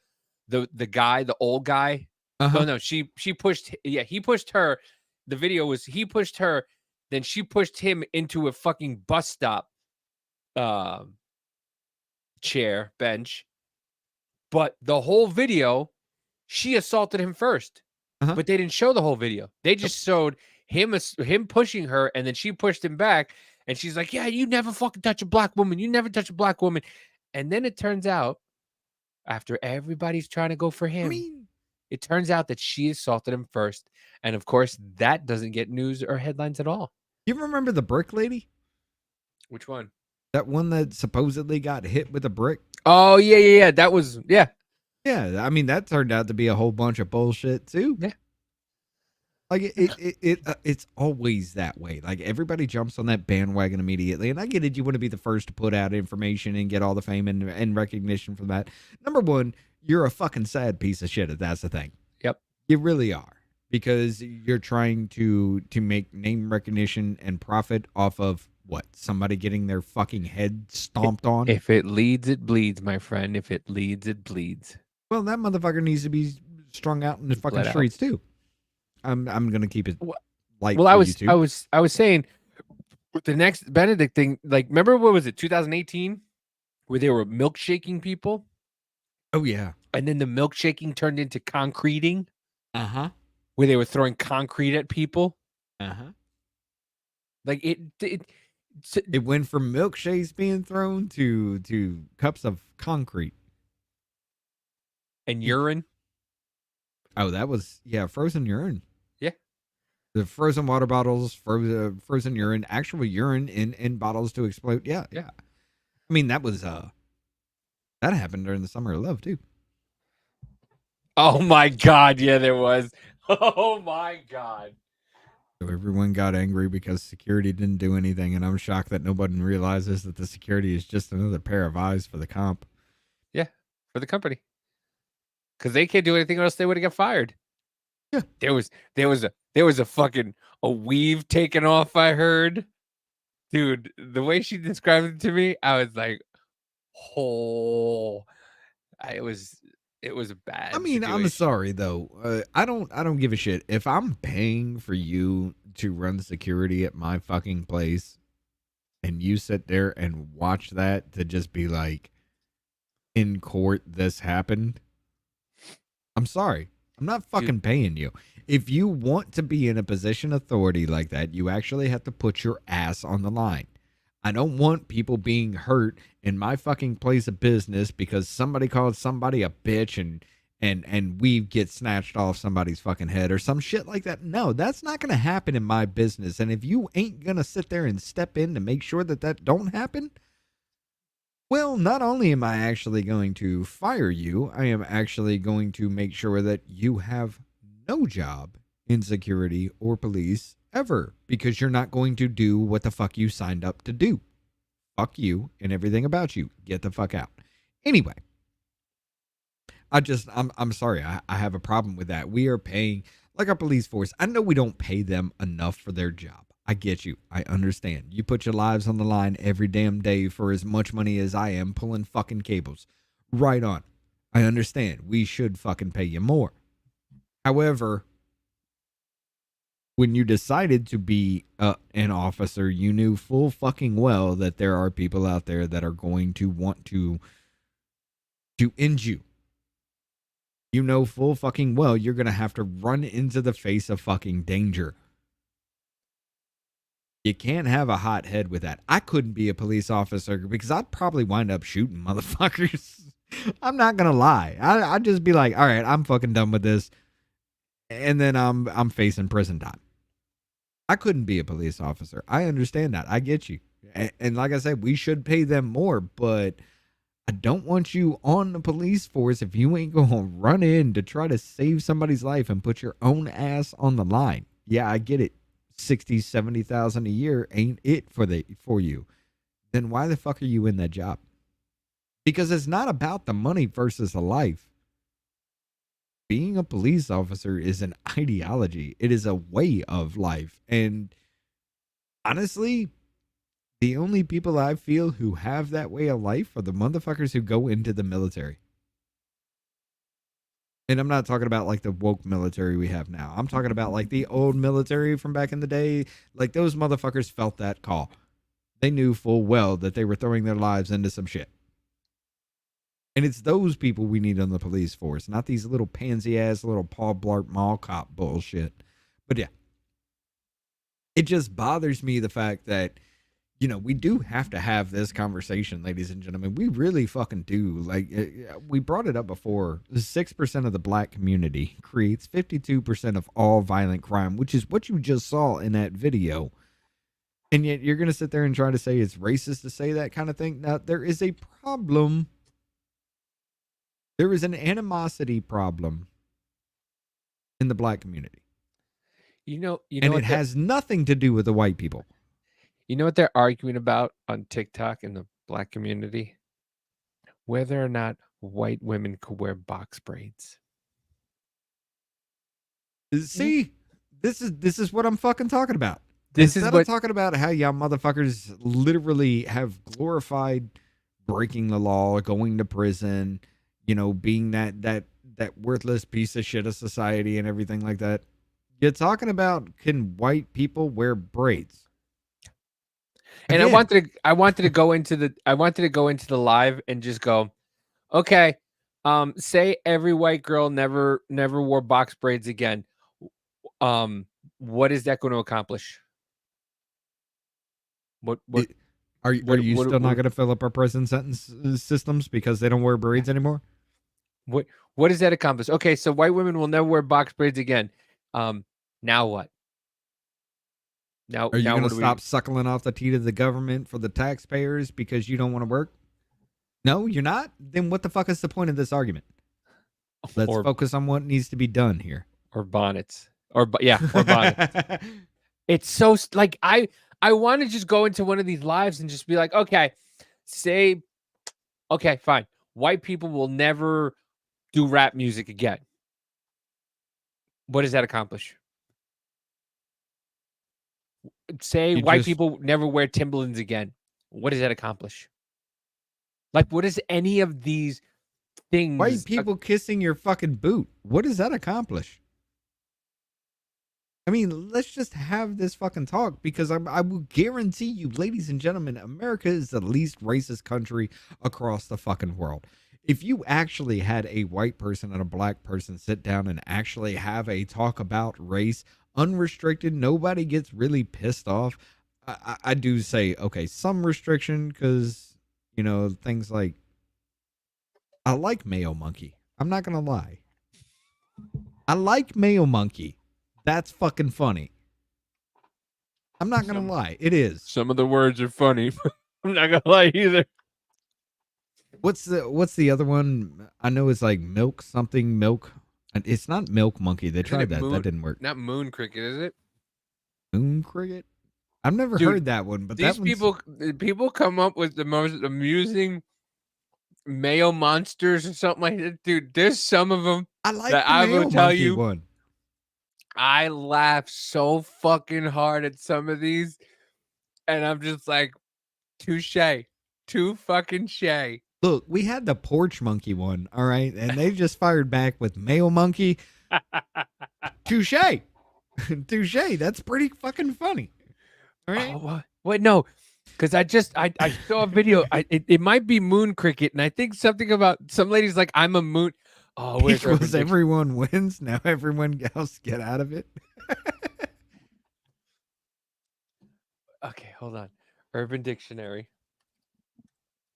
guy, the old guy. Uh-huh. No, she pushed. Yeah, he pushed her. The video was he pushed her, then she pushed him into a fucking bus stop bench. But the whole video, she assaulted him first. Uh-huh. But they didn't show the whole video. They just showed him pushing her, and then she pushed him back, and she's like, "Yeah, you never fucking touch a black woman. You never touch a black woman." And then it turns out, after everybody's trying to go for him, it turns out that she assaulted him first. And of course, that doesn't get news or headlines at all. You remember the brick lady? Which one? That one that supposedly got hit with a brick? Oh, yeah. That was, yeah. Yeah, I mean, that turned out to be a whole bunch of bullshit, too. Yeah. Like, it's always that way. Like, everybody jumps on that bandwagon immediately. And I get it. You want to be the first to put out information and get all the fame and recognition from that. Number one, you're a fucking sad piece of shit if that's the thing. Yep. You really are. Because you're trying to make name recognition and profit off of what? Somebody getting their fucking head stomped on? If it leads, it bleeds, my friend. If it leads, it bleeds. Well, that motherfucker needs to be strung out in the fucking streets too. I'm gonna keep it light. Well, I was saying with the next Benedict thing, like, remember what was it, 2018, where they were milkshaking people? Oh yeah. And then the milkshaking turned into concreting. Uh-huh. Where they were throwing concrete at people. Uh-huh. Like it went from milkshakes being thrown to cups of concrete. And urine. Oh, that was frozen urine. Yeah. The frozen water bottles, frozen urine, actual urine in bottles to explode. Yeah. I mean, that was that happened during the Summer of Love too. Oh my God, yeah, there was. Oh my God. So everyone got angry because security didn't do anything, and I'm shocked that nobody realizes that the security is just another pair of eyes for the comp. Yeah, for the company. Because they can't do anything else, they would have got fired. Yeah. There was a fucking weave taken off, I heard. Dude, the way she described it to me, I was like, it was a bad. I mean, situation. I'm sorry though. I don't give a shit if I'm paying for you to run security at my fucking place, and you sit there and watch that to just be like, in court, this happened. I'm sorry. I'm not fucking paying you. If you want to be in a position of authority like that, you actually have to put your ass on the line. I don't want people being hurt in my fucking place of business because somebody called somebody a bitch and weave gets snatched off somebody's fucking head or some shit like that. No, that's not going to happen in my business. And if you ain't going to sit there and step in to make sure that don't happen, well, not only am I actually going to fire you, I am actually going to make sure that you have no job in security or police ever, because you're not going to do what the fuck you signed up to do. Fuck you and everything about you. Get the fuck out. Anyway, I'm sorry. I have a problem with that. We are paying, like, our police force. I know we don't pay them enough for their job. I get you. I understand. You put your lives on the line every damn day for as much money as I am pulling fucking cables. Right on. I understand. We should fucking pay you more. However, when you decided to be an officer, you knew full fucking well that there are people out there that are going to want to end you. You know full fucking well you're going to have to run into the face of fucking danger. You can't have a hot head with that. I couldn't be a police officer because I'd probably wind up shooting motherfuckers. I'm not going to lie. I'd just be like, all right, I'm fucking done with this. And then I'm facing prison time. I couldn't be a police officer. I understand that. I get you. And like I said, we should pay them more, but I don't want you on the police force if you ain't going to run in to try to save somebody's life and put your own ass on the line. Yeah, I get it. 60, 70,000 a year ain't it for you. Then why the fuck are you in that job? Because it's not about the money versus the life. Being a police officer is an ideology. It is a way of life. And honestly, the only people I feel who have that way of life are the motherfuckers who go into the military. And I'm not talking about like the woke military we have now. I'm talking about like the old military from back in the day. Like those motherfuckers felt that call. They knew full well that they were throwing their lives into some shit. And it's those people we need on the police force, not these little pansy-ass little Paul Blart Mall cop bullshit. But yeah, it just bothers me the fact that, you know, we do have to have this conversation, ladies and gentlemen. We really fucking do. Like, we brought it up before. 6% of the black community creates 52% of all violent crime, which is what you just saw in that video. And yet you're going to sit there and try to say it's racist to say that kind of thing. Now, there is a problem. There is an animosity problem in the black community. And it has nothing to do with the white people. You know what they're arguing about on TikTok in the black community? Whether or not white women could wear box braids. See, this is what I'm fucking talking about. Instead of talking about how y'all motherfuckers literally have glorified breaking the law, going to prison, you know, being that worthless piece of shit of society and everything like that. You're talking about, can white people wear braids? And I wanted to go into the live and just go, okay, say every white girl never wore box braids again. What is that going to accomplish? Are you still not going to fill up our prison sentence systems because they don't wear braids anymore? What does that accomplish? Okay, so white women will never wear box braids again. Now what? Are you going to stop suckling off the teat of the government for the taxpayers because you don't want to work? No, you're not? Then what the fuck is the point of this argument? Let's focus on what needs to be done here. Or bonnets. Or bonnets. It's so, like, I want to just go into one of these lives and just be like, okay, fine. White people will never do rap music again. What does that accomplish? Say white people never wear Timberlands again. What does that accomplish? Like, what is any of these things? White people kissing your fucking boot. What does that accomplish? I mean, let's just have this fucking talk, because I will guarantee you, ladies and gentlemen, America is the least racist country across the fucking world. If you actually had a white person and a black person sit down and actually have a talk about race, unrestricted, nobody gets really pissed off. I do say, okay, some restriction, because, you know, things like, I like Mayo Monkey. I'm not going to lie. I like Mayo Monkey. That's fucking funny. I'm not going to lie. It is. Some of the words are funny. I'm not going to lie either. What's the other one? I know it's like milk. It's not Milk Monkey. They tried that. That didn't work. Not Moon Cricket, is it? Moon cricket? I've never Dude, heard that one, but these that one's... people come up with the most amusing male monsters or something like that. Dude, there's some of them I like that the I will male tell monkey you. one. I laugh so fucking hard at some of these, and I'm just like, touche, too fucking shay. Look, we had the porch monkey one, all right, and they just fired back with male monkey. Touche. Touche. That's pretty fucking funny. All right. Oh, wait, no, because I saw a video. It might be moon cricket, and I think something about some ladies like I'm a moon. Oh, where's Because everyone wins. Now everyone else get out of it. Okay, hold on. Urban Dictionary.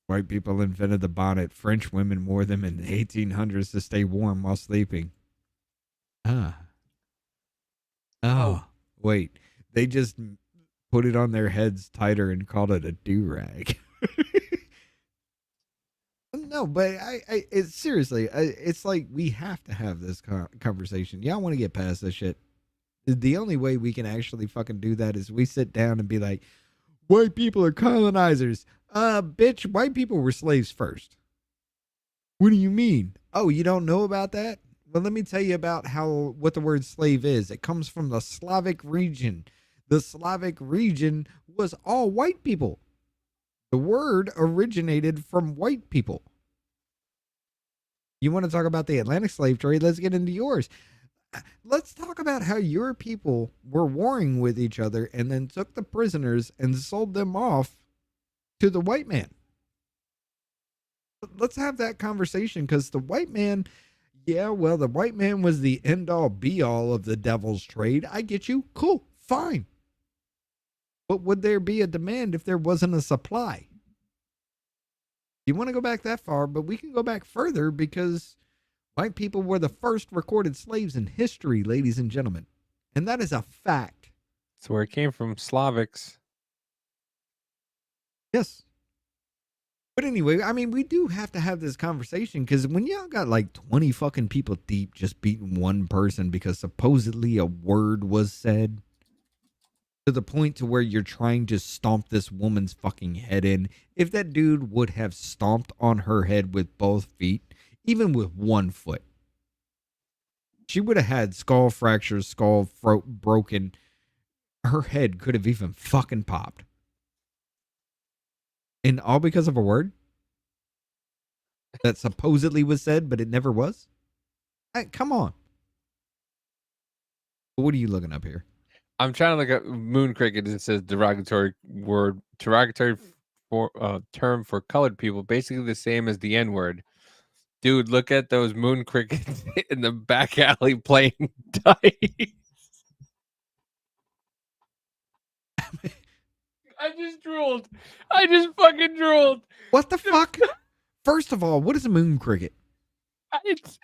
White people invented the bonnet. French women wore them in the 1800s to stay warm while sleeping. Oh, wait. They just put it on their heads tighter and called it a do-rag. No, but it's seriously, it's like we have to have this conversation. Y'all want to get past this shit. The only way we can actually fucking do that is we sit down and be like, white people are colonizers. Bitch, white people were slaves first. What do you mean? Oh, you don't know about that? Well, let me tell you about what the word slave is. It comes from the Slavic region. The Slavic region was all white people. The word originated from white people. You want to talk about the Atlantic slave trade? Let's get into yours. Let's talk about how your people were warring with each other and then took the prisoners and sold them off to the white man. Let's have that conversation, because the white man, the white man was the end all be all of the devil's trade. I get you. Cool. Fine. But would there be a demand if there wasn't a supply? You want to go back that far, but we can go back further, because white people were the first recorded slaves in history, ladies and gentlemen. And that is a fact. That's where it came from, Slavics. Yes. But anyway, I mean, we do have to have this conversation, because when y'all got like 20 fucking people deep just beating one person because supposedly a word was said, to the point to where you're trying to stomp this woman's fucking head in. If that dude would have stomped on her head with both feet, even with one foot, she would have had skull fractures, skull broken. Her head could have even fucking popped. And all because of a word that supposedly was said, but it never was? Come on. What are you looking up here? I'm trying to look at moon cricket. It says derogatory term for colored people, basically the same as the N-word. Dude, look at those moon crickets in the back alley playing dice. I just drooled. I just fucking drooled. What the fuck? First of all, what is a moon cricket? It's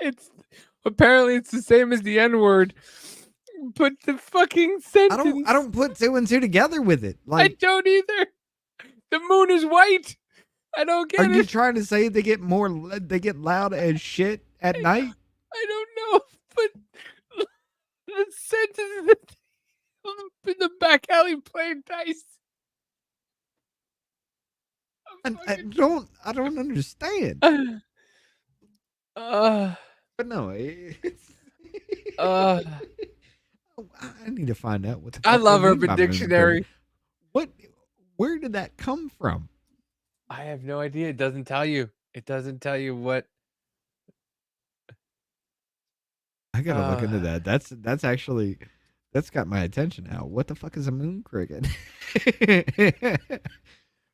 apparently it's the same as the N-word. But the fucking sentence. I don't put two and two together with it. I don't either. The moon is white. I don't get it. Are you trying to say they get loud as shit at night? I don't know, but the sentence in the back alley playing dice. I don't understand. But no, it's I need to find out what the I fuck love they mean Urban by Dictionary. Where did that come from? I have no idea. It doesn't tell you. It doesn't tell you what. I gotta look into that. That's got my attention now. What the fuck is a moon cricket?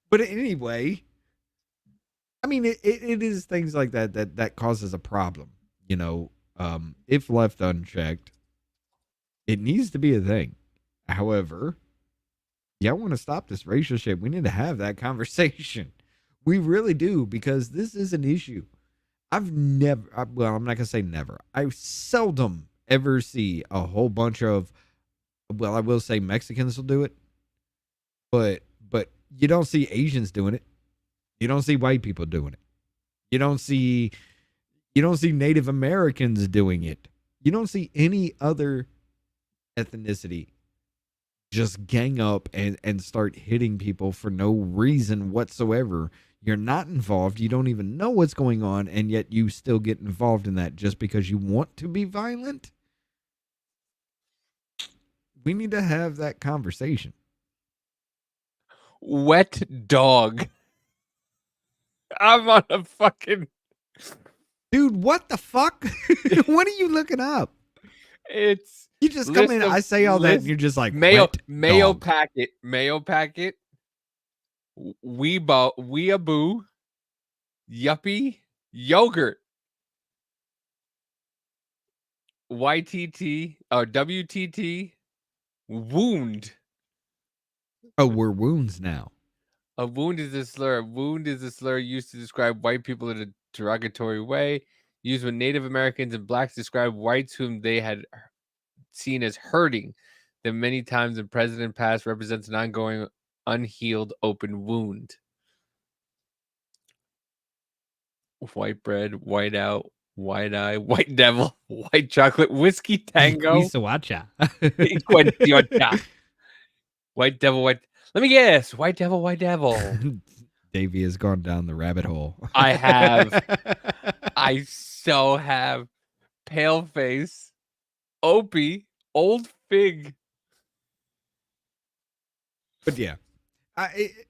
But anyway, I mean, it is things like that causes a problem. You know, if left unchecked, it needs to be a thing. However, y'all want to stop this racial shit, we need to have that conversation. We really do, because this is an issue. I'm not going to say never. I seldom ever see a whole bunch of, I will say Mexicans will do it, but you don't see Asians doing it. You don't see white people doing it. You don't see Native Americans doing it. You don't see any other ethnicity just gang up and start hitting people for no reason whatsoever. You're not involved. You don't even know what's going on, and yet you still get involved in that just because you want to be violent. We need to have that conversation. Wet dog. I'm on a fucking... Dude, what the fuck? What are you looking up? It's... You just come in, I say all that, and you're just like, mayo dog. packet, weeaboo, yuppie, yogurt, YTT, or WTT, wound. Oh, we're wounds now. A wound is a slur. A wound is a slur used to describe white people in a derogatory way, used when Native Americans and blacks describe whites whom they had seen as hurting them many times in present past represents an ongoing, unhealed, open wound. White bread, white out, white eye, white devil, white chocolate, whiskey tango. White devil, white. Let me guess. White devil, white devil. Davey has gone down the rabbit hole. I have. I so have. Pale face, Opie, old fig. But yeah.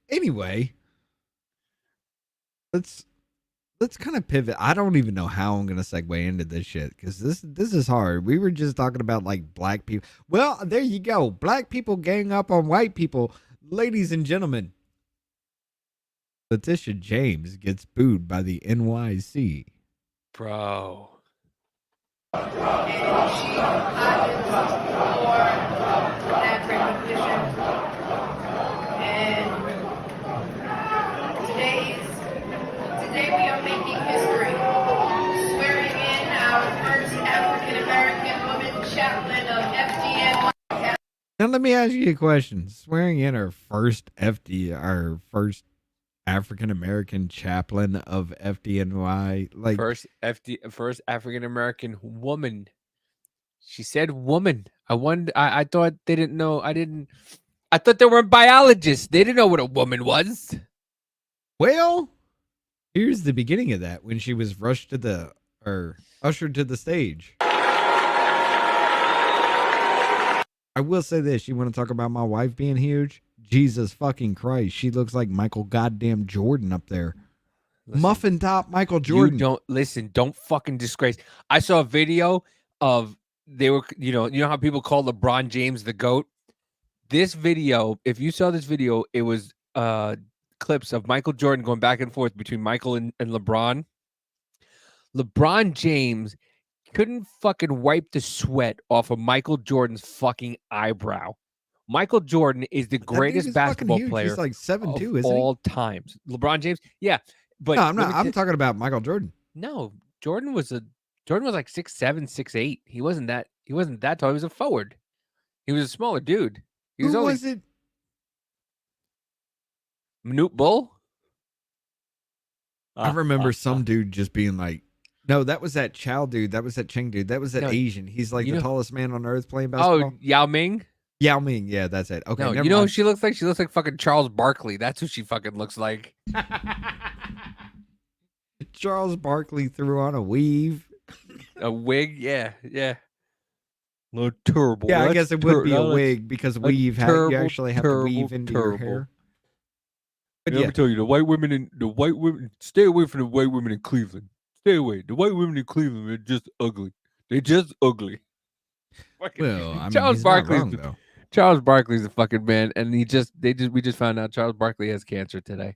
Anyway, let's kind of pivot. I don't even know how I'm gonna segue into this shit because this is hard. We were just talking about like black people. Well, there you go. Black people gang up on white people. Ladies and gentlemen, Laticia James gets booed by the NYC. Bro. Today we are making history, swearing in our first African-American woman chaplain of FDNY. Now let me ask you a question. Swearing in our first African American chaplain of FDNY, like first African American woman. She said woman. I thought they didn't know. I thought they were biologists. They didn't know what a woman was. Well, here's the beginning of that when she was ushered to the stage. I will say this. You want to talk about my wife being huge? Jesus fucking Christ. She looks like Michael goddamn Jordan up there. Listen, muffin top Michael Jordan. Don't fucking disgrace. I saw a video of they were, you know how people call LeBron James the GOAT? This video, if you saw this video, it was clips of Michael Jordan going back and forth between Michael and LeBron. LeBron James couldn't fucking wipe the sweat off of Michael Jordan's fucking eyebrow. Michael Jordan is the greatest basketball player. He's like 7'2", of all times. LeBron James, yeah, but no, I'm not. I'm talking about Michael Jordan. No, Jordan was like 6'7", 6'8". He wasn't that tall. He was a forward. He was a smaller dude. Who was it? Manute Bull. I remember some dude just being like, no, that was that Chow dude. That was that Cheng dude. That was that Asian. He's like the tallest man on earth playing basketball. Oh, Yao Ming? Yao Ming. Yeah, that's it. Okay. No, never you know mind. who she looks like? She looks like fucking Charles Barkley. That's who she fucking looks like. Charles Barkley threw on a weave. A wig? Yeah. No, terrible. Yeah, I guess it would be a wig because weave you actually have to weave into your hair. But Let me tell you, the white women, stay away from the white women in Cleveland. Stay away. The white women in Cleveland are just ugly. They're just ugly. Well, I mean, Charles he's Barkley's not wrong, though. Charles Barkley's a fucking man, and we just found out Charles Barkley has cancer today.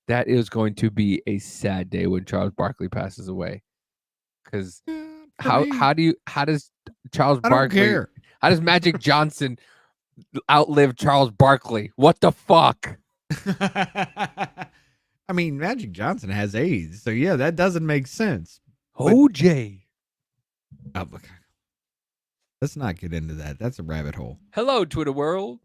That is going to be a sad day when Charles Barkley passes away. Because how does Charles Barkley, how does Magic Johnson outlive Charles Barkley? What the fuck? I mean, Magic Johnson has AIDS, so yeah, that doesn't make sense. OJ. Oh, look. Let's not get into that. That's a rabbit hole. Hello, Twitter world.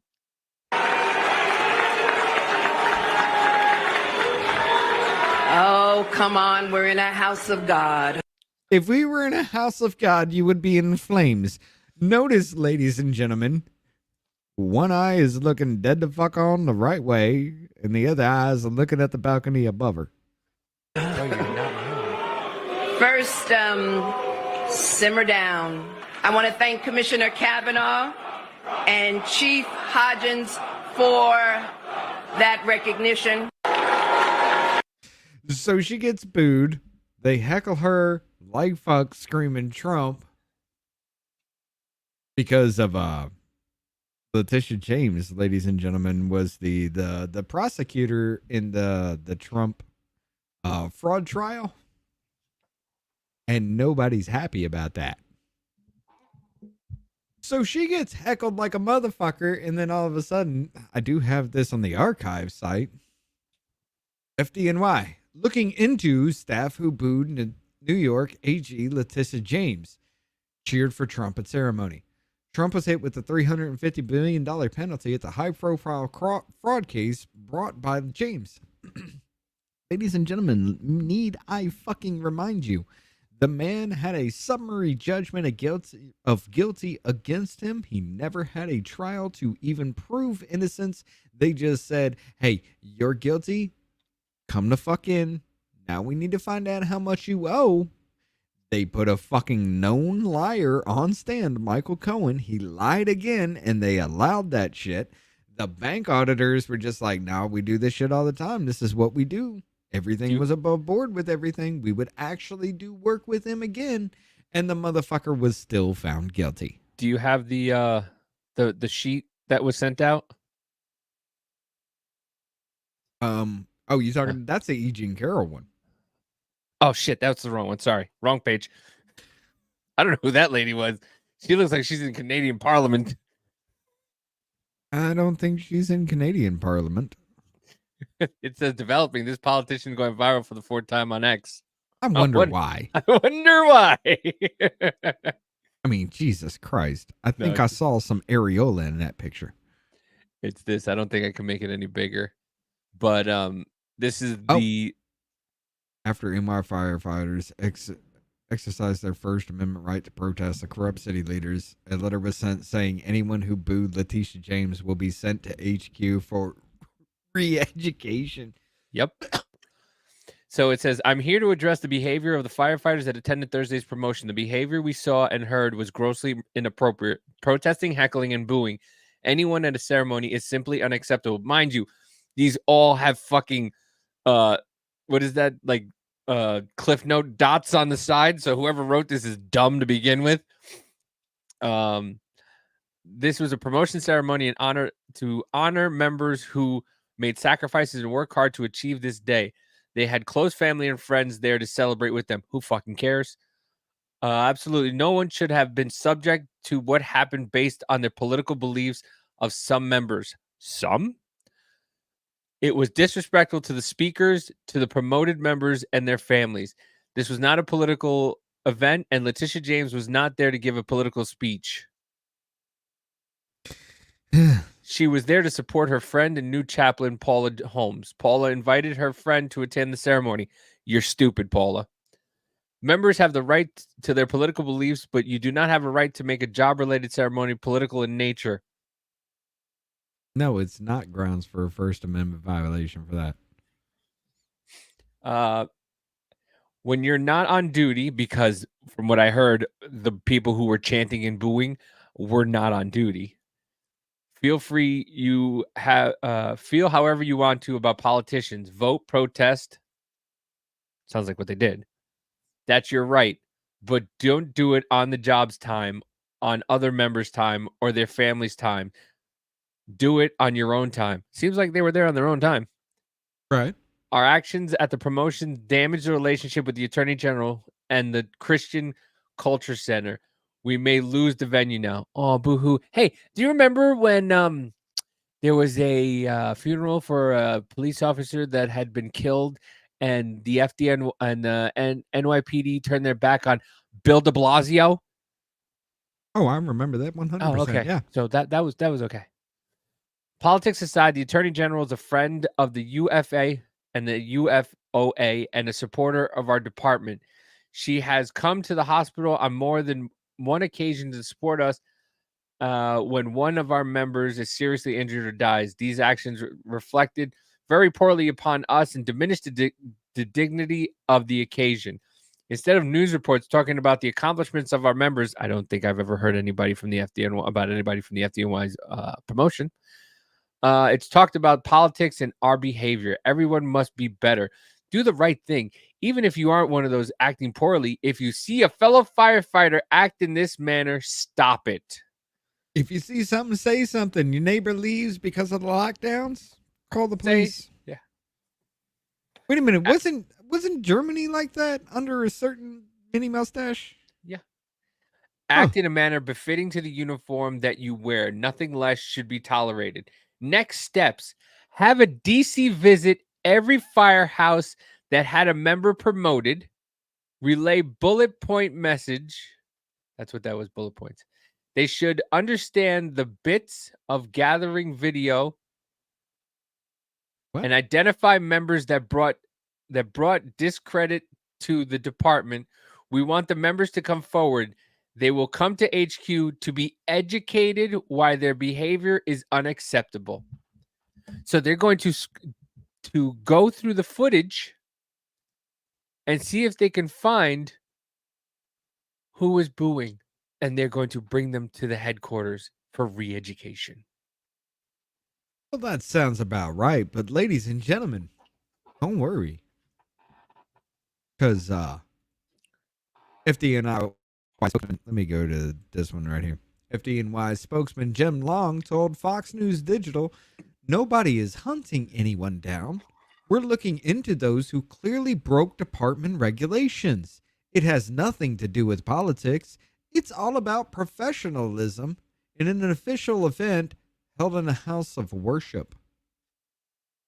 Oh, come on. We're in a house of God. If we were in a house of God, you would be in flames. Notice, ladies and gentlemen, One eye is looking dead the fuck on the right way, and the other eye is looking at the balcony above her. First, simmer down. I want to thank Commissioner Kavanaugh and Chief Hodgins for that recognition. So she gets booed. They heckle her like fuck, screaming Trump because of Laticia James, ladies and gentlemen, was the prosecutor in the Trump fraud trial, and nobody's happy about that. So she gets heckled like a motherfucker, and then all of a sudden, I do have this on the archive site. FDNY looking into staff who booed New York AG Laticia James, cheered for Trump at ceremony. Trump was hit with a $350 billion penalty at the high-profile fraud case brought by James. Ladies and gentlemen, need I fucking remind you, the man had a summary judgment of guilty against him. He never had a trial to even prove innocence. They just said, hey, you're guilty. Come the fuck in. Now we need to find out how much you owe. They put a fucking known liar on stand, Michael Cohen. He lied again, and they allowed that shit. The bank auditors were just like, no, we do this shit all the time. This is what we do. Everything was above board with everything. We would actually do work with him again, and the motherfucker was still found guilty. Do you have the sheet that was sent out? Oh, you talking? That's the E. Jean Carroll one. Oh shit, that's the wrong one. Sorry, wrong page. I don't know who that lady was. She looks like she's in Canadian Parliament. I don't think she's in Canadian Parliament. It says developing. This politician going viral for the fourth time on X. I wonder why. I wonder why. I mean, Jesus Christ. I think I saw some areola in that picture. It's this. I don't think I can make it any bigger. But this is the... After NY firefighters exercised their First Amendment right to protest the corrupt city leaders, a letter was sent saying anyone who booed Laticia James will be sent to HQ for re-education. Yep. So it says, I'm here to address the behavior of the firefighters that attended Thursday's promotion. The behavior we saw and heard was grossly inappropriate. Protesting, heckling, and booing anyone at a ceremony is simply unacceptable. Mind you, these all have fucking, what is that? Like, Cliff Note dots on the side. So whoever wrote this is dumb to begin with. This was a promotion ceremony in honor members who made sacrifices and worked hard to achieve this day. They had close family and friends there to celebrate with them. Who fucking cares? Absolutely. No one should have been subject to what happened based on their political beliefs of some members. Some? It was disrespectful to the speakers, to the promoted members, and their families. This was not a political event, and Laticia James was not there to give a political speech. She was there to support her friend and new chaplain, Paula Holmes. Paula invited her friend to attend the ceremony. You're stupid, Paula. Members have the right to their political beliefs, but you do not have a right to make a job-related ceremony political in nature. No, it's not grounds for a First Amendment violation for that. When you're not on duty, because from what I heard, the people who were chanting and booing were not on duty. Feel free. You have feel however you want to about politicians. Vote, protest. Sounds like what they did. That's your right, but don't do it on the job's time, on other members' time, or their family's time. Do it on your own time. Seems like they were there on their own time. Right. Our actions at the promotion damaged the relationship with the Attorney General and the Christian Culture Center. We may lose the venue now. Oh, boo-hoo. Hey, do you remember when there was a funeral for a police officer that had been killed and the FDN and NYPD turned their back on Bill de Blasio? Oh, I remember that 100%. Oh, okay. Yeah. So that was okay. Politics aside, the Attorney General is a friend of the UFA and the UFOA and a supporter of our department. She has come to the hospital on more than one occasion to support us when one of our members is seriously injured or dies. These actions reflected very poorly upon us and diminished the dignity of the occasion. Instead of news reports talking about the accomplishments of our members, I don't think I've ever heard anybody from the FDNY about anybody from the FDNY's promotion. It's talked about politics and our behavior. Everyone must be better. Do the right thing. Even if you aren't one of those acting poorly, if you see a fellow firefighter act in this manner, stop it. If you see something, say something. Your neighbor leaves because of the lockdowns, call the police. Yeah. Wait a minute. Wasn't Germany like that under a certain mini mustache? Yeah. Act in a manner befitting to the uniform that you wear. Nothing less should be tolerated. Next steps. Have a DC visit every firehouse that had a member promoted. Relay bullet point message. That's what that was, bullet points. They should understand the bits of gathering video and identify members that brought discredit to the department. We want the members to come forward. They will come to HQ to be educated why their behavior is unacceptable. So they're going to go through the footage and see if they can find who was booing, and they're going to bring them to the headquarters for re-education. Well, that sounds about right. But ladies and gentlemen, don't worry. Because FDNY spokesman, let me go to this one right here. FDNY spokesman Jim Long told Fox News Digital, nobody is hunting anyone down. We're looking into those who clearly broke department regulations. It has nothing to do with politics. It's all about professionalism in an official event held in a house of worship.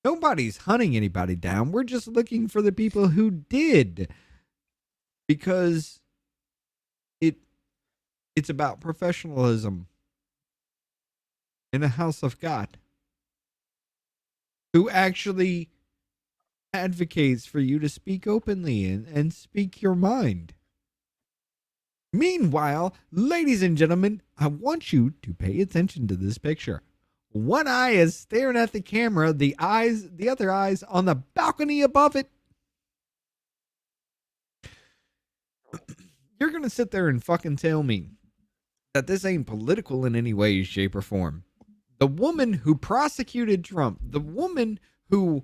Nobody's hunting anybody down. We're just looking for the people who did. Because it's about professionalism in a house of God. Who actually advocates for you to speak openly and speak your mind. Meanwhile, ladies and gentlemen, I want you to pay attention to this picture. One eye is staring at the camera, the other eye's on the balcony above it. You're going to sit there and fucking tell me that this ain't political in any way, shape, or form. The woman who prosecuted Trump, the woman who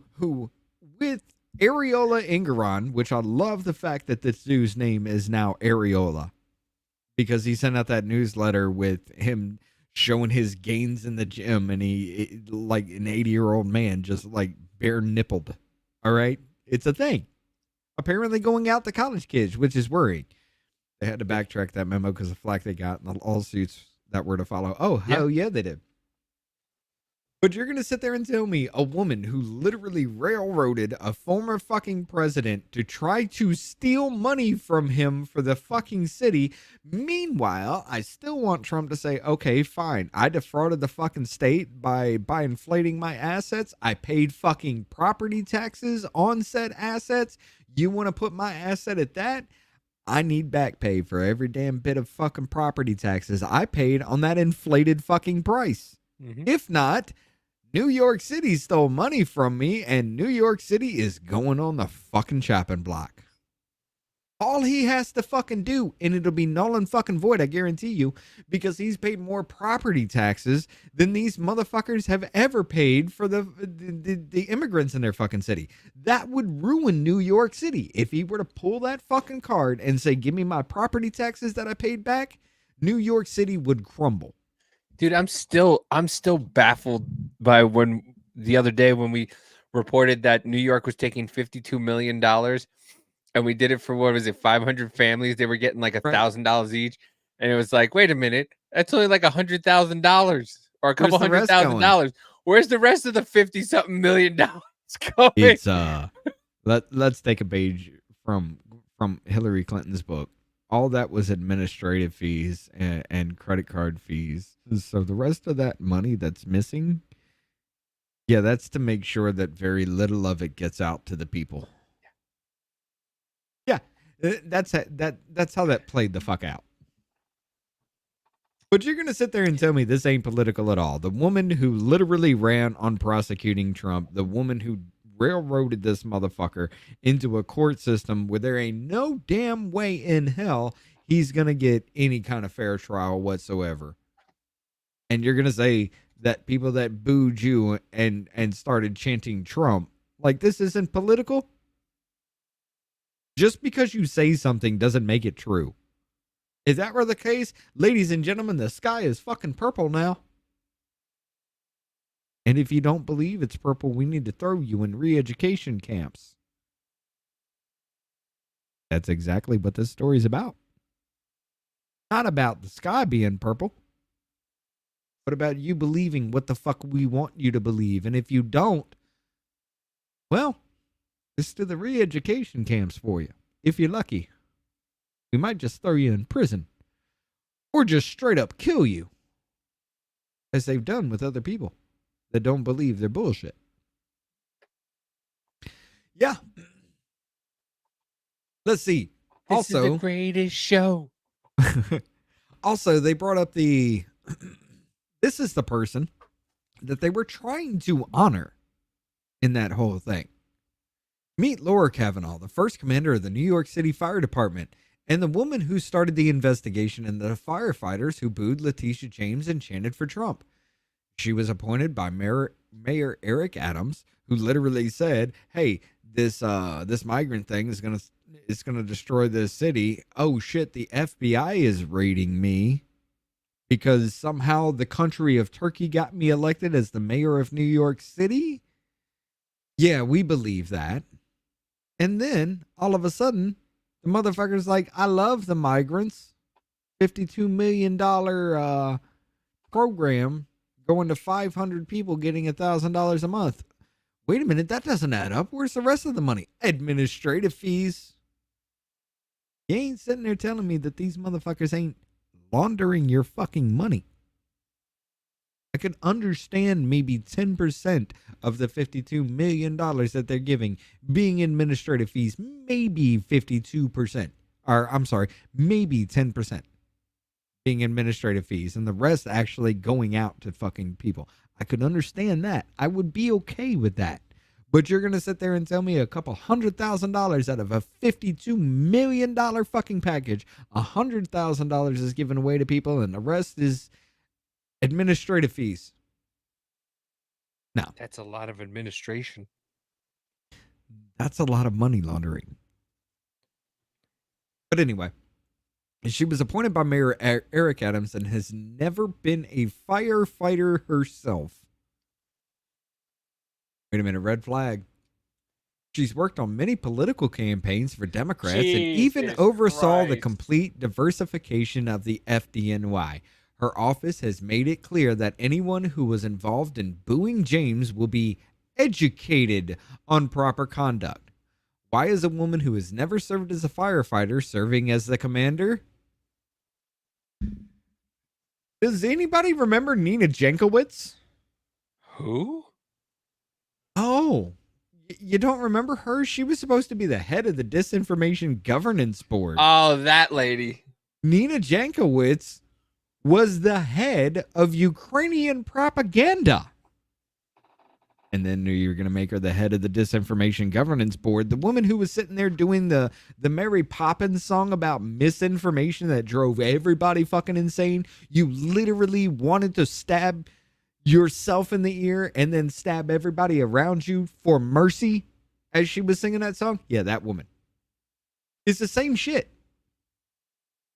with Areola Ingeron, which I love the fact that this dude's name is now Areola, because he sent out that newsletter with him showing his gains in the gym, and he, like an 80-year-old man, just like bare nippled. All right? It's a thing. Apparently going out to college kids, which is worrying. They had to backtrack that memo because of the flack they got and the lawsuits that were to follow. Oh, hell yeah, they did. But you're going to sit there and tell me a woman who literally railroaded a former fucking president to try to steal money from him for the fucking city. Meanwhile, I still want Trump to say, okay, fine. I defrauded the fucking state by inflating my assets. I paid fucking property taxes on said assets. You want to put my asset at that? I need back pay for every damn bit of fucking property taxes I paid on that inflated fucking price. Mm-hmm. If not, New York City stole money from me, and New York City is going on the fucking chopping block. All he has to fucking do, and it'll be null and fucking void, I guarantee you, because he's paid more property taxes than these motherfuckers have ever paid for the immigrants in their fucking city. That would ruin New York City. If he were to pull that fucking card and say, give me my property taxes that I paid back, New York City would crumble. Dude, I'm still baffled by when the other day when we reported that New York was taking $52 million. And we did it for, what was it, 500 families? They were getting like $1,000 each. And it was like, wait a minute, that's only like $100,000 or a couple $100,000. Where's the rest of the 50-something million dollars going? It's let's take a page from Hillary Clinton's book. All that was administrative fees and credit card fees. So the rest of that money that's missing, yeah, that's to make sure that very little of it gets out to the people. That's how that played the fuck out. But you're going to sit there and tell me this ain't political at all. The woman who literally ran on prosecuting Trump, the woman who railroaded this motherfucker into a court system where there ain't no damn way in hell he's going to get any kind of fair trial whatsoever. And you're going to say that people that booed you and started chanting Trump, like this isn't political? Just because you say something doesn't make it true. Is that the case? Ladies and gentlemen, the sky is fucking purple now. And if you don't believe it's purple, we need to throw you in re-education camps. That's exactly what this story's about. Not about the sky being purple, but about you believing what the fuck we want you to believe. And if you don't, well, this to the re-education camps for you. If you're lucky, we might just throw you in prison or just straight up kill you, as they've done with other people that don't believe their bullshit. Yeah. Let's see. This is the greatest show. Also, they brought up this is the person that they were trying to honor in that whole thing. Meet Laura Kavanaugh, the first commander of the New York City Fire Department, and the woman who started the investigation into the firefighters who booed Laticia James and chanted for Trump. She was appointed by Mayor Eric Adams, who literally said, "Hey, this migrant thing is gonna destroy this city. Oh shit, the FBI is raiding me because somehow the country of Turkey got me elected as the mayor of New York City." Yeah, we believe that. And then all of a sudden, the motherfucker's like, "I love the migrants. $52 million program going to 500 people getting $1,000 a month." Wait a minute, that doesn't add up. Where's the rest of the money? Administrative fees. You ain't sitting there telling me that these motherfuckers ain't laundering your fucking money. I could understand maybe 10% of the $52 million that they're giving being administrative fees, maybe 52%. Or, I'm sorry, maybe 10% being administrative fees, and the rest actually going out to fucking people. I could understand that. I would be okay with that. But you're going to sit there and tell me a couple $100,000 out of a $52 million fucking package, $100,000 is given away to people, and the rest is administrative fees. No. That's a lot of administration. That's a lot of money laundering. But anyway, she was appointed by Mayor Eric Adams and has never been a firefighter herself. Wait a minute, red flag. She's worked on many political campaigns for Democrats and even oversaw the complete diversification of the FDNY. Her office has made it clear that anyone who was involved in booing James will be educated on proper conduct. Why is a woman who has never served as a firefighter serving as the commander? Does anybody remember Nina Jankowicz? Who? Oh, you don't remember her? She was supposed to be the head of the Disinformation Governance Board. Oh, that lady. Nina Jankowicz was the head of Ukrainian propaganda. And then you're going to make her the head of the Disinformation Governance Board. The woman who was sitting there doing the Mary Poppins song about misinformation that drove everybody fucking insane. You literally wanted to stab yourself in the ear and then stab everybody around you for mercy as she was singing that song. Yeah, that woman. It's the same shit.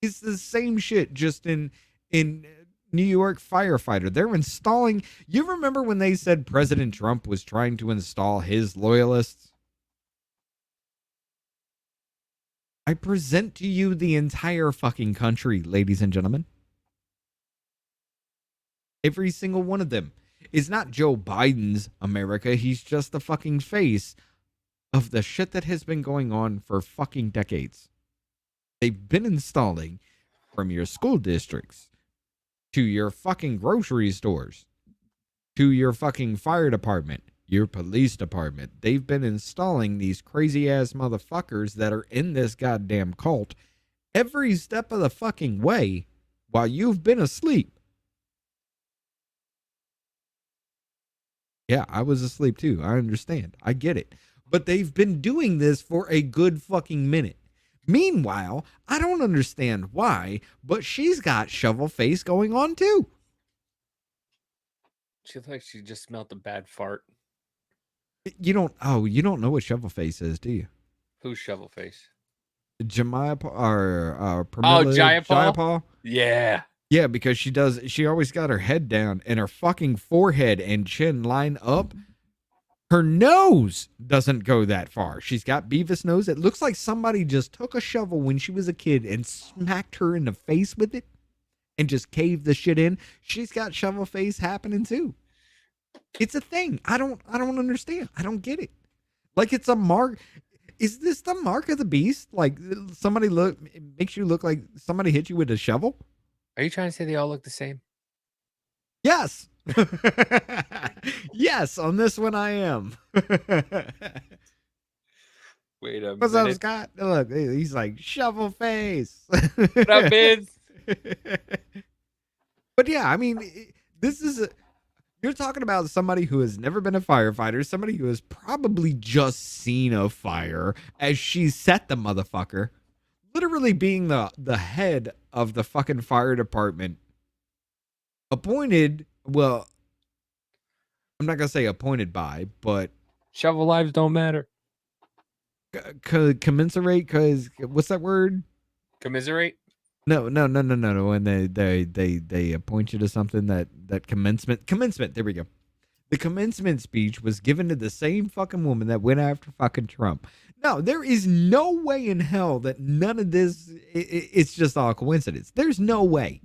It's the same shit, just in New York firefighter. They're installing. You remember when they said President Trump was trying to install his loyalists? I present to you the entire fucking country, ladies and gentlemen. Every single one of them. It's not Joe Biden's America. He's just the fucking face of the shit that has been going on for fucking decades. They've been installing from your school districts to your fucking grocery stores, to your fucking fire department, your police department. They've been installing these crazy ass motherfuckers that are in this goddamn cult every step of the fucking way while you've been asleep. Yeah, I was asleep too. I understand. I get it. But they've been doing this for a good fucking minute. Meanwhile, I don't understand why, but she's got shovel face going on too. She looks like she just smelled a bad fart. You don't know what shovel face is, do you? Who's shovel face? Jemiah or Jayapal? Yeah. Yeah, because she always got her head down and her fucking forehead and chin line up. Her nose doesn't go that far. She's got Beavis nose. It looks like somebody just took a shovel when she was a kid and smacked her in the face with it and just caved the shit in. She's got shovel face happening too. It's a thing. I don't understand. I don't get it. Like it's a mark. Is this the mark of the beast? Like somebody makes you look like somebody hit you with a shovel? Are you trying to say they all look the same? Yes. Yes, on this one I am. Wait a What's up, minute. Scott? Look, he's like shovel face. What up, Vince? But yeah, I mean, you're talking about somebody who has never been a firefighter, somebody who has probably just seen a fire as she set the motherfucker, literally being the head of the fucking fire department. Appointed, well, I'm not going to say appointed by, but shovel lives don't matter. Commensurate, because what's that word? Commiserate? No. When they appoint you to something that commencement. There we go. The commencement speech was given to the same fucking woman that went after fucking Trump. No, there is no way in hell that none of this. It's just all coincidence. There's no way.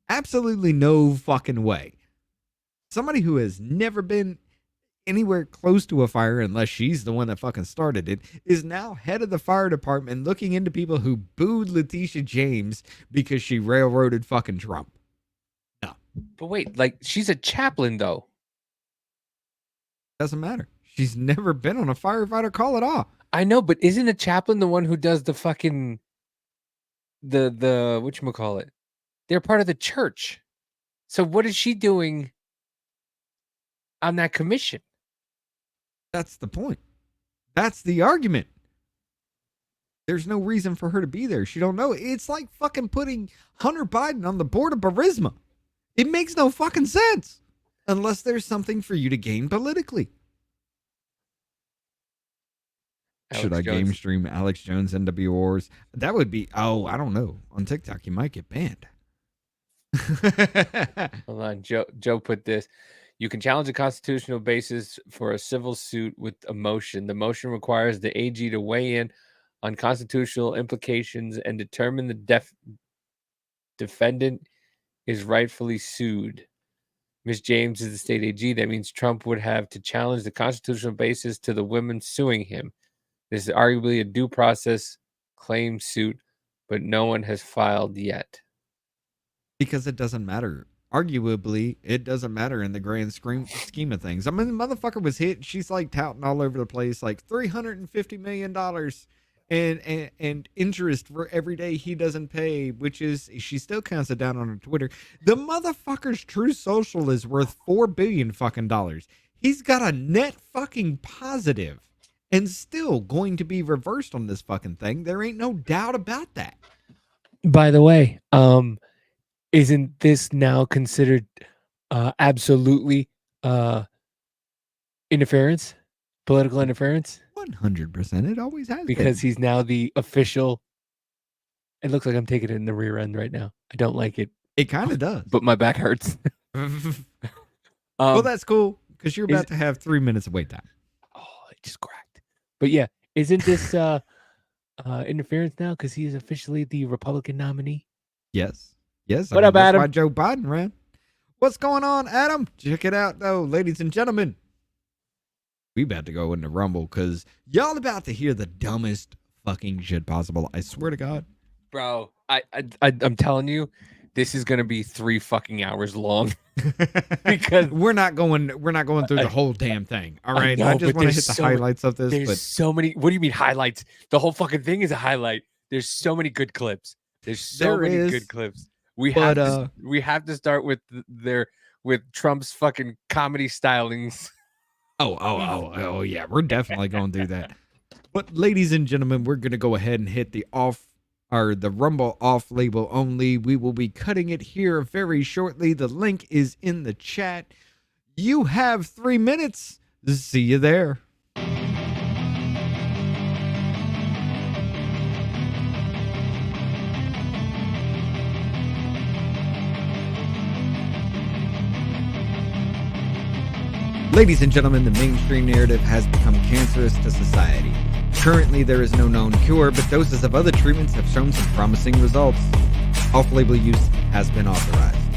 Absolutely no fucking way. Somebody who has never been anywhere close to a fire, unless she's the one that fucking started it, is now head of the fire department looking into people who booed Laticia James because she railroaded fucking Trump. No. But wait, like she's a chaplain though. Doesn't matter. She's never been on a firefighter call at all. I know, but isn't a chaplain the one who does the fucking the whatchamacallit? They're part of the church. So what is she doing on that commission? That's the point. That's the argument. There's no reason for her to be there. She don't know. It's like fucking putting Hunter Biden on the board of Burisma. It makes no fucking sense. Unless there's something for you to gain politically. Should I game stream Alex Jones NWOs? That would be, I don't know. On TikTok, you might get banned. Hold on. Joe put this. You can challenge a constitutional basis for a civil suit with a motion. The motion requires the AG to weigh in on constitutional implications and determine the defendant is rightfully sued. Ms. James is the state AG. That means Trump would have to challenge the constitutional basis to the women suing him. This is arguably a due process claim suit, but no one has filed yet. Because it doesn't matter. Arguably, it doesn't matter in the grand scheme of things. I mean, the motherfucker was hit. She's like touting all over the place, like $350 million and interest for every day he doesn't pay, which is, she still counts it down on her Twitter. The motherfucker's True Social is worth $4 billion fucking dollars. He's got a net fucking positive and still going to be reversed on this fucking thing. There ain't no doubt about that. By the way, isn't this now considered absolutely interference, political interference? 100%. It always has because he's now the official. It looks like I'm taking it in the rear end right now. I don't like it. It kind of does. But my back hurts. Well, that's cool because you're about to have 3 minutes of wait time. Oh, it just cracked. But yeah, isn't this interference now because he is officially the Republican nominee? Yes. Yes. What up, that's Adam? why Joe Biden ran. What's going on, Adam? Check it out, though, ladies and gentlemen. We about to go into Rumble because y'all about to hear the dumbest fucking shit possible. I swear to God. Bro, I'm telling you, this is gonna be 3 fucking hours long. Because we're not going through the whole damn thing. All right. I just want to hit the highlights of this. There's so many. What do you mean highlights? The whole fucking thing is a highlight. There's so many good clips. There's so many good clips. We have to start with with Trump's fucking comedy stylings. Oh yeah, we're definitely gonna do that. But ladies and gentlemen, we're gonna go ahead and hit the Rumble off label only. We will be cutting it here very shortly. The link is in the chat. You have 3 minutes. See you there. Ladies and gentlemen, the mainstream narrative has become cancerous to society. Currently, there is no known cure, but doses of other treatments have shown some promising results. Off-label use has been authorized.